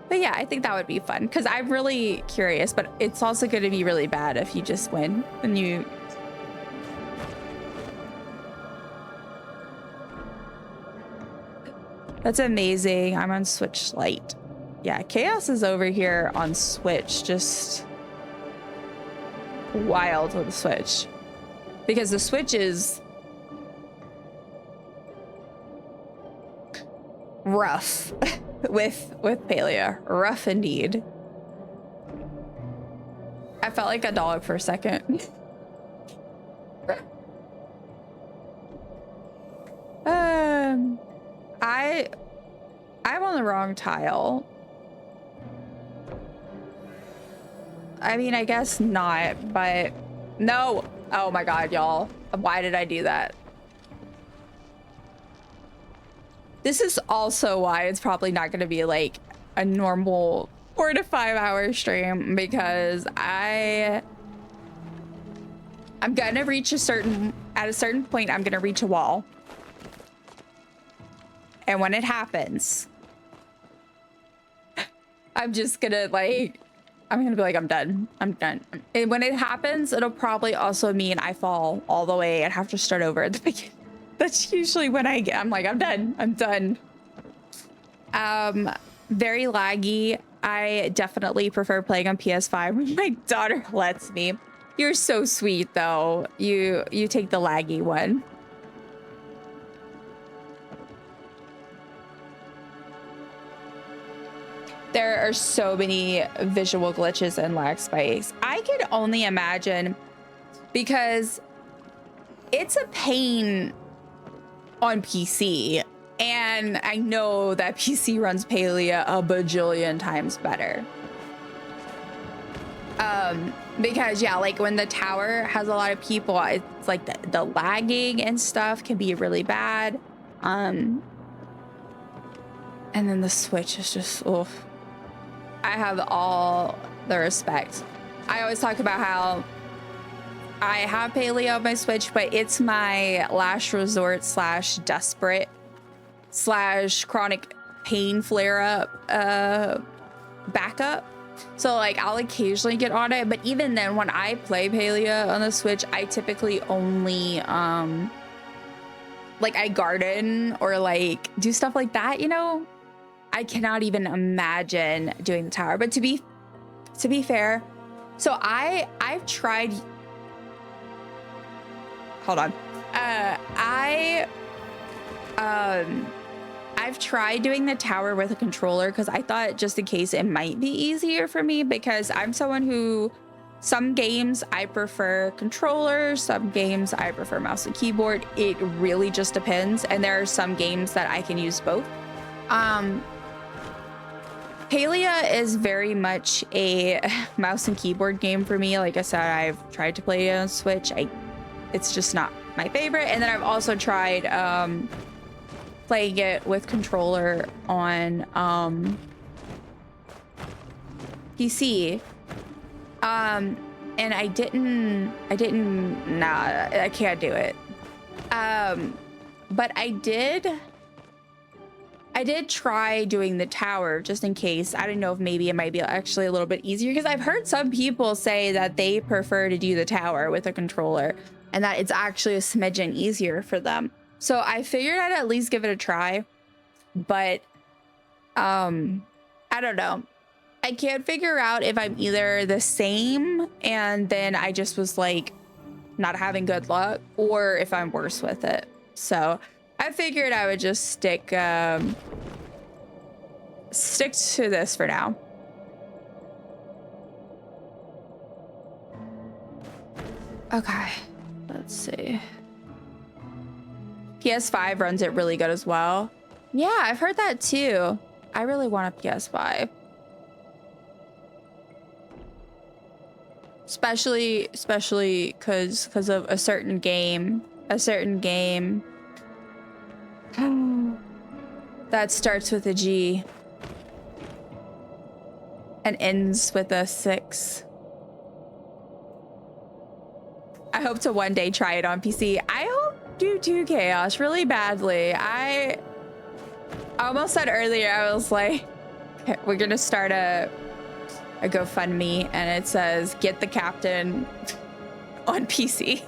But yeah, I think that would be fun because I'm really curious, but it's also going to be really bad if you just win and you. That's amazing. I'm on Switch Lite. Yeah, Chaos is over here on Switch, just wild with the Switch. Because the Switch is rough with Palia. Rough indeed. I felt like a dog for a second. I'm on the wrong tile. I mean, I guess not, but no. Oh my God, y'all. Why did I do that? This is also why it's probably not going to be like a normal 4 to 5 hour stream, because I'm going to reach at a certain point, I'm going to reach a wall. And when it happens, I'm just gonna like, I'm gonna be like, I'm done. I'm done. And when it happens, it'll probably also mean I fall all the way and have to start over at the beginning. That's usually when I'm like, I'm done. I'm done. Very laggy. I definitely prefer playing on PS5 when my daughter lets me. You're so sweet though. You take the laggy one. There are so many visual glitches and lag spikes. I could only imagine, because it's a pain on PC, and And I know that PC runs Palia a bajillion times better. Because yeah, like when the tower has a lot of people, it's like the lagging and stuff can be really bad. And then the Switch is just, oof. I have all the respect. I always talk about how I have Palia on my Switch, but it's my last resort / desperate / chronic pain flare up backup. So like I'll occasionally get on it, but even then when I play Palia on the Switch, I typically only like I garden or like do stuff like that, you know. I cannot even imagine doing the tower. But to be fair, so I've tried, hold on. I've tried doing the tower with a controller because I thought just in case it might be easier for me, because I'm someone who, some games I prefer controllers, some games I prefer mouse and keyboard. It really just depends. And there are some games that I can use both. Palia is very much a mouse and keyboard game for me. Like I said, I've tried to play it on Switch. It's just not my favorite. And then I've also tried playing it with controller on PC. And I can't do it. But I did try doing the tower just in case. I don't know if maybe it might be actually a little bit easier, because I've heard some people say that they prefer to do the tower with a controller and that it's actually a smidgen easier for them. So I figured I'd at least give it a try, but I don't know. I can't figure out if I'm either the same and then I just was like not having good luck, or if I'm worse with it. So I figured I would just stick to this for now. Okay, let's see. PS5 runs it really good as well. Yeah, I've heard that too. I really want a PS5. Especially because of a certain game that starts with a G and ends with a 6. I hope to one day try it on PC. I hope do too, Chaos, really badly. I almost said earlier, I was like, we're gonna start a GoFundMe, and it says get the captain on PC.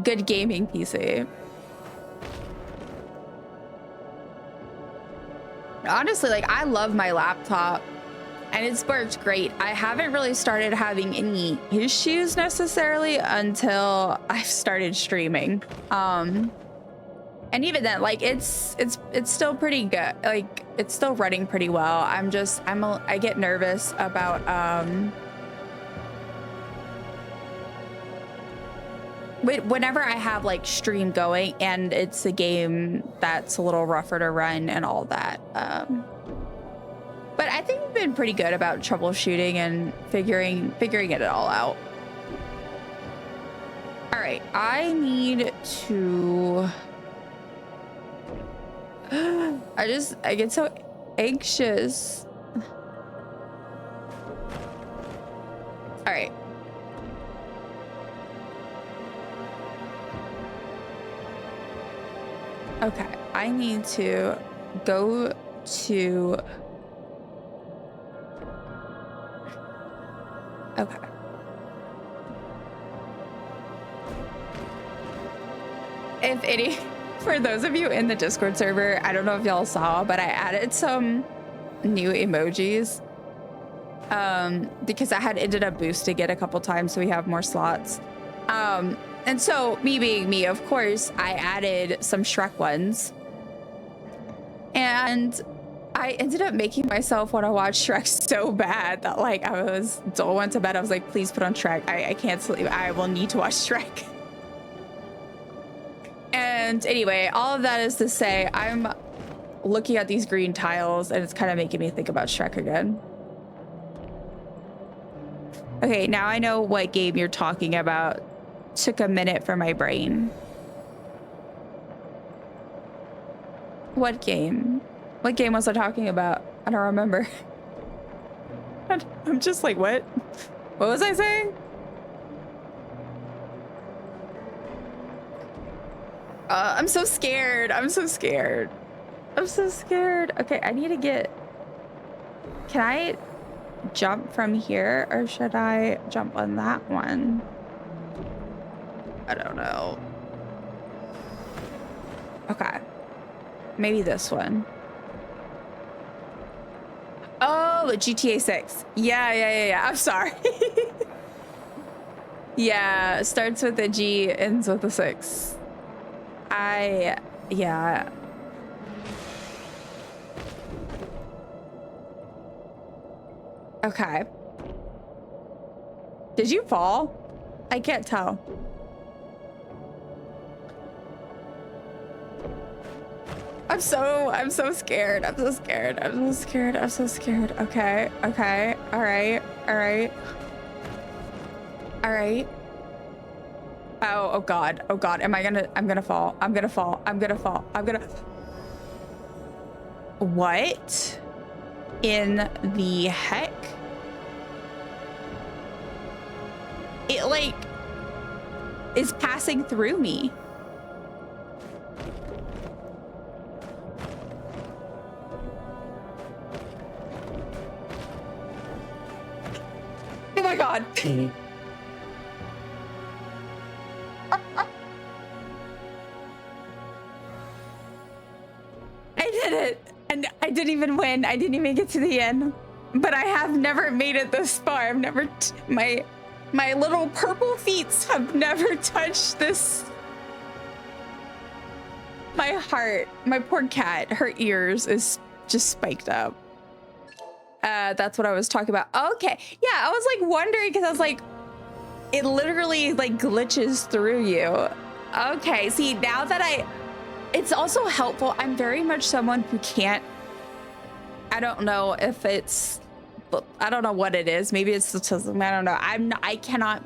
Good gaming PC. Honestly, like, I love my laptop and it's worked great. I haven't really started having any issues necessarily until I've started streaming. And even then, like, it's still pretty good. Like, it's still running pretty well. I get nervous about whenever I have like stream going and it's a game that's a little rougher to run and all that. But I think we've been pretty good about troubleshooting and figuring it all out. All right, I need to. I get so anxious. All right. Okay, I need to go to. Okay. If any, for those of you in the Discord server, I don't know if y'all saw, but I added some new emojis because I had ended up boosting it a couple times, so we have more slots. And so, me being me, of course, I added some Shrek ones. And I ended up making myself want to watch Shrek so bad that, like, I went to bed. I was like, please put on Shrek. I can't sleep. I will need to watch Shrek. And And anyway, all of that is to say, I'm looking at these green tiles and it's kind of making me think about Shrek again. Okay, now I know what game you're talking about. Took a minute for my brain. What game? What game was I talking about? I don't remember. I'm just like, what? What was I saying? I'm so scared. I'm so scared. I'm so scared. Okay, I need to get... Can I jump from here or should I jump on that one? I don't know. Okay. Maybe this one. Oh, GTA 6. Yeah. I'm sorry. Yeah, starts with a G, ends with a 6. Yeah. Okay. Did you fall? I can't tell. I'm so scared. I'm so scared. I'm so scared. I'm so scared. Okay. Okay. All right. All right. All right. Oh God. Oh God. I'm gonna fall. I'm gonna fall. I'm gonna fall. I'm gonna. What in the heck? It like is passing through me. Oh my God. I did it. And I didn't even win. I didn't even get to the end. But I have never made it this far. I've never, my little purple feet have never touched this. My heart, my poor cat, her ears is just spiked up. That's what I was talking about. Okay. Yeah, I was like wondering because I was like, it literally like glitches through you. Okay, see, now that it's also helpful. I'm very much someone who can't, I don't know if it's, I don't know what it is. Maybe it's autism. I don't know. I cannot,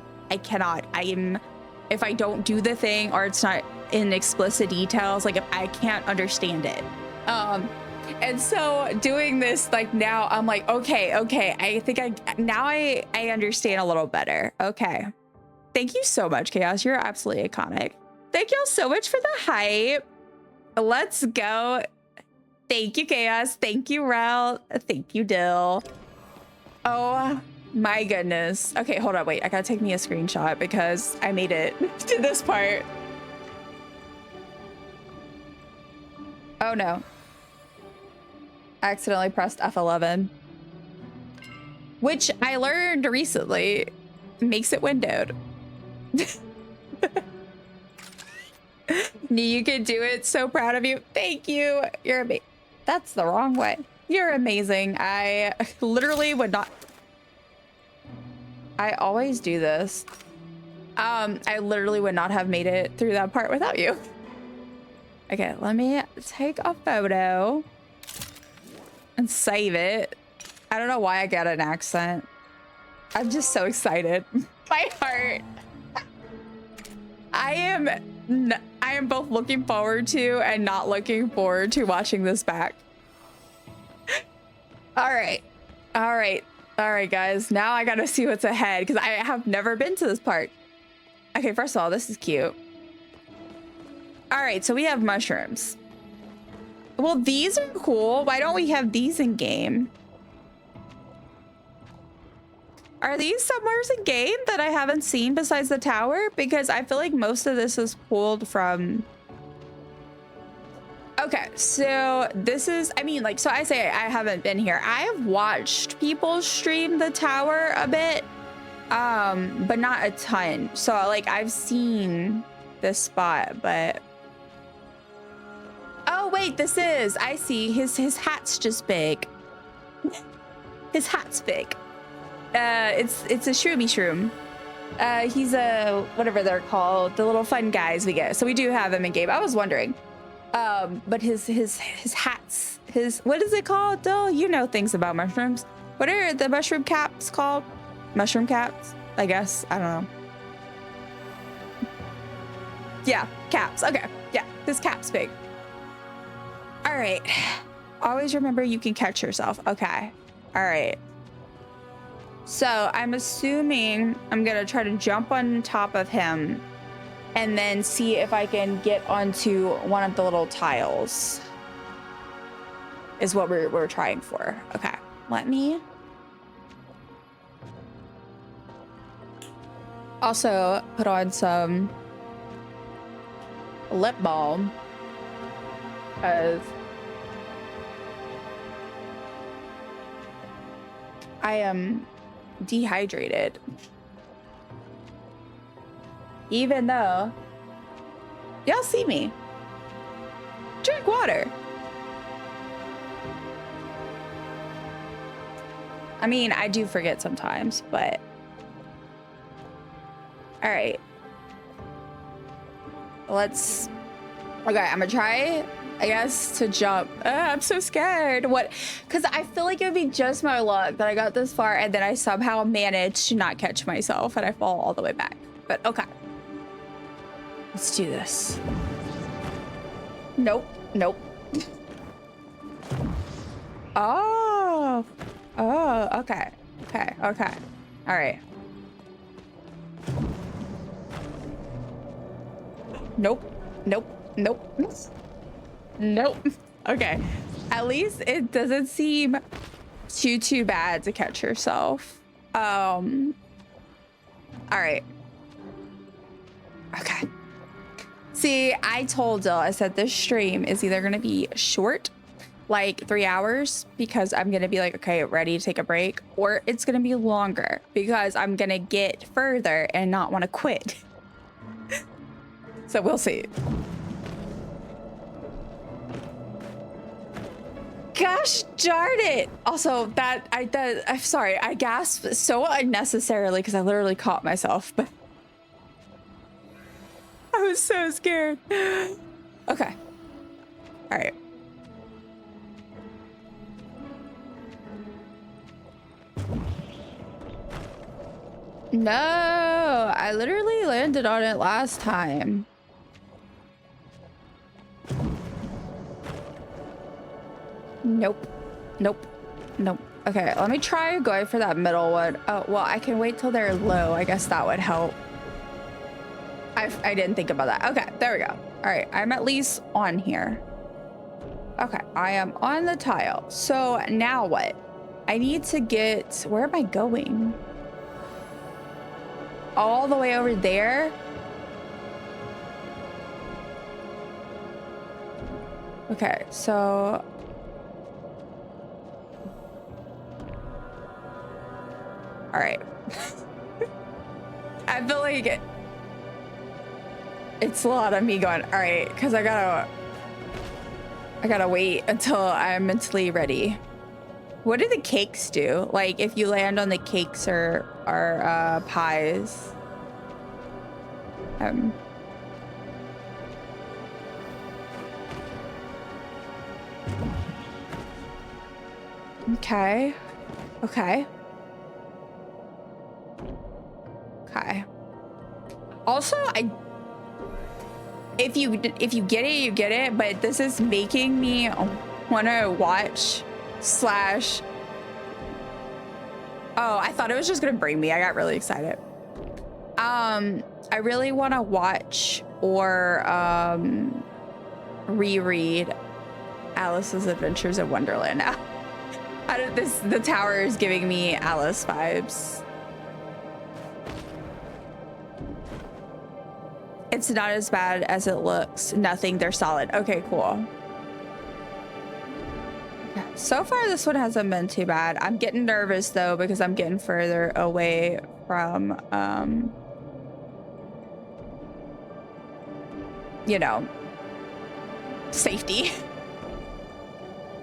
if I don't do the thing or it's not in explicit details, like if I can't understand it. And so doing this, like now I'm like, okay. I think I understand a little better. Okay. Thank you so much, Chaos. You're absolutely iconic. Thank y'all so much for the hype. Let's go. Thank you, Chaos. Thank you, Rel. Thank you, Dill. Oh my goodness. Okay, hold on. Wait, I gotta take me a screenshot because I made it to this part. Oh no. I accidentally pressed F11. Which I learned recently makes it windowed. Knew you could do it. So proud of you. Thank you. You're amazing. That's the wrong way. You're amazing. I literally would not. I always do this. I literally would not have made it through that part without you. Okay, let me take a photo and save it. I don't know why I got an accent. I'm just so excited. My heart. I am both looking forward to and not looking forward to watching this back. All right, guys. Now I gotta see what's ahead because I have never been to this part. Okay, first of all, this is cute. All right, so we have mushrooms. Well, these are cool. Why don't we have these in game? Are these somewhere in game that I haven't seen besides the tower? Because I feel like most of this is pulled from... Okay, so this is, I mean, like, so I say I haven't been here. I have watched people stream the tower a bit, but not a ton. So like I've seen this spot, but... Oh wait, I see, his hat's just big. His hat's big. It's a shroomy shroom. He's a, whatever they're called, the little fun guys we get. So we do have him in game. I was wondering. But his hats, what is it called though? You know things about mushrooms. What are the mushroom caps called? Mushroom caps, I guess. I don't know. Yeah, caps. Okay. Yeah, his cap's big. All right. Always remember you can catch yourself. Okay. All right. So I'm assuming I'm gonna try to jump on top of him and then see if I can get onto one of the little tiles is what we're trying for. Okay, let me also put on some lip balm as I am dehydrated. Even though y'all see me. Drink water. I mean, I do forget sometimes, but all right. Let's, okay, I'm gonna try, I guess, to jump. I'm so scared. What? Because I feel like it would be just my luck that I got this far and then I somehow managed to not catch myself and I fall all the way back. But okay. Let's do this. Nope. Nope. Oh. Oh, okay. Okay. Okay. All right. Nope. Nope. Nope. Nope. Okay. At least it doesn't seem too bad to catch yourself. All right. Okay. See, I told Dill, I said this stream is either going to be short, like 3 hours, because I'm going to be like, okay, ready to take a break, or it's going to be longer because I'm going to get further and not want to quit. So we'll see. Gosh darn it. Also, I'm sorry, I gasped so unnecessarily because I literally caught myself, but I was so scared. Okay. All right. No, I literally landed on it last time. Nope. Nope. Nope. Okay, let me try going for that middle one. Oh, well, I can wait till they're low. I guess that would help. I didn't think about that. Okay, there we go. All right, I'm at least on here. Okay, I am on the tile. So now what? I need to get, where am I going? All the way over there? Okay, so all right. I feel like it's a lot of me going, all right, because I gotta wait until I'm mentally ready. What do the cakes do? Like if you land on the cakes or pies? Okay. Okay. Okay. Also, if you get it, you get it, but this is making me want to watch slash. Oh, I thought it was just gonna bring me. I got really excited. I really want to watch or reread Alice's Adventures in Wonderland now. The tower is giving me Alice vibes. It's not as bad as it looks. Nothing, they're solid. Okay, cool. Okay. So far, this one hasn't been too bad. I'm getting nervous though, because I'm getting further away from, you know, safety.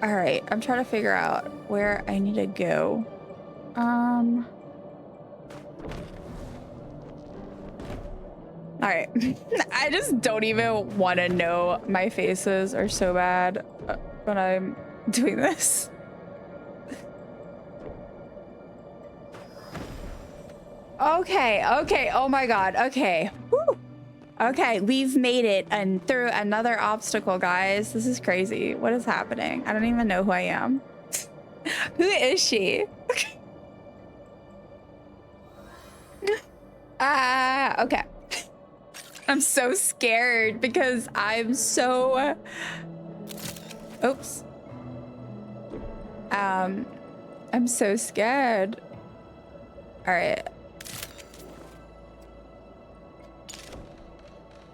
All right, I'm trying to figure out where I need to go. All right. I just don't even want to know my faces are so bad when I'm doing this. Okay. Oh my God. Okay. Woo. Okay, we've made it and through another obstacle, guys. This is crazy. What is happening? I don't even know who I am. Who is she? Okay. I'm so scared because I'm so... Oops. I'm so scared. All right.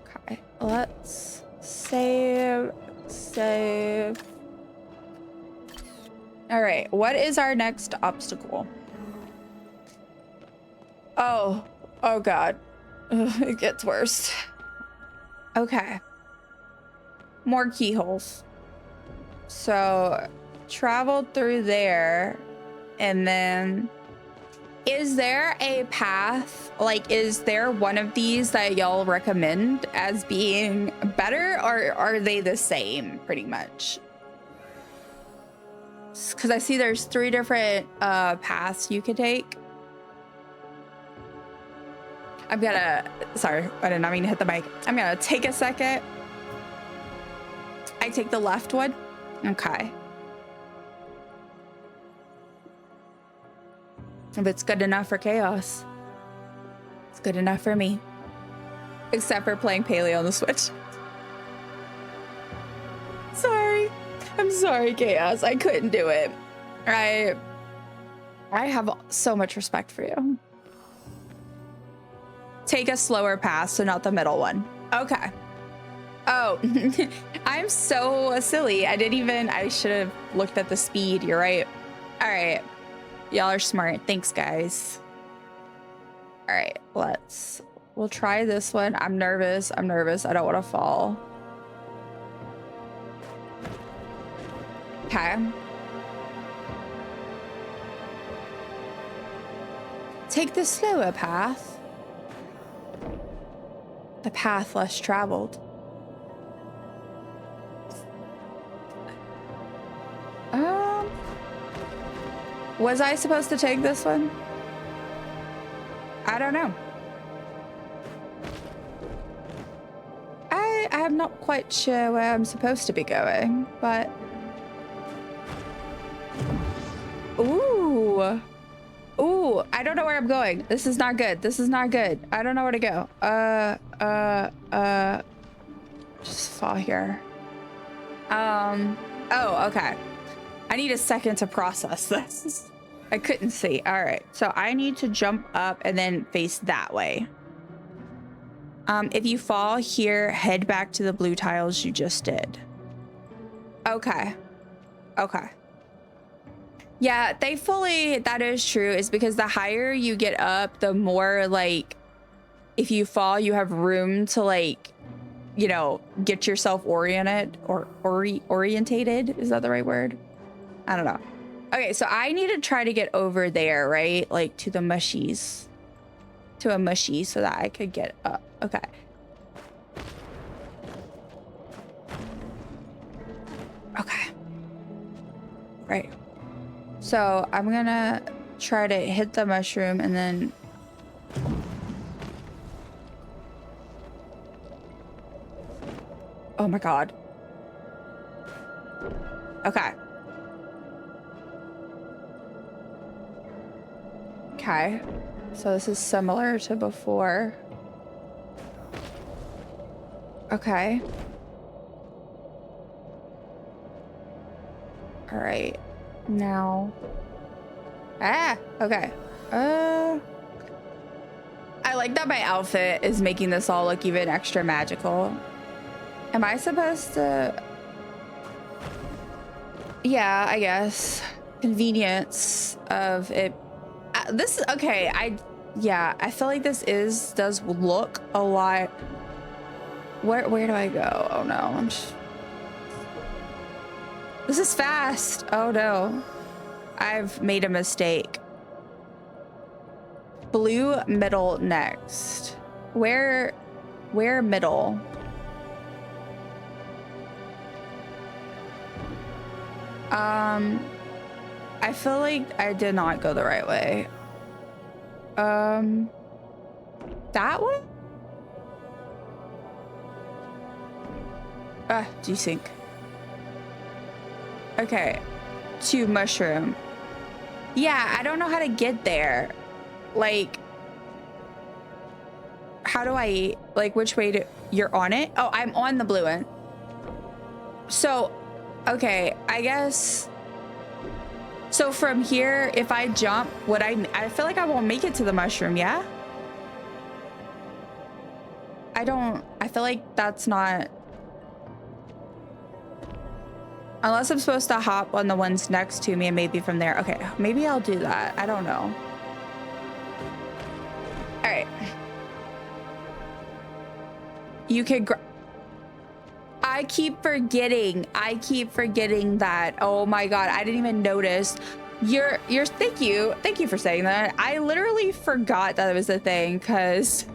Okay, let's save. All right, what is our next obstacle? Oh God. Ugh, it gets worse. Okay. More keyholes. So traveled through there, and then is there a path? Like, is there one of these that y'all recommend as being better, or are they the same pretty much? Because I see there's 3 different paths you could take. I'm gonna, sorry, I did not mean to hit the mic. I'm gonna take a second. I take the left one. Okay. If it's good enough for chaos, it's good enough for me. Except for playing Palia on the Switch. Sorry. I'm sorry, chaos. I couldn't do it. I have so much respect for you. Take a slower path, so not the middle one. Okay. Oh, I'm so silly. I should have looked at the speed. You're right. All right. Y'all are smart. Thanks, guys. All right, we'll try this one. I'm nervous. I don't want to fall. Okay. Take the slower path. The path less traveled. Was I supposed to take this one? I don't know. I'm not quite sure where I'm supposed to be going, but... Ooh, I don't know where I'm going. This is not good. I don't know where to go. Just fall here. Oh, okay. I need a second to process this. I couldn't see. All right, so I need to jump up and then face that way. If you fall here, head back to the blue tiles you just did. Okay. Yeah, thankfully that is true. Is because the higher you get up, the more, like, if you fall, you have room to, like, you know, get yourself oriented or orientated. Is that the right word? I don't know. Okay, so I need to try to get over there, right? Like to the mushies. To a mushy so that I could get up. Okay. Okay. Right. So I'm gonna try to hit the mushroom and then... Oh my God. Okay. Okay. So this is similar to before. Okay. All right. Now. Okay. I like that my outfit is making this all look even extra magical. Am I supposed to... Yeah, I guess. Convenience of it. This is okay. Yeah, I feel like this does look a lot. Where do I go? Oh no, this is fast. Oh no, I've made a mistake. Blue middle next. Where Where middle? I feel like I did not go the right way. That one? Desync. Okay. To mushroom. Yeah, I don't know how to get there. Like, how do I, like, which way to, you're on it? Oh, I'm on the blue one. So, okay, I guess, so from here, if I jump, would I feel like I won't make it to the mushroom, yeah? I feel like that's not, unless I'm supposed to hop on the ones next to me and maybe from there. Okay, maybe I'll do that. I don't know. All right. You could, I keep forgetting that. Oh my God, I didn't even notice. Thank you for saying that. I literally forgot that it was a thing because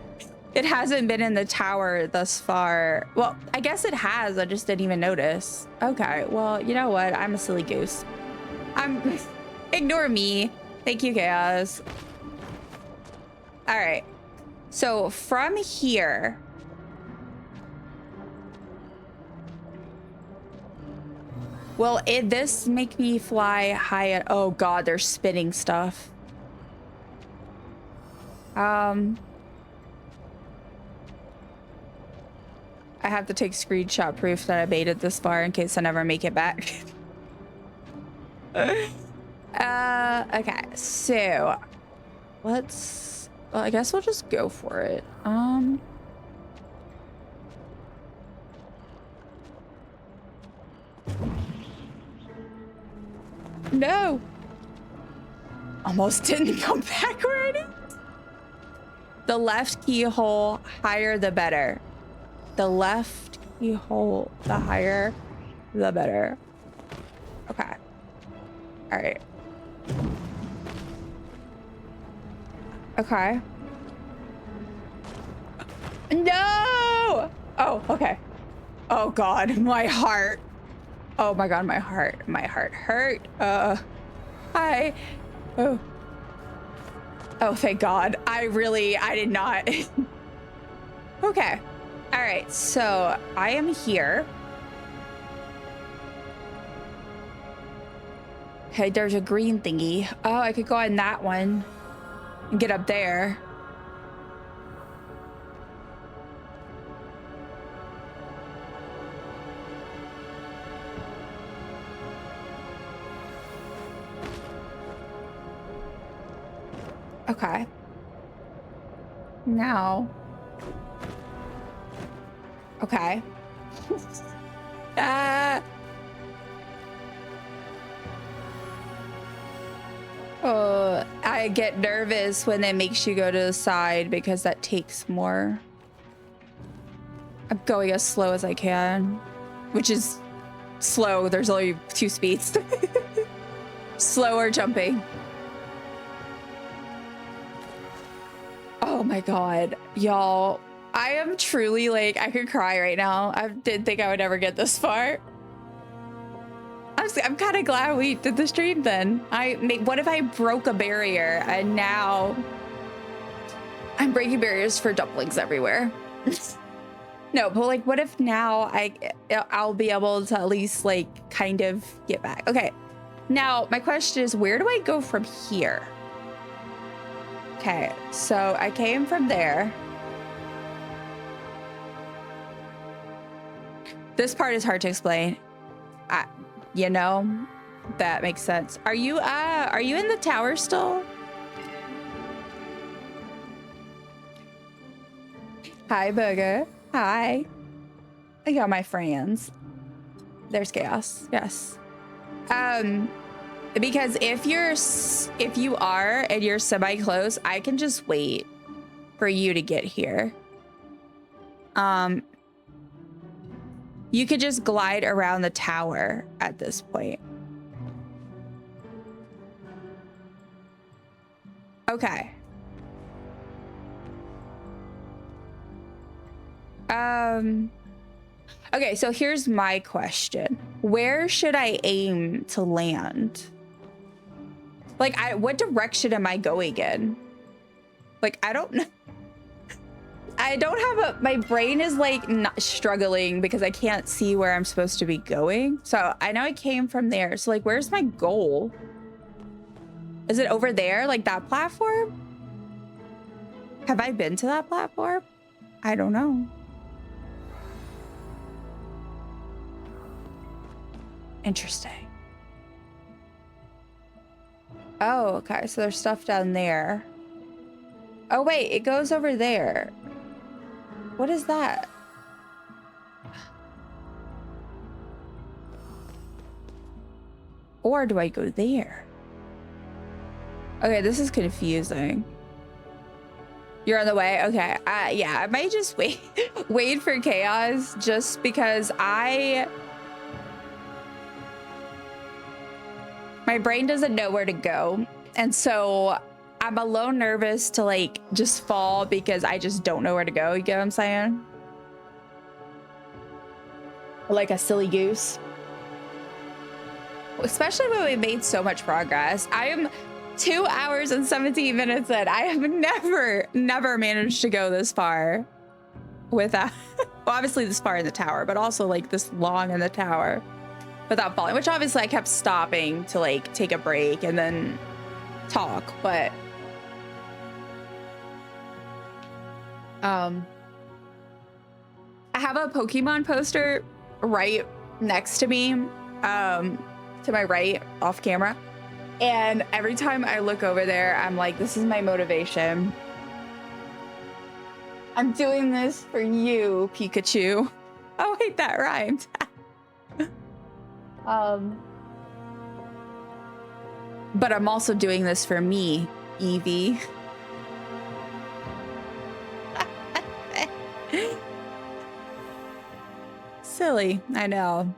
it hasn't been in the tower thus far. Well, I guess it has, I just didn't even notice. Okay, well, you know what? I'm a silly goose. Ignore me. Thank you, Chaos. All right, so from here, will this make me fly high at, oh God, they're spinning stuff. I have to take screenshot proof that I made it this far in case I never make it back. Okay, so let's, well, I guess we'll just go for it. No, almost didn't come back already. The left keyhole, higher the better. The left keyhole, the higher the better. Okay, all right. Okay. No! Oh, okay. Oh God, my heart. Oh my God, my heart hurt. Hi. Oh. Oh, thank God. I did not. Okay. All right, so I am here. Okay, there's a green thingy. Oh, I could go on that one and get up there. Okay. Now. Okay. Oh, I get nervous when it makes you go to the side because that takes more. I'm going as slow as I can, which is slow. There's only 2 speeds. Slower jumping. Oh my God, y'all. I am truly like, I could cry right now. I didn't think I would ever get this far. I'm kind of glad we did the stream then. What if I broke a barrier and now I'm breaking barriers for dumplings everywhere? No, but like, what if now I'll be able to at least like kind of get back? Okay, now my question is, where do I go from here? Okay, so I came from there. This part is hard to explain. You know, that makes sense. Are you in the tower still? Hi, Burger. Hi. I got my friends. There's Chaos. Yes. Because if you are and you're semi-close, I can just wait for you to get here. You could just glide around the tower at this point. Okay. Okay, so here's my question. Where should I aim to land? Like, what direction am I going in? Like, I don't know. I don't have my brain is like not struggling because I can't see where I'm supposed to be going. So I know I came from there. So like, where's my goal? Is it over there? Like that platform? Have I been to that platform? I don't know. Interesting. Oh, okay. So there's stuff down there. Oh, wait, it goes over there. What is that? Or do I go there? Okay, this is confusing. You're on the way? Okay. Yeah, I might just wait for chaos just because my brain doesn't know where to go. And so I'm a little nervous to like just fall because I just don't know where to go. You get what I'm saying? Like a silly goose. Especially when we made so much progress. I am 2 hours and 17 minutes in. I have never managed to go this far without, well, obviously this far in the tower, but also like this long in the tower without falling, which obviously I kept stopping to like take a break and then talk, but I have a Pokemon poster right next to me, to my right off camera. And every time I look over there, I'm like, this is my motivation. I'm doing this for you, Pikachu. Oh, wait, that rhymed. But I'm also doing this for me, Eevee. Silly, I know.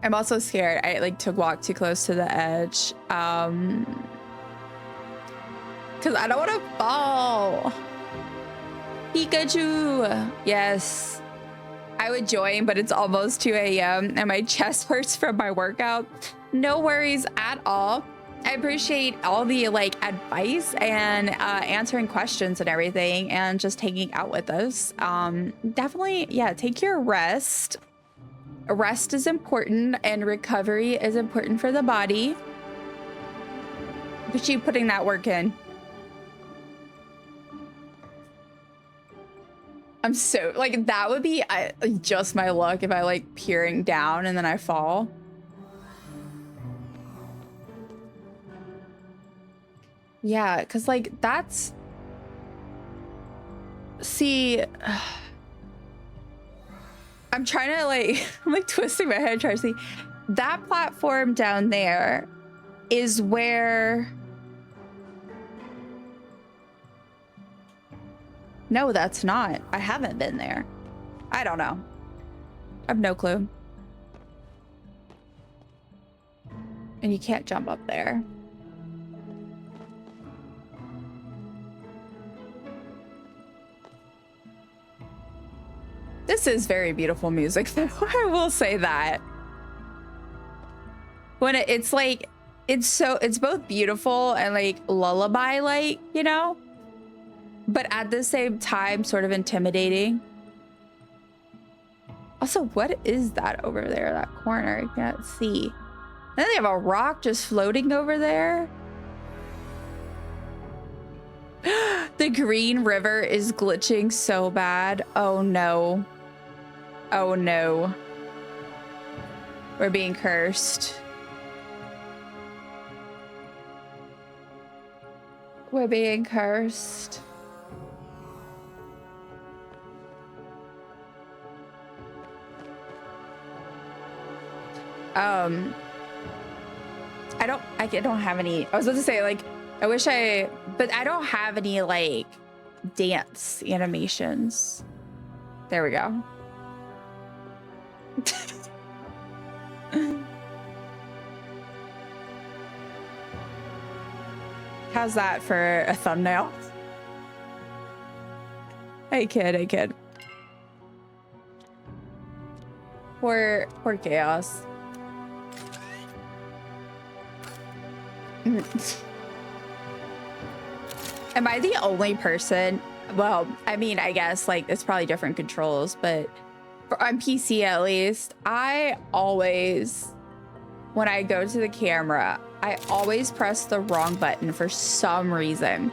I'm also scared. I like to walk too close to the edge. Because I don't want to fall. Pikachu. Yes. I would join, but it's almost 2 a.m. and my chest hurts from my workout. No worries at all. I appreciate all the like advice and answering questions and everything and just hanging out with us. Definitely, yeah, take your rest. Rest is important and recovery is important for the body. But you putting that work in. I'm so like that would be just my luck if I like peering down and then I fall. Yeah, because like that's see I'm trying to like I'm like twisting my head trying to see that platform down there is where no, that's not. I haven't been there. I don't know. I have no clue. And you can't jump up there. This is very beautiful music, though. I will say that. When it's like, it's both beautiful and like lullaby-like, you know? But at the same time, sort of intimidating. Also, what is that over there, that corner? I can't see. And then they have a rock just floating over there. The green river is glitching so bad. Oh no. Oh no. We're being cursed. We're being cursed. I don't have any. I was about to say like but I don't have any like dance animations. There we go. How's that for a thumbnail? I kid. Poor Chaos. Am I the only person? Well, I mean, I guess like it's probably different controls, but on PC at least, I always, when I go to the camera, I always press the wrong button for some reason.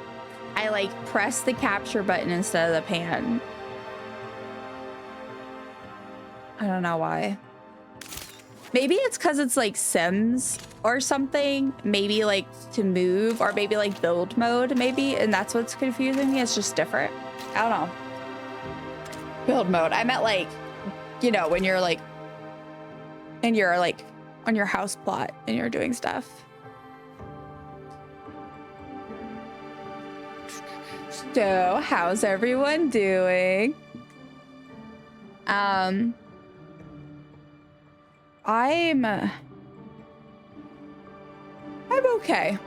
I like press the capture button instead of the pan. I don't know why. Maybe it's because it's like Sims or something. Maybe like to move, or maybe like build mode, maybe. And that's what's confusing me. It's just different. I don't know. Build mode. I meant like, you know, when you're like, and you're like on your house plot and you're doing stuff. So, how's everyone doing? I'm okay.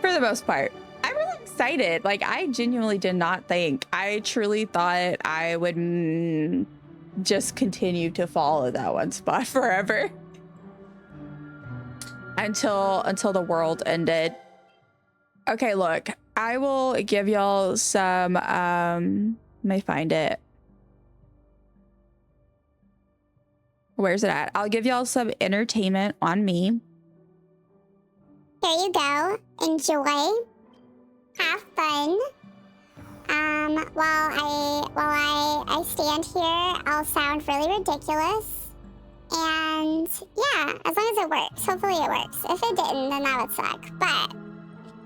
For the most part. I'm really excited. Like, I genuinely did not think. I truly thought I would just continue to fall at that one spot forever. Until the world ended. Okay, look. I will give y'all some, let me find it. Where's it at? I'll give y'all some entertainment on me. Here you go. Enjoy. Have fun. While I stand here, I'll sound really ridiculous. And yeah, as long as it works. Hopefully it works. If it didn't, then that would suck. But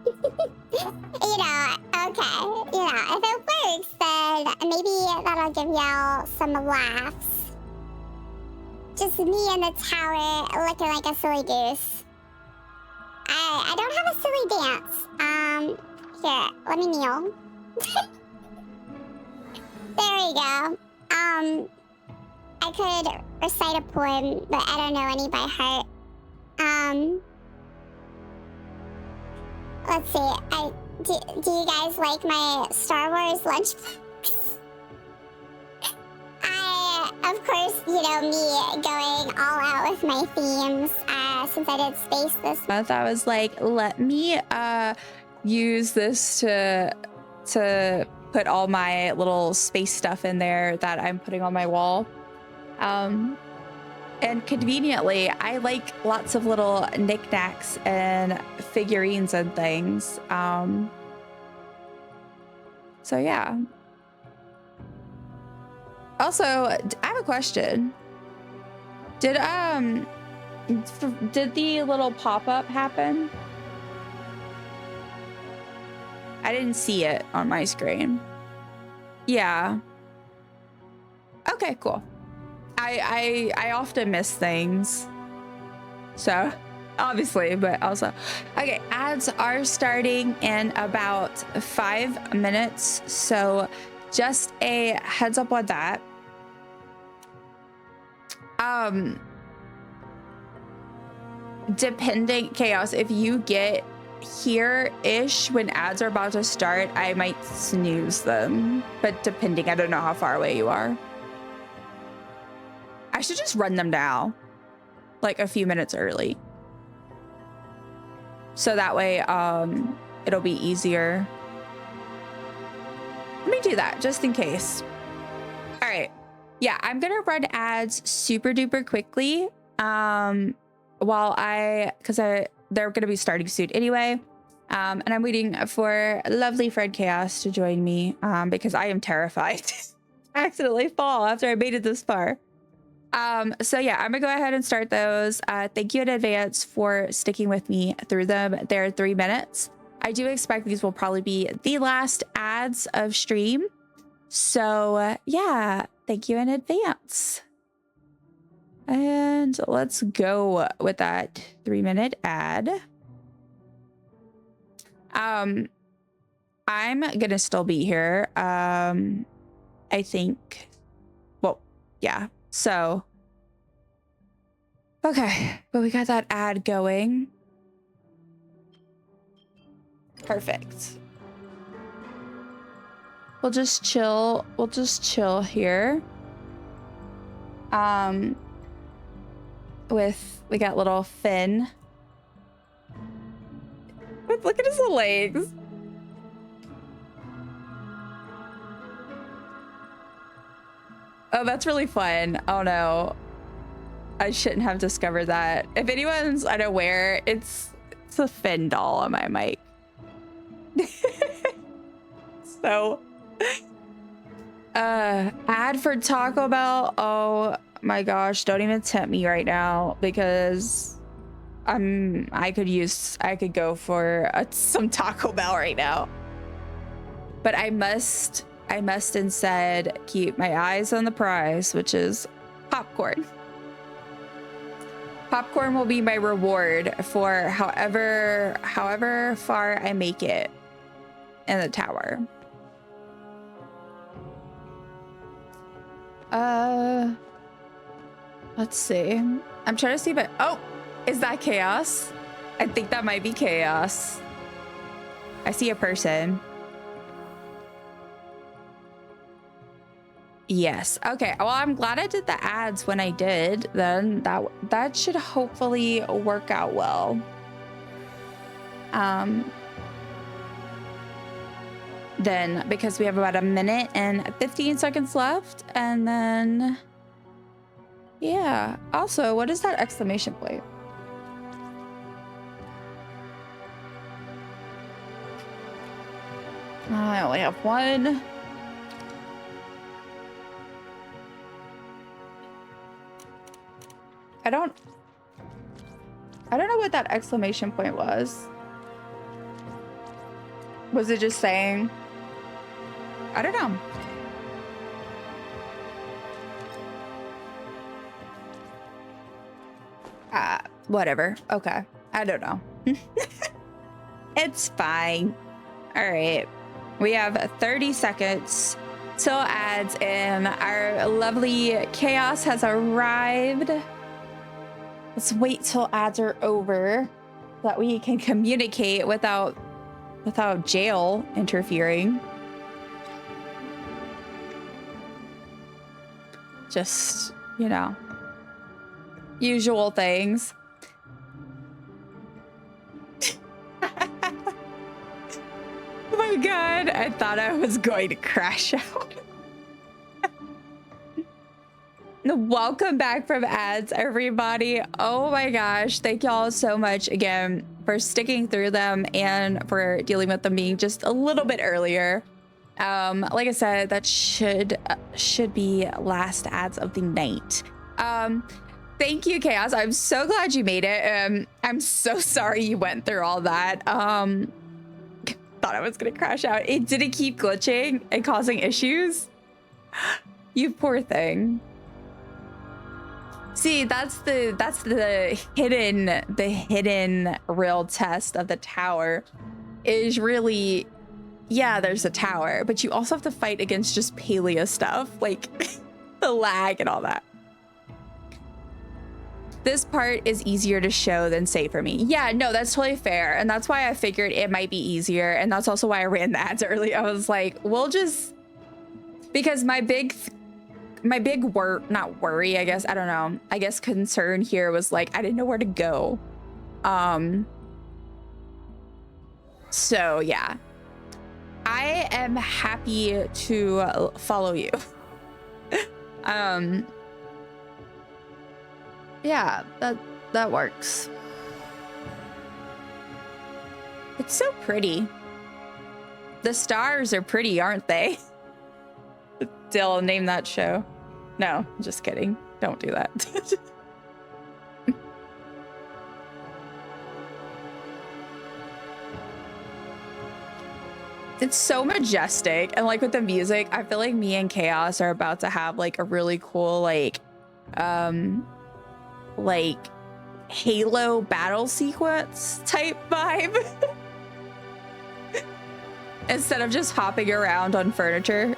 you know, okay. You know, if it works, then maybe that'll give y'all some laughs. Just me in the tower looking like a silly goose. I don't have a silly dance. Here, let me kneel. There we go. I could recite a poem, but I don't know any by heart. Let's see. Do you guys like my Star Wars lunchbox? Of course, you know, me going all out with my themes, since I did space this month, I was like, let me use this to put all my little space stuff in there that I'm putting on my wall. And conveniently, I like lots of little knickknacks and figurines and things. So yeah. Also, I have a question. Did the little pop-up happen? I didn't see it on my screen. Yeah. Okay, cool. I often miss things. So, obviously, but also. Okay, ads are starting in about 5 minutes. So, just a heads up on that. Depending, Chaos, if you get here-ish when ads are about to start, I might snooze them. But depending, I don't know how far away you are. I should just run them now, like a few minutes early. So that way, it'll be easier. Let me do that just in case. All right. Yeah, I'm gonna run ads super duper quickly. Because they're gonna be starting soon anyway. And I'm waiting for lovely friend Chaos to join me, because I am terrified to accidentally fall after I made it this far. So yeah, I'm gonna go ahead and start those. Thank you in advance for sticking with me through them. They're 3 minutes. I do expect these will probably be the last ads of stream. So yeah, thank you in advance. And let's go with that 3-minute ad. I'm gonna still be here. I think, well, yeah. So, okay, but we got that ad going. Perfect. We'll just chill. We'll just chill here. We got little Finn. Look at his little legs. Oh, that's really fun. Oh no. I shouldn't have discovered that. If anyone's unaware, it's a Finn doll on my mic. So, ad for Taco Bell. Oh my gosh, don't even tempt me right now because I could go for some Taco Bell right now. But I must instead keep my eyes on the prize, which is popcorn. Popcorn will be my reward for however far I make it in the tower. Let's see. I'm trying to see, but oh, is that chaos? I think that might be chaos. I see a person. Yes. Okay. Well, I'm glad I did the ads when I did. Then that should hopefully work out well. Then because we have about 1 minute and 15 seconds left, and then yeah. Also, what is that exclamation point? I only have one. I don't know what that exclamation point was. Was it just saying? I don't know. Whatever. Okay. I don't know. It's fine. All right. We have 30 seconds till ads in. Our lovely chaos has arrived. Let's wait till ads are over so that we can communicate without jail interfering. Just, you know, usual things. Oh my god, I thought I was going to crash out. Welcome back from ads, everybody. Oh my gosh, thank y'all so much again for sticking through them and for dealing with them being just a little bit earlier. Like I said, that should be last ads of the night. Thank you, Chaos. I'm so glad you made it. I'm so sorry you went through all that. Thought I was gonna crash out. It didn't keep glitching and causing issues. You poor thing. See, that's the hidden real test of the tower is really, yeah, there's a tower, but you also have to fight against just Palia stuff, like the lag and all that. This part is easier to show than say for me. Yeah, no, that's totally fair. And that's why I figured it might be easier. And that's also why I ran the ads early. I was like, we'll just, because my big not worry, I guess, I don't know. I guess concern here was like, I didn't know where to go. So yeah, I am happy to follow you. Yeah, that works. It's so pretty. The stars are pretty, aren't they? Still name that show. No, just kidding. Don't do that. It's so majestic, and like with the music, I feel like me and Chaos are about to have like a really cool like Halo battle sequence type vibe. Instead of just hopping around on furniture.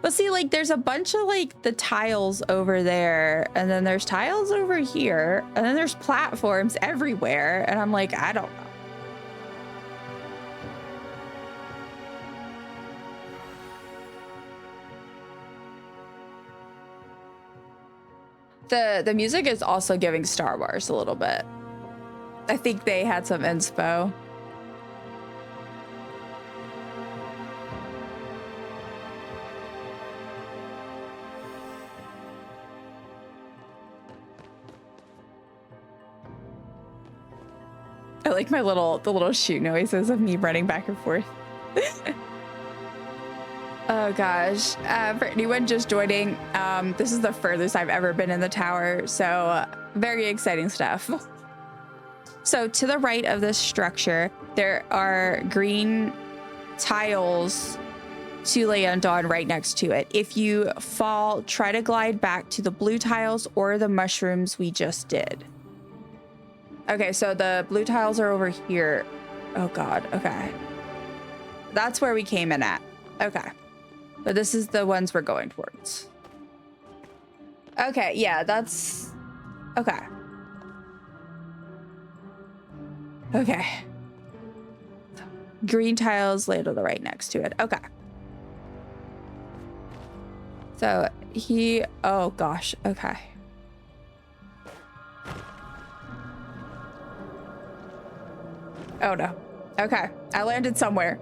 But see, like, there's a bunch of like the tiles over there, and then there's tiles over here, and then there's platforms everywhere, and I'm like, I don't know. The music is also giving Star Wars a little bit. I think they had some inspo. I like the little shoot noises of me running back and forth. Oh gosh. For anyone just joining, this is the furthest I've ever been in the tower, so very exciting stuff. So to the right of this structure, there are green tiles to land on right next to it. If you fall, try to glide back to the blue tiles or the mushrooms we just did. Okay, so the blue tiles are over here. Oh God, okay. That's where we came in at. Okay. But this is the ones we're going towards. Okay, yeah, that's... Okay. Okay. Green tiles laid on the right next to it. Okay. So he... Oh gosh, okay. Oh no. Okay, I landed somewhere.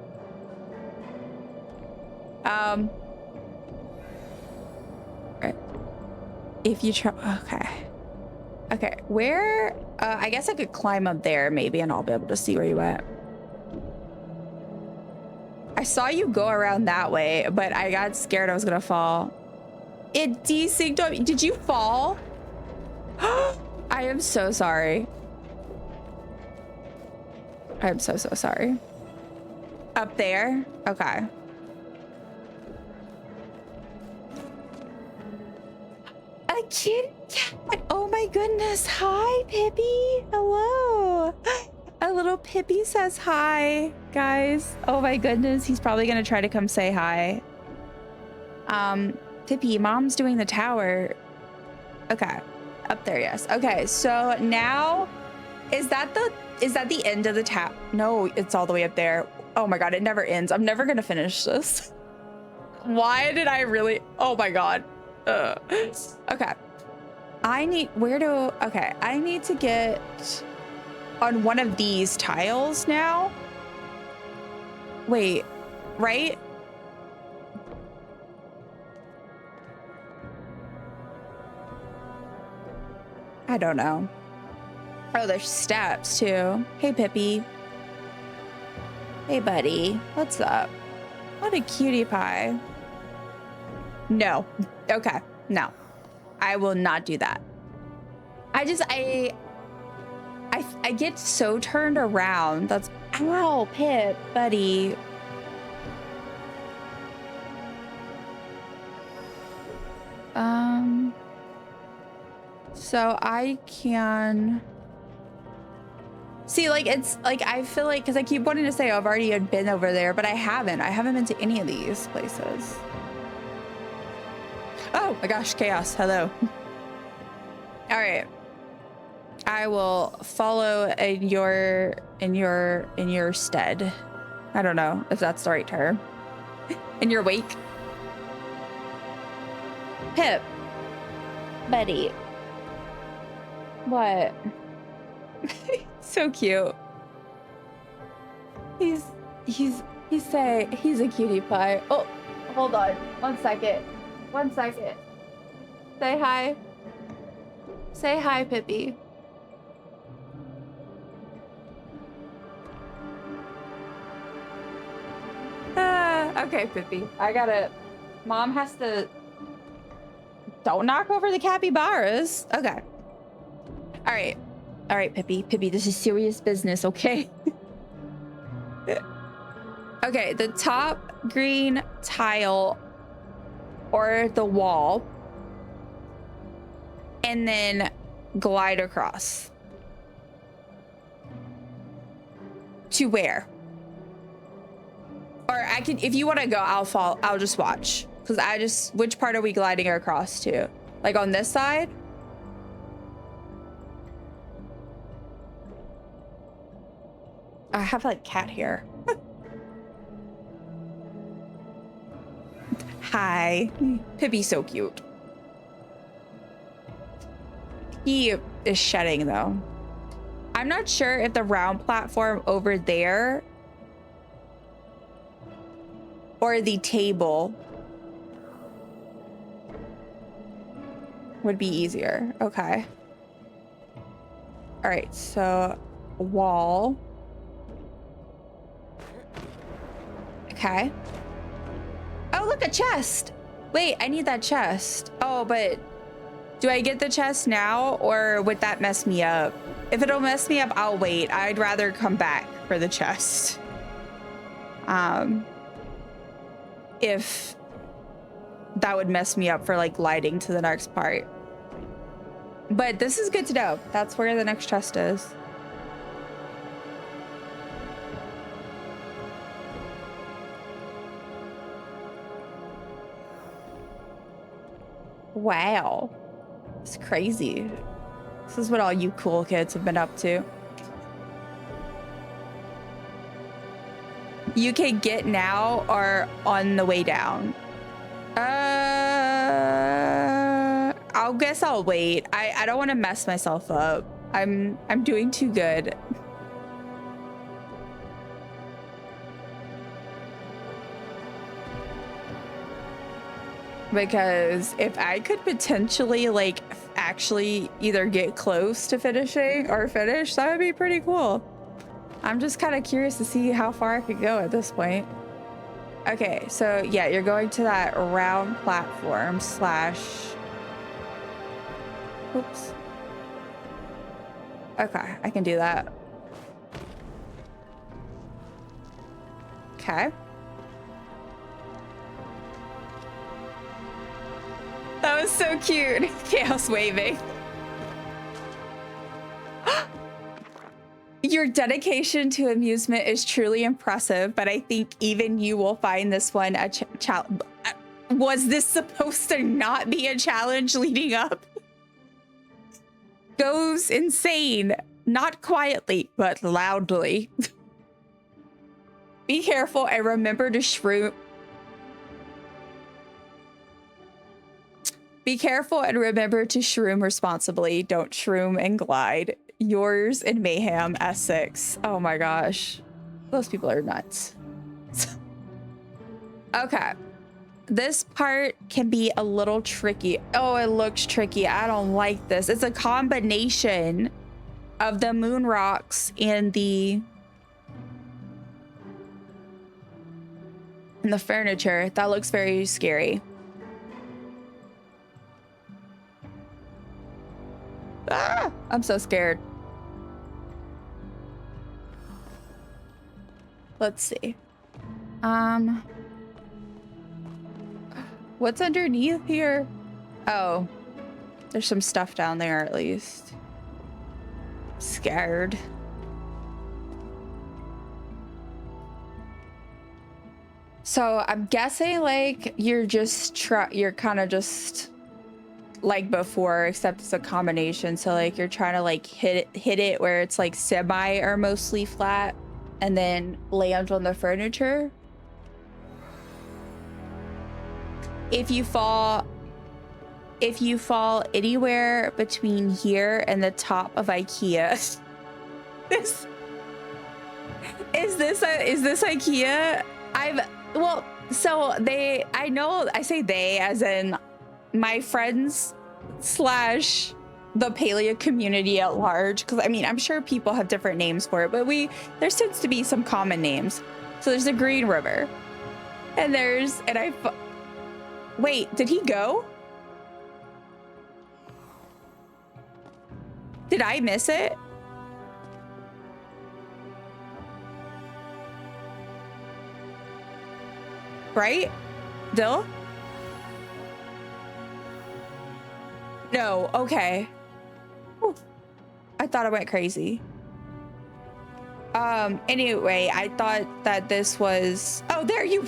Right. If you try, okay, where, I guess I could climb up there maybe and I'll be able to see where you went. I saw you go around that way, but I got scared I was gonna fall. It desynced. Did you fall? I am so sorry. I'm so sorry. Up there? Okay. A kitty cat. Oh my goodness. Hi, Pippi. Hello. A little Pippi says hi, guys. Oh my goodness. He's probably gonna try to come say hi. Pippi, Mom's doing the tower. Okay. Up there, yes. Okay, so now is that the end of the tap? No, it's all the way up there. Oh my God, it never ends. I'm never gonna finish this. Why did I really? Oh my God. Okay. I need to get on one of these tiles now. Wait, right? I don't know. Oh, there's steps too. Hey, Pippi. Hey, buddy. What's up? What a cutie pie. No. Okay. No. I will not do that. I get so turned around. That's... Ow, Pip, buddy. So I can... See, like, it's like, I feel like, because I keep wanting to say I've already been over there, but I haven't been to any of these places. Oh my gosh, chaos. Hello. All right. I will follow in your stead. I don't know if that's the right term. In your wake. Pip. Buddy. What? So cute. He's a cutie pie. Oh, hold on. 1 second. 1 second. Say hi. Say hi, Pippi. Okay, Pippi. I gotta... Mom has to... Don't knock over the capybaras. Okay. All right. All right, Pippi. Pippi, this is serious business, okay? Okay, the top green tile or the wall, and then glide across. To where? Or I can, if you want to go, I'll just watch. Because which part are we gliding across to? Like on this side? I have like cat hair. Hi. Pippi's so cute. He is shedding though. I'm not sure if the round platform over there or the table would be easier. Okay. All right, so wall. Okay. Oh, look, a chest. Wait, I need that chest. Oh, but do I get the chest now or would that mess me up? If it'll mess me up, I'll wait. I'd rather come back for the chest. If that would mess me up for like gliding to the next part. But this is good to know. That's where the next chest is. Wow. It's crazy. This is what all you cool kids have been up to. You can get now or on the way down. I'll guess I'll wait. I don't want to mess myself up. I'm doing too good. Because if I could potentially like actually either get close to finishing or finish, that would be pretty cool. I'm just kind of curious to see how far I could go at this point. Okay, so yeah, you're going to that round platform slash... Oops. Okay, I can do that. Okay. That was so cute. Chaos waving. Your dedication to amusement is truly impressive, but I think even you will find this one a challenge. Was this supposed to not be a challenge leading up? Goes insane, not quietly, but loudly. Be careful and remember to shroom. Be careful and remember to shroom responsibly. Don't shroom and glide. Yours in Mayhem S6. Oh my gosh. Those people are nuts. Okay. This part can be a little tricky. Oh, it looks tricky. I don't like this. It's a combination of the moon rocks and the furniture. That looks very scary. Ah, I'm so scared. Let's see. What's underneath here? Oh, there's some stuff down there at least. Scared. So I'm guessing like you're kind of just like before, except it's a combination. So like you're trying to like hit it where it's like semi or mostly flat and then land on the furniture. If you fall anywhere between here and the top of IKEA, is this IKEA? I say they as in my friends / the Palia community at large, because I mean I'm sure people have different names for it, but there tends to be some common names. So there's the Green River, and wait, did he go? Did I miss it? Right? Dill? No, okay. Ooh, I thought I went crazy. Anyway, I thought that this was... Oh, there you...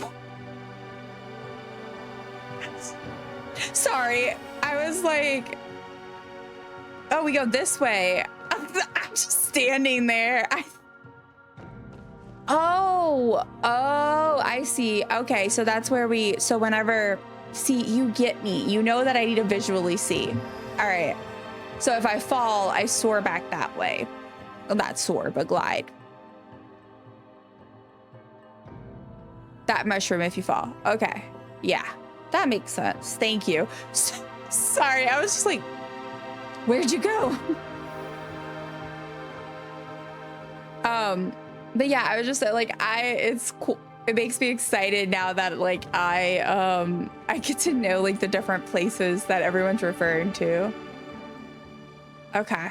Sorry, I was like... Oh, we go this way. I'm just standing there. Oh, I see. Okay, so that's where so whenever... See, you get me. You know that I need to visually see. All right. So if I fall, I soar back that way. Well, not soar, but glide. That mushroom if you fall. Okay. Yeah, that makes sense. Thank you. Sorry, I was just like, where'd you go? But yeah, I was just like, it's cool. It makes me excited now that like I get to know like the different places that everyone's referring to. Okay.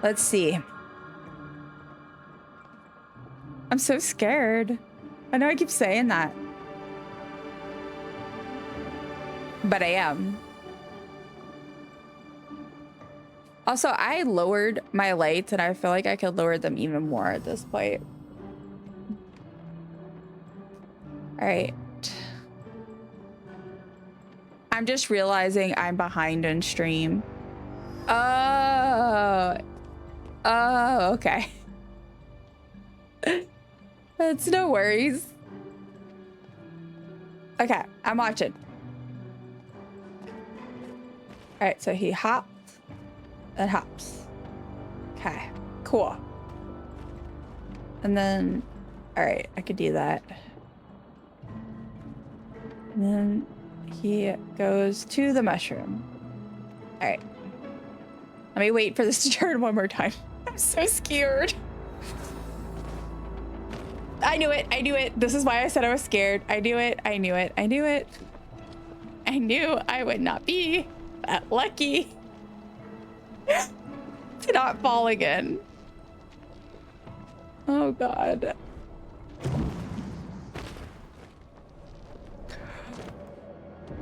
Let's see. I'm so scared. I know I keep saying that, but I am. Also, I lowered my lights and I feel like I could lower them even more at this point. All right. I'm just realizing I'm behind in stream. Oh, okay. That's no worries. Okay, I'm watching. All right, so he hopped and hops. Okay, cool. And then, all right, I could do that. And then he goes to the mushroom. All right. Let me wait for this to turn one more time. I'm so scared. I knew it. I knew it. This is why I said I was scared. I knew it. I knew it. I knew it. I knew I would not be that lucky to not fall again. Oh, God.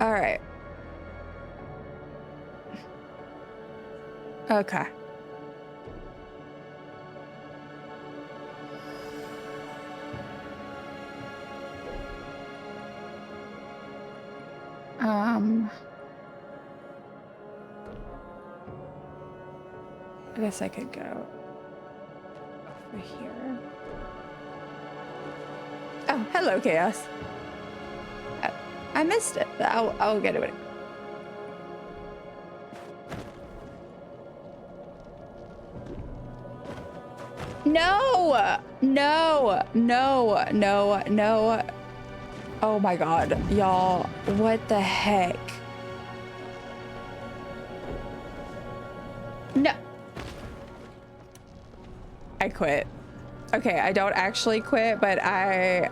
All right. Okay. I guess I could go over here. Oh, hello, Chaos. Oh, I missed it. I'll get it. No! No! No! No! No! Oh my God, y'all! What the heck? No! I quit. Okay, I don't actually quit, but I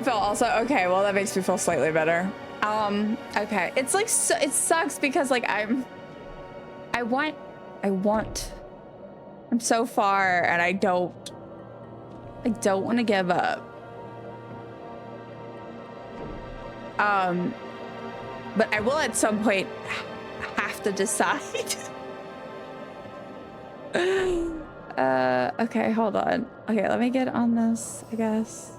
felt also okay. Well, that makes me feel slightly better. Okay, it's like it sucks because like I'm so far and I don't want to give up. But I will at some point have to decide. Okay, hold on. Okay, let me get on this, I guess.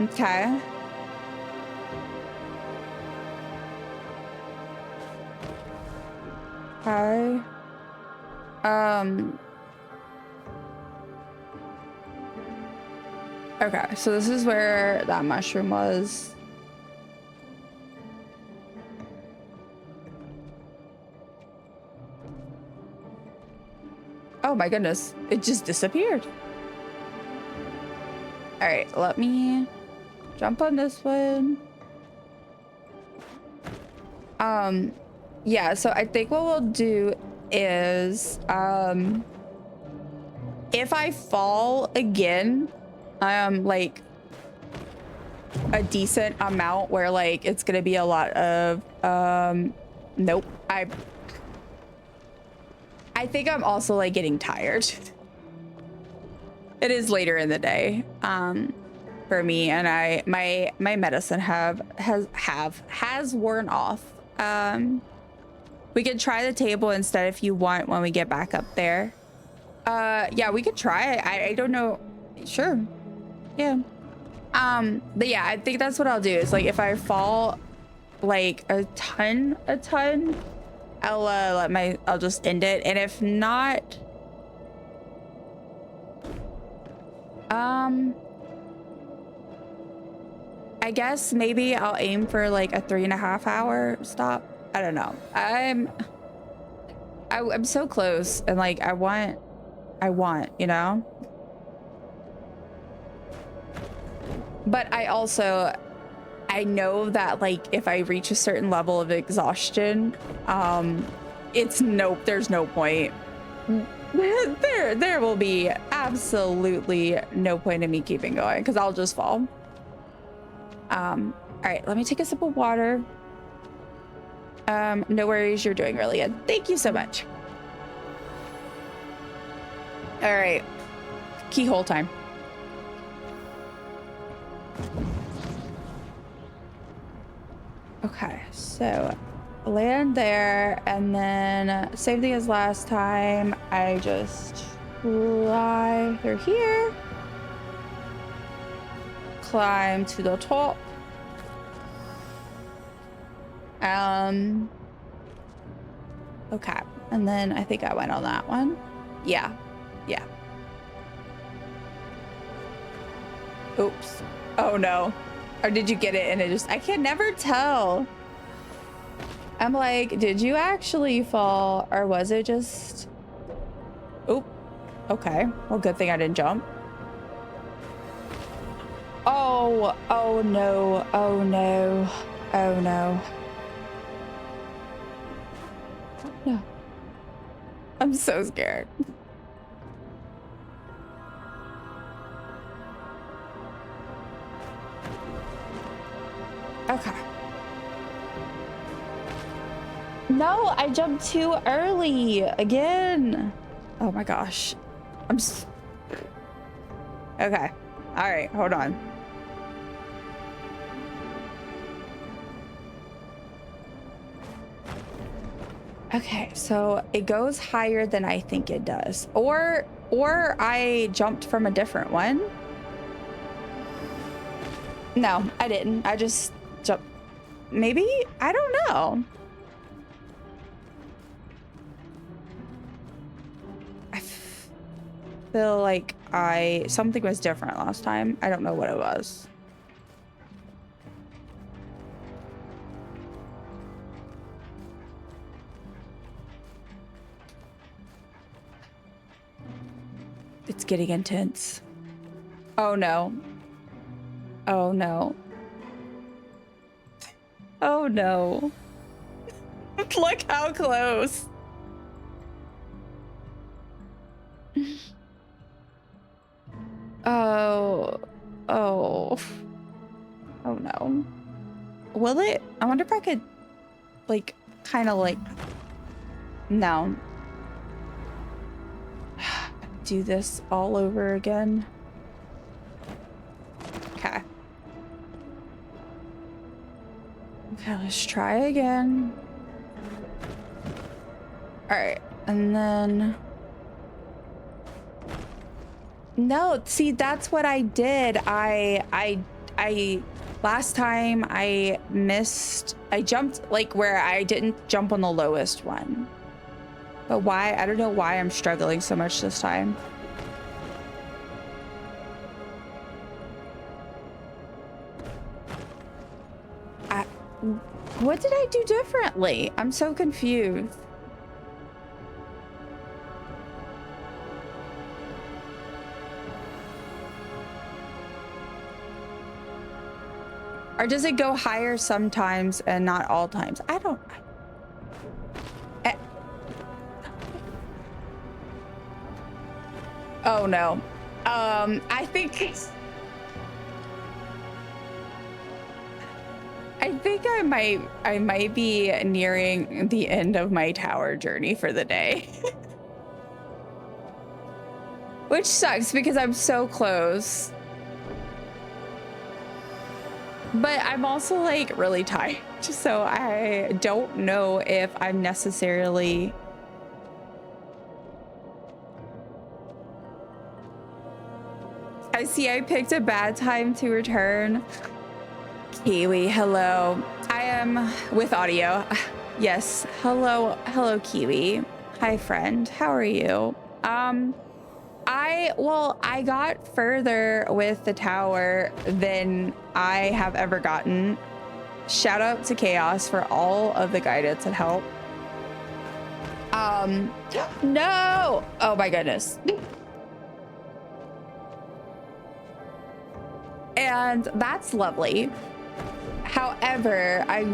Okay. Okay. Okay, so this is where that mushroom was. Oh my goodness, it just disappeared. All right, let me jump on this one. Yeah, so I think what we'll do is, if I fall again, like a decent amount where like it's gonna be a lot of, nope, I think I'm also like getting tired. It is later in the day, for me, and my medicine has worn off. We could try the table instead if you want when we get back up there. Yeah, we could try it. I don't know. Sure. Yeah. But yeah, I think that's what I'll do is like if I fall like a ton, I'll just end it. And if not, I guess maybe I'll aim for like a 3.5 hour stop. I don't know. I'm so close, and like I want, you know? But I also, I know that like if I reach a certain level of exhaustion, there's no point. There will be absolutely no point in me keeping going because I'll just fall. All right, let me take a sip of water. No worries, you're doing really good. Thank you so much. All right, keyhole time. Okay, so land there, and then same thing as last time. I just fly through here, climb to the top. Okay, and then I think I went on that one. Yeah. Oops. Oh no. Or did you get it and it just, I can never tell. I'm like, did you actually fall or was it just, oop. Okay, well, good thing I didn't jump. Oh no, oh no, oh no. No. I'm so scared. Okay. No, I jumped too early again. Oh my gosh. Okay. All right, hold on. Okay, so it goes higher than I think it does. Or I jumped from a different one. No, I didn't. I just jumped. Maybe? I don't know. I feel like something was different last time. I don't know what it was. It's getting intense. Oh no. Oh no. Oh no. Look how close. Oh no. Will it? I wonder if I could like kind of like no. Do this all over again. Okay. Okay, let's try again. All right, and then no, see, that's what I did. I last time I missed. I jumped like where I didn't jump on the lowest one. But why? I don't know why I'm struggling so much this time. What did I do differently? I'm so confused. Or does it go higher sometimes and not all times? I don't. Oh no. I think I might be nearing the end of my tower journey for the day. Which sucks because I'm so close. But I'm also like really tired. So I don't know if I'm necessarily I see I picked a bad time to return. Kiwi, hello. I am with audio. Yes, hello, Kiwi. Hi, friend. How are you? I got further with the tower than I have ever gotten. Shout out to Chaos for all of the guidance and help. No! Oh my goodness. And that's lovely. However, I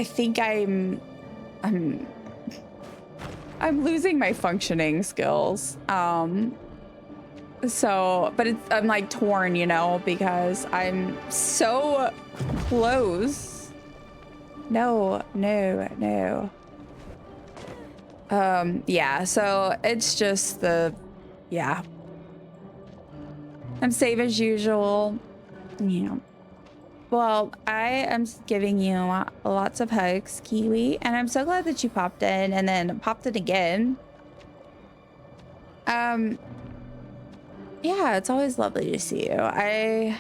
think I'm losing my functioning skills. So, but I'm like torn, you know, because I'm so close. No. Yeah, so it's just I'm safe as usual. Yeah. Well, I am giving you lots of hugs, Kiwi, and I'm so glad that you popped in and then popped in again. Yeah, it's always lovely to see you. Are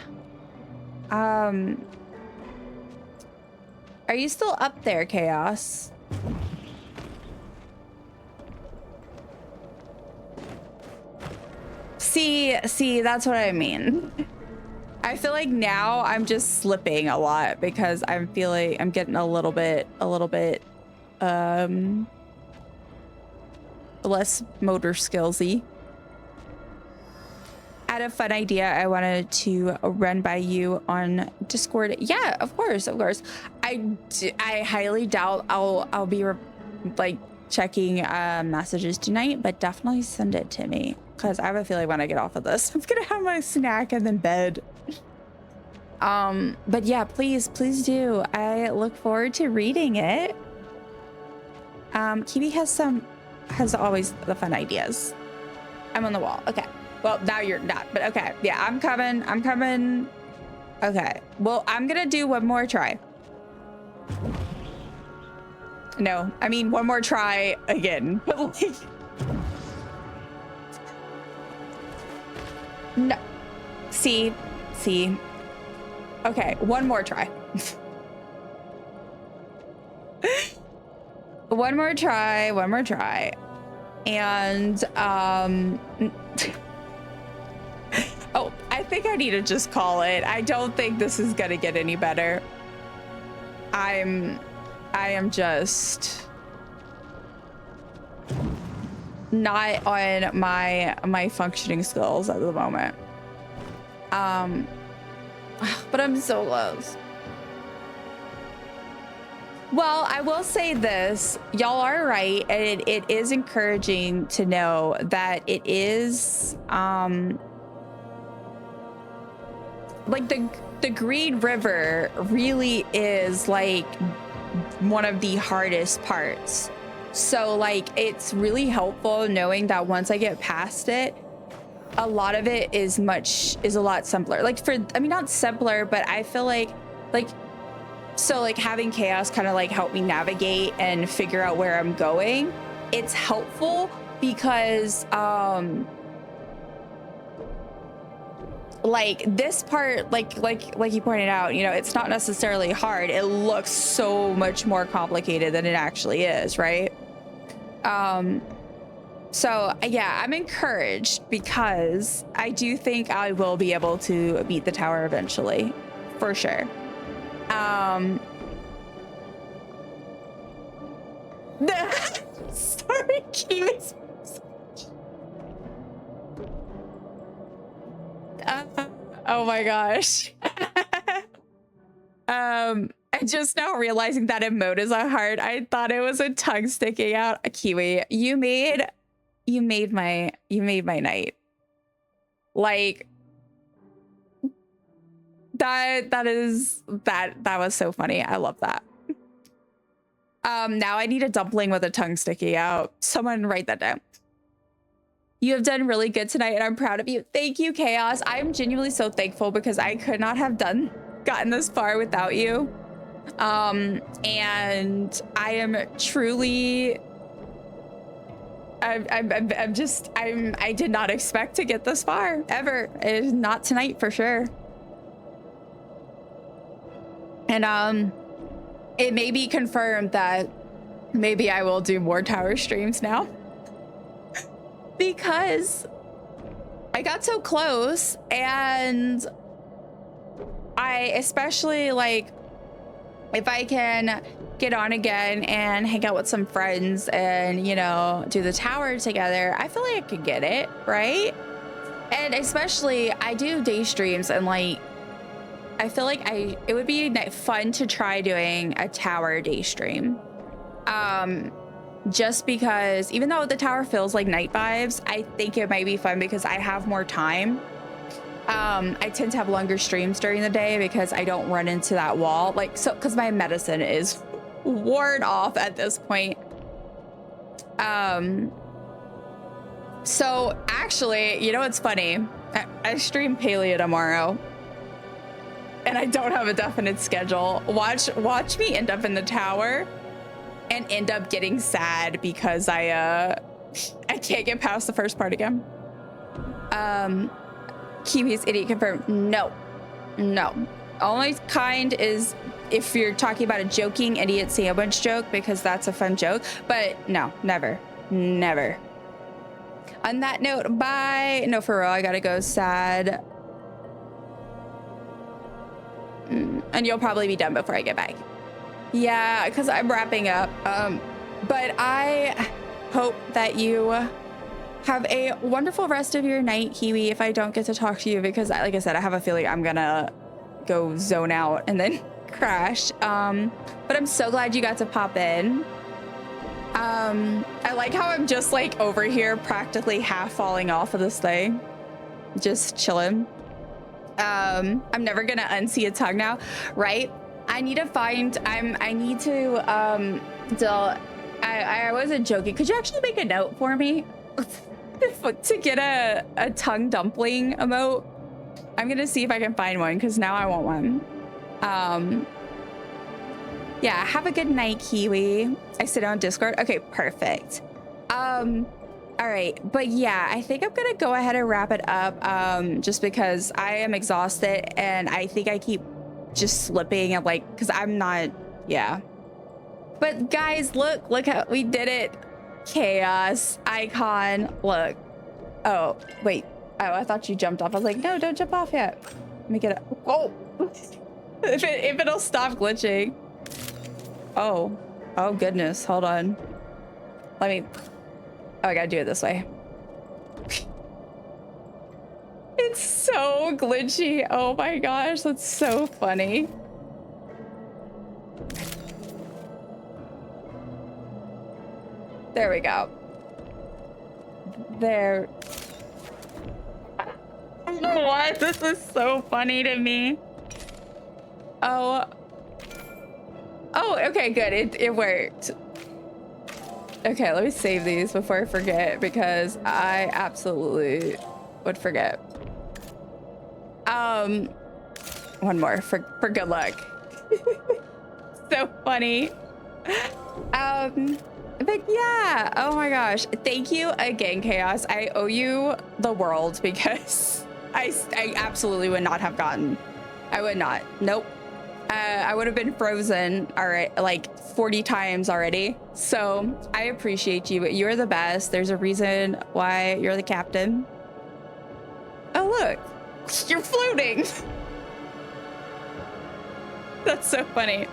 you still up there, Chaos? See, that's what I mean. I feel like now I'm just slipping a lot because I'm feeling I'm getting a little bit less motor skillsy. I had a fun idea I wanted to run by you on Discord. Yeah, of course. I highly doubt I'll be like checking messages tonight, but definitely send it to me because I have a feeling when I get off of this, I'm gonna have my snack and then bed. But yeah, please do. I look forward to reading it. Kiwi has always the fun ideas. I'm on the wall. Okay. Well, now you're not, but okay. Yeah, I'm coming. Okay. Well, I'm gonna do one more try. No, I mean one more try again. But like, no. See. Okay, one more try. One more try. And oh, I think I need to just call it. I don't think this is gonna get any better. I am just not on my functioning skills at the moment. But I'm so close. Well, I will say this, y'all are right, and it is encouraging to know that it is like the Green River really is like one of the hardest parts. So like it's really helpful knowing that once I get past it, a lot of it is a lot simpler. Like not simpler, but I feel like so like having Chaos kind of like help me navigate and figure out where I'm going. It's helpful because like this part, like you pointed out, you know, it's not necessarily hard. It looks so much more complicated than it actually is, right? So yeah, I'm encouraged because I do think I will be able to beat the tower eventually, for sure. Sorry, Kiwi's. Oh my gosh. I'm just now realizing that emote is a heart. I thought it was a tongue sticking out. Kiwi, you made my night. Like that was so funny. I love that. Now I need a dumpling with a tongue sticking out. Someone write that down. You have done really good tonight and I'm proud of you. Thank you, Chaos. I'm genuinely so thankful because I could not have gotten this far without you. And I am truly, I did not expect to get this far ever. Not tonight for sure. And it may be confirmed that maybe I will do more tower streams now. because I got so close, and I especially like if I can get on again and hang out with some friends and, you know, do the tower together, I feel like I could get it, right? And especially I do day streams, and like I feel like it would be fun to try doing a tower day stream. Just because even though the tower feels like night vibes, I think it might be fun because I have more time. I tend to have longer streams during the day because I don't run into that wall, like, so because my medicine is worn off at this point. So actually, you know what's funny? I stream Palia tomorrow, and I don't have a definite schedule. Watch me end up in the tower and end up getting sad because I can't get past the first part again. Kiwi's idiot confirmed. No. Only kind is if you're talking about a joking idiot sandwich joke, because that's a fun joke. But no, never. On that note, bye. No, for real, I gotta go sad. And you'll probably be done before I get back. Yeah, because I'm wrapping up. But I hope that you have a wonderful rest of your night, Kiwi, if I don't get to talk to you, because like I said, I have a feeling I'm gonna go zone out and then crash. But I'm so glad you got to pop in. I like how I'm just like over here practically half falling off of this thing, just chilling. I'm never gonna unsee a tongue now, right? I need to find, I wasn't joking. Could you actually make a note for me to get a tongue dumpling emote? I'm gonna see if I can find one, because now I want one. Yeah, have a good night, Kiwi. I sit on Discord. Okay, perfect. All right, but yeah, I think I'm gonna go ahead and wrap it up, just because I am exhausted, and I think I keep just slipping and like, because I'm not, yeah. But guys, look how we did it. Chaos icon, look. Oh, wait. Oh, I thought you jumped off. I was like, no, don't jump off yet. Let me get it. Oh, if it'll stop glitching. Oh goodness, hold on. Oh, I gotta do it this way. It's so glitchy. Oh my gosh, that's so funny. There we go. There. I don't know why this is so funny to me. Oh, okay, good. It worked. Okay, let me save these before I forget, because I absolutely would forget. One more for good luck. So funny. But yeah, oh my gosh, thank you again, Chaos. I owe you the world, because I absolutely would not have gotten. I would not. Nope. I would have been frozen already, like 40 times already. So I appreciate you. You're the best. There's a reason why you're the captain. Oh, look, you're floating. That's so funny.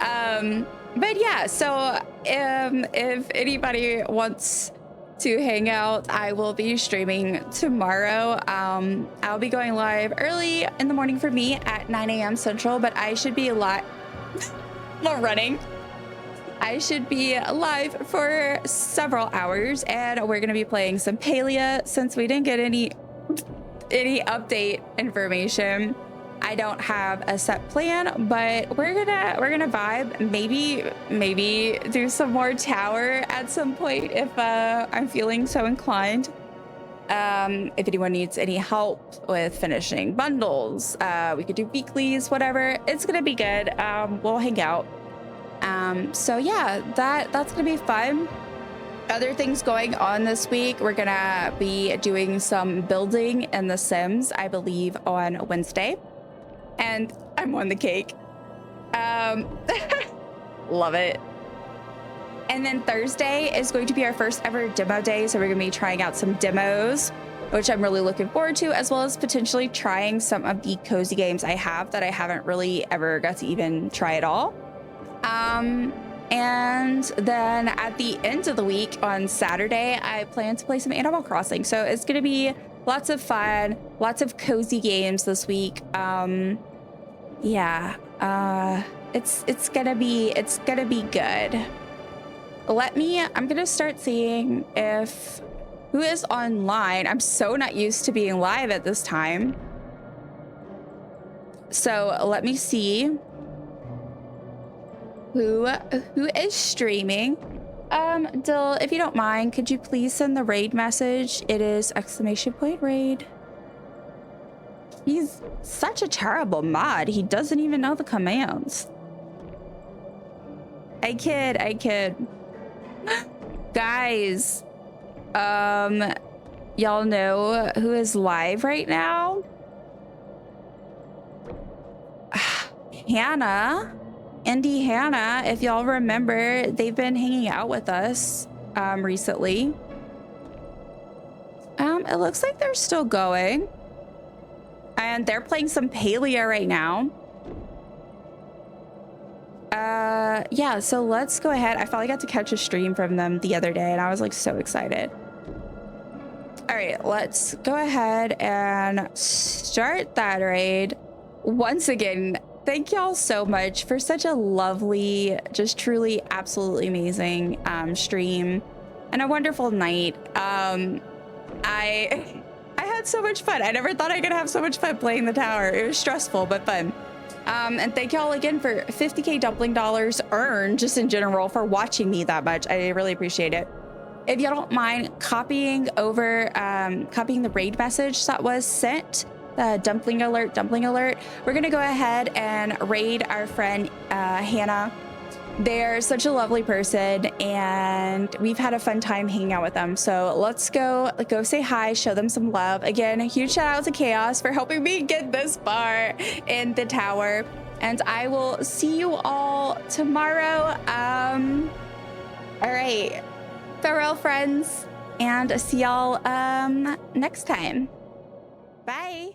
But yeah, so if anybody wants to hang out, I will be streaming tomorrow. I'll be going live early in the morning for me at 9 a.m. Central, but I should be live. Not running. I should be live for several hours, and we're gonna be playing some Palia since we didn't get any update information. I don't have a set plan, but we're gonna vibe. Maybe do some more tower at some point if I'm feeling so inclined. If anyone needs any help with finishing bundles, we could do weeklies, whatever. It's gonna be good. We'll hang out. So yeah, that's gonna be fun. Other things going on this week, we're gonna be doing some building in The Sims, I believe, on Wednesday. And I'm on the cake. Love it. And then Thursday is going to be our first ever demo day. So we're going to be trying out some demos, which I'm really looking forward to, as well as potentially trying some of the cozy games I have that I haven't really ever got to even try at all. And then at the end of the week on Saturday, I plan to play some Animal Crossing. So it's going to be lots of fun, lots of cozy games this week. Yeah, it's gonna be good. I'm gonna start seeing if who is online. I'm so not used to being live at this time. So let me see who is streaming. Dill, if you don't mind, could you please send the raid message? It is !raid. He's such a terrible mod. He doesn't even know the commands. I kid. Guys, y'all know who is live right now? Hannah. Indie Hannah, if y'all remember, they've been hanging out with us recently. It looks like they're still going. And they're playing some Palia right now. Yeah, so let's go ahead. I finally got to catch a stream from them the other day and I was like so excited. All right, let's go ahead and start that raid. Once again, thank y'all so much for such a lovely, just truly absolutely amazing stream and a wonderful night. I had so much fun. I never thought I could have so much fun playing the tower. It was stressful, but fun. And thank y'all again for 50K dumpling dollars earned just in general for watching me that much. I really appreciate it. If y'all don't mind copying the raid message that was sent, the dumpling alert, we're gonna go ahead and raid our friend Hannah. They're such a lovely person and we've had a fun time hanging out with them. So let's go say hi, show them some love. Again, a huge shout out to Chaos for helping me get this far in the tower. And I will see you all tomorrow. All right, farewell friends, and see y'all next time. Bye.